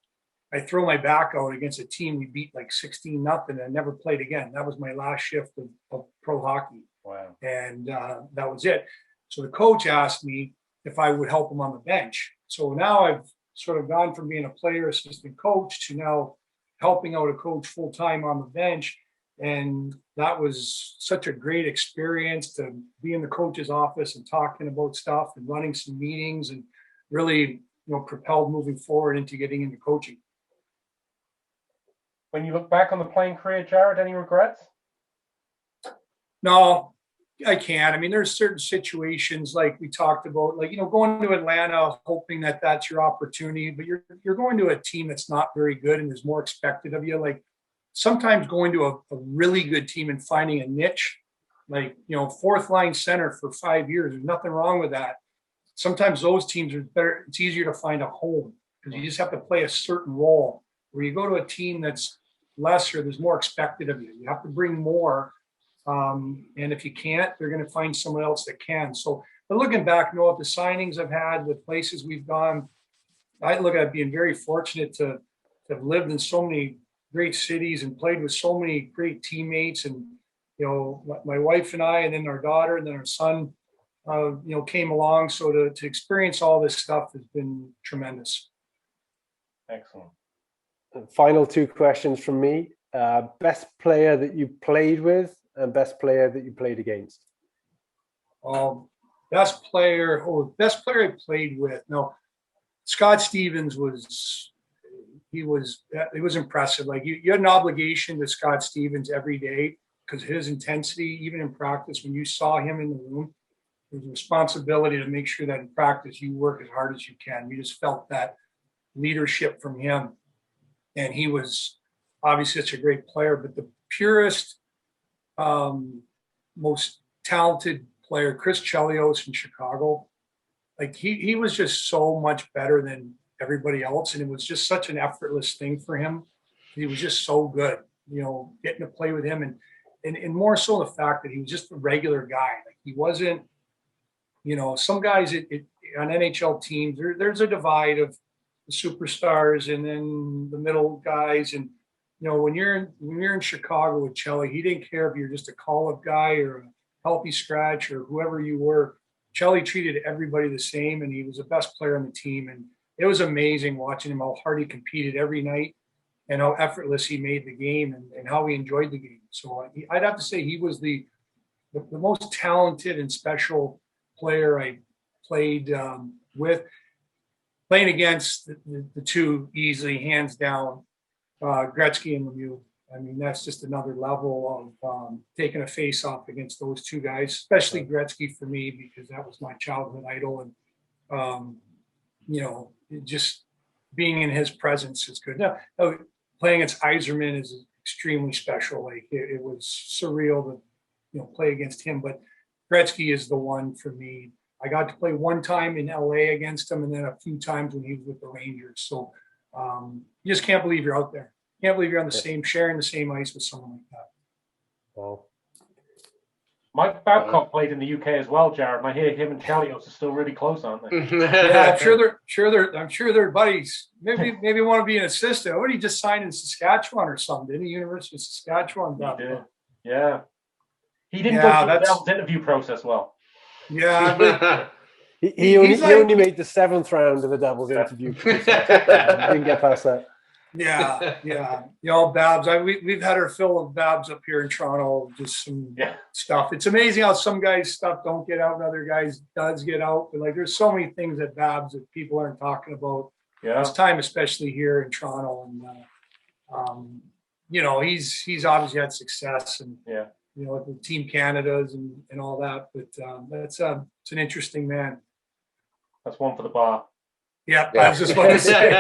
I throw my back out against a team we beat 16-0 and never played again. That was my last shift of pro hockey. Wow. And that was it. So the coach asked me if I would help him on the bench. So now I've sort of gone from being a player assistant coach to now helping out a coach full time on the bench. And that was such a great experience to be in the coach's office and talking about stuff and running some meetings and really, propelled moving forward into getting into coaching. When you look back on the playing career, Jarrod, any regrets? No, I can. I mean, there's certain situations like we talked about, like, going to Atlanta, hoping that that's your opportunity, but you're going to a team that's not very good and there's more expected of you. Like sometimes going to a really good team and finding a niche, like, fourth line center for 5 years, there's nothing wrong with that. Sometimes those teams are better. It's easier to find a home because you just have to play a certain role. Where you go to a team that's lesser, there's more expected of you. You have to bring more. And if you can't, they're going to find someone else that can. So, but looking back, at the signings I've had, the places we've gone, I look at being very fortunate to have lived in so many great cities and played with so many great teammates. And, my wife and I, and then our daughter, and then our son, came along. So to experience all this stuff has been tremendous. Excellent. Final two questions from me. Best player that you played with and best player that you played against? Best player I played with. No, Scott Stevens was impressive. Like you had an obligation to Scott Stevens every day because his intensity, even in practice, when you saw him in the room, there's a responsibility to make sure that in practice you work as hard as you can. You just felt that leadership from him. And he was obviously such a great player, but the purest, most talented player, Chris Chelios in Chicago, like he was just so much better than everybody else. And it was just such an effortless thing for him. He was just so good, getting to play with him. And more so the fact that he was just a regular guy. Like he wasn't, some guys on NHL teams, there's a divide of the superstars and then the middle guys. And, when you're in Chicago with Chelly, he didn't care if you're just a call-up guy or a healthy scratch or whoever you were. Chelly treated everybody the same, and he was the best player on the team. And it was amazing watching him, how hard he competed every night and how effortless he made the game and how he enjoyed the game. So I'd have to say he was the most talented and special player I played with. Playing against the two easily, hands down, Gretzky and Lemieux. I mean, that's just another level of taking a face-off against those two guys, especially Gretzky for me, because that was my childhood idol. And, just being in his presence is good. Now, playing against Yzerman is extremely special. Like, it was surreal to, play against him. But Gretzky is the one for me. I got to play one time in LA against him and then a few times when he was with the Rangers. So you just can't believe you're out there. Can't believe you're on sharing the same ice with someone like that. Wow. Mike Babcock played in the UK as well, Jarrod. And I hear him and Chelios are still really close, aren't they? Yeah, I'm sure they're buddies. Maybe want to be an assistant. What, he just signed in Saskatchewan or something? Didn't he? University of Saskatchewan. He did. Yeah. He didn't go through the Devils interview process well. Yeah, but he only made the 7th round of the Devils interview. Didn't get past that. Yeah. Babs. We've had our fill of Babs up here in Toronto. Just some stuff. It's amazing how some guys' stuff don't get out and other guys does get out. But like, there's so many things at Babs that people aren't talking about. Yeah. This time, especially here in Toronto, and he's obviously had success and with Team Canada's and all that. But it's an interesting man. That's one for the bar. Yeah, I was just about to say.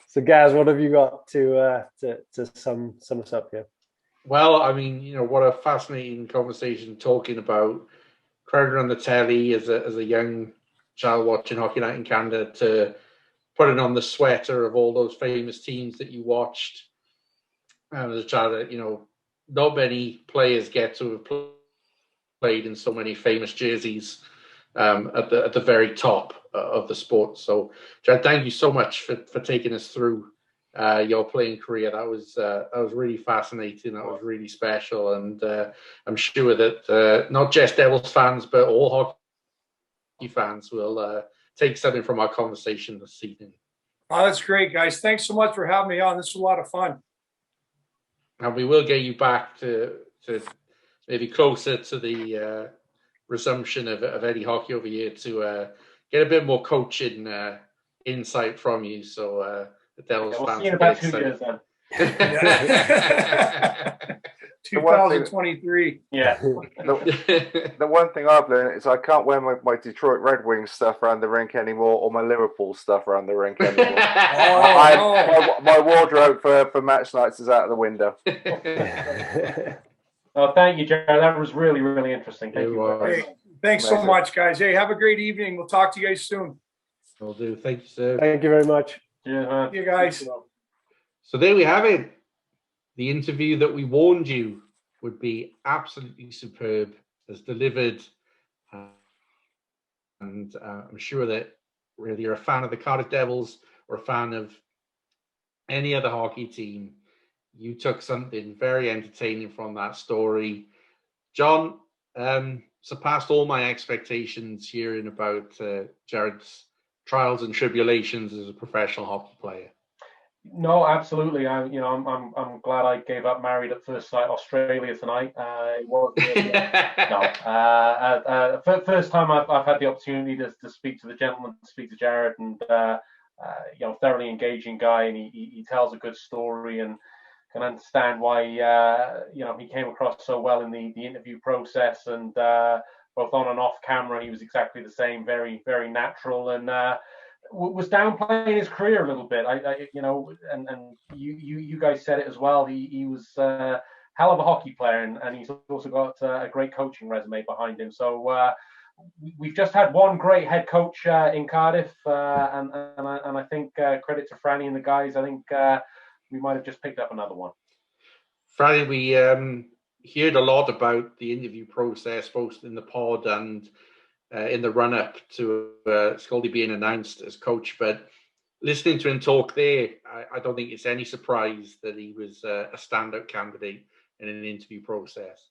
So, Gaz, what have you got to sum us up here? Well, I mean, what a fascinating conversation talking about Crowder on the telly as a young child watching Hockey Night in Canada to putting on the sweater of all those famous teams that you watched. And as a child, not many players get to have played in so many famous jerseys at the very top of the sport. So, Jarrod, thank you so much for taking us through your playing career. That was really fascinating. That was really special, and I'm sure that not just Devils fans but all hockey fans will take something from our conversation this evening. Oh, that's great, guys. Thanks so much for having me on. This was a lot of fun. And we will get you back to maybe closer to the resumption of any hockey over here to get a bit more coaching insight from you. So the Devils fans. See you in about 2 years then. 2023. Yeah. The one thing I've learned is I can't wear my Detroit Red Wings stuff around the rink anymore, or my Liverpool stuff around the rink anymore. My wardrobe for match nights is out of the window. Oh, thank you, Jarrod. That was really, really interesting. Thank you. Hey, thanks so much, guys. Hey, have a great evening. We'll talk to you guys soon. Will do. Thank you, sir. Thank you very much. Yeah, man. Thank you, guys. So there we have it. The interview that we warned you would be absolutely superb has delivered. And I'm sure that whether you're a fan of the Cardiff Devils or a fan of any other hockey team, you took something very entertaining from that story. John, surpassed all my expectations hearing about Jarrod's trials and tribulations as a professional hockey player. No, absolutely. I'm glad I gave up Married at First Sight Australia tonight. It was really, first time I've had the opportunity to speak to the gentleman, to speak to Jarrod, and thoroughly engaging guy, and he tells a good story, and can understand why he came across so well in the interview process, and both on and off camera he was exactly the same, very, very natural, and was downplaying his career a little bit. And you guys said it as well. He was a hell of a hockey player, and he's also got a great coaching resume behind him. So we've just had one great head coach in Cardiff, and I think credit to Franny and the guys. I think we might have just picked up another one. Franny, we heard a lot about the interview process, both in the pod and in the run-up to Skalde being announced as coach. But listening to him talk there, I don't think it's any surprise that he was a standout candidate in an interview process.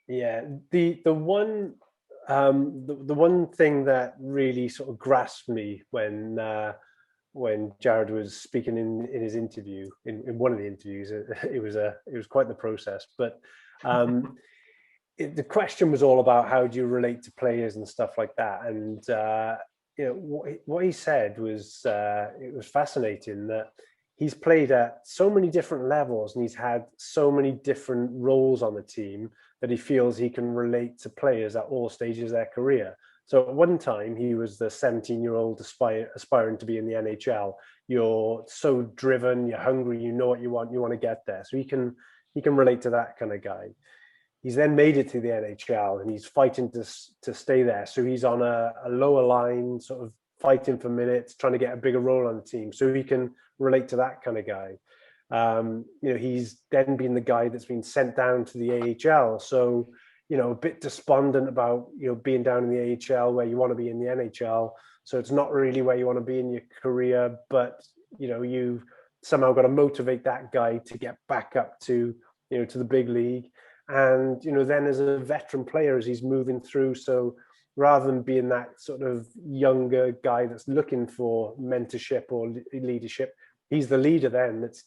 Yeah, the one thing that really sort of grasped me when Jarrod was speaking in his interview, in one of the interviews, it was quite the process, but the question was all about how do you relate to players and stuff like that. And what he said was it was fascinating that he's played at so many different levels and he's had so many different roles on the team that he feels he can relate to players at all stages of their career. So at one time he was the 17-year-old aspiring to be in the NHL. You're so driven, you're hungry, you know what you want to get there. So he can relate to that kind of guy. He's then made it to the NHL and he's fighting to stay there. So he's on a lower line, sort of fighting for minutes, trying to get a bigger role on the team. So he can relate to that kind of guy. He's then been the guy that's been sent down to the AHL. So, a bit despondent about, being down in the AHL where you want to be in the NHL. So it's not really where you want to be in your career, but, you've somehow got to motivate that guy to get back up to, to the big league. And, then as a veteran player, as he's moving through, so rather than being that sort of younger guy that's looking for mentorship or leadership, he's the leader then. That's,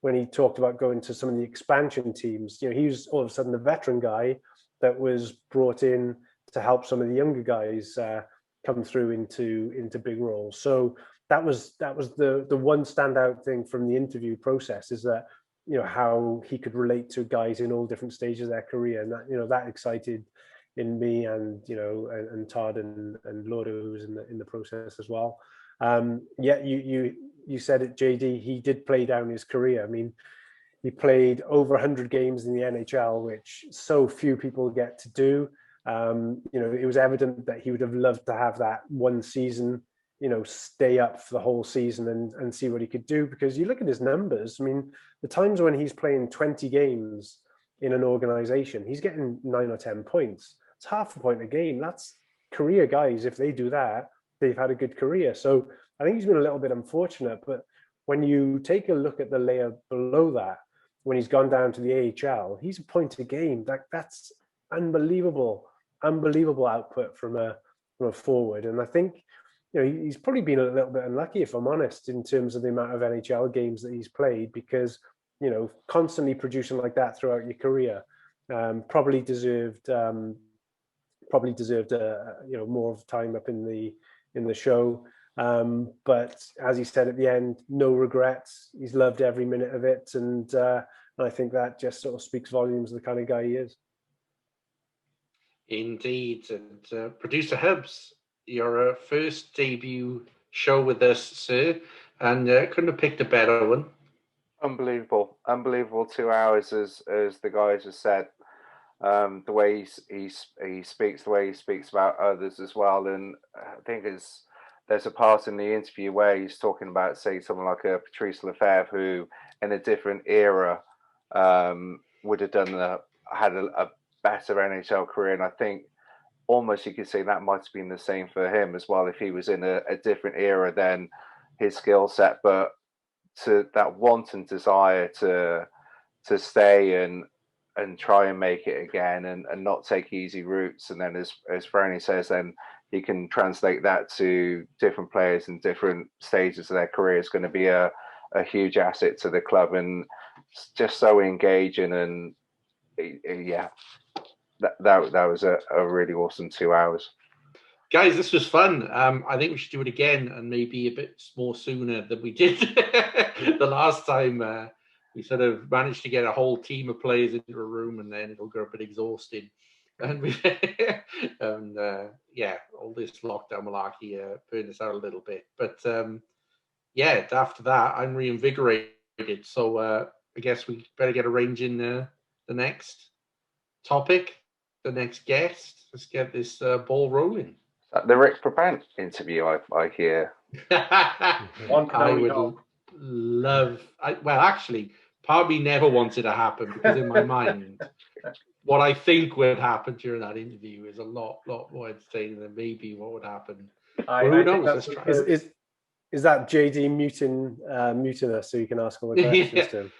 when he talked about going to some of the expansion teams, he was all of a sudden the veteran guy that was brought in to help some of the younger guys come through into big roles. So that was the one standout thing from the interview process, is that, how he could relate to guys in all different stages of their career. And that, that excited in me and, and Todd and Lordo, who was in the process as well. You said it, JD, he did play down his career. I mean, he played over 100 games in the NHL, which so few people get to do. It was evident that he would have loved to have that one season, stay up for the whole season and see what he could do, because you look at his numbers. I mean, the times when he's playing 20 games in an organization, he's getting 9 or 10 points. It's half a point a game. That's career guys. If they do that, they've had a good career. So I think he's been a little bit unfortunate, but when you take a look at the layer below that, when he's gone down to the AHL, he's a point a game. That's unbelievable output from a forward. And I think, he's probably been a little bit unlucky, if I'm honest, in terms of the amount of NHL games that he's played, because, constantly producing like that throughout your career, probably deserved more of time up in the show. But as he said at the end, no regrets. He's loved every minute of it, and I think that just sort of speaks volumes of the kind of guy he is. Indeed. And Producer Hubs, your first debut show with us, sir, and couldn't have picked a better one. Unbelievable 2 hours, as the guys have said. The way he speaks, the way he speaks about others as well, and I think there's a part in the interview where he's talking about, say, someone like a Patrice Lefebvre, who in a different era would have had a better NHL career, and I think almost you could say that might have been the same for him as well if he was in a different era than his skill set, but to that want and desire to stay and try and make it again and not take easy routes. And then as Franny says, then he can translate that to different players in different stages of their career. Is going to be a huge asset to the club, and just so engaging. And yeah, that was a really awesome 2 hours. Guys, this was fun. I think we should do it again, and maybe a bit more sooner than we did the last time. We sort of managed to get a whole team of players into a room, and then it'll go a bit exhausting. And yeah, all this lockdown malarkey burned us out a little bit. But yeah, after that, I'm reinvigorated. So I guess we better get arranging the next topic, the next guest. Let's get this ball rolling. The Rick Prabant interview, I hear. I would love. Well, actually, part of me never wanted to happen, because in my mind, what I think would happen during that interview is a lot more entertaining than maybe what would happen. Who knows? Let's try. Is that JD muting us so you can ask all the questions to him?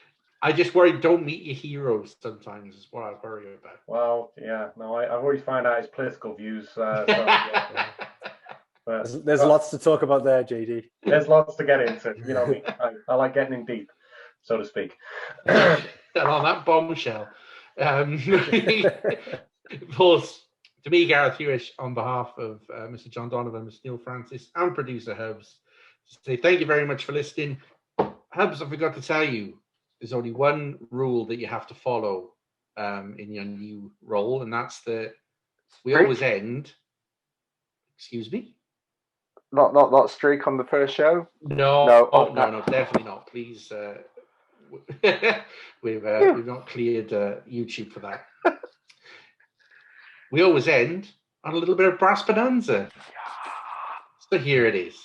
I just worry, don't meet your heroes sometimes, is what I worry about. Well, yeah, no, I've already found out his political views. So, yeah. But, there's lots to talk about there, JD. There's lots to get into. You know me. I like getting in deep, so to speak. And on that bombshell, Pause. To me, Gareth Hewish, on behalf of Mr. John Donovan, Mr. Neil Francis, and producer Hubs, to say thank you very much for listening. Hubs, I forgot to tell you, there's only one rule that you have to follow in your new role, and that's that we always end. Excuse me? Not streak on the first show? No, definitely not. Please, we've not cleared YouTube for that. We always end on a little bit of brass bonanza. So here it is.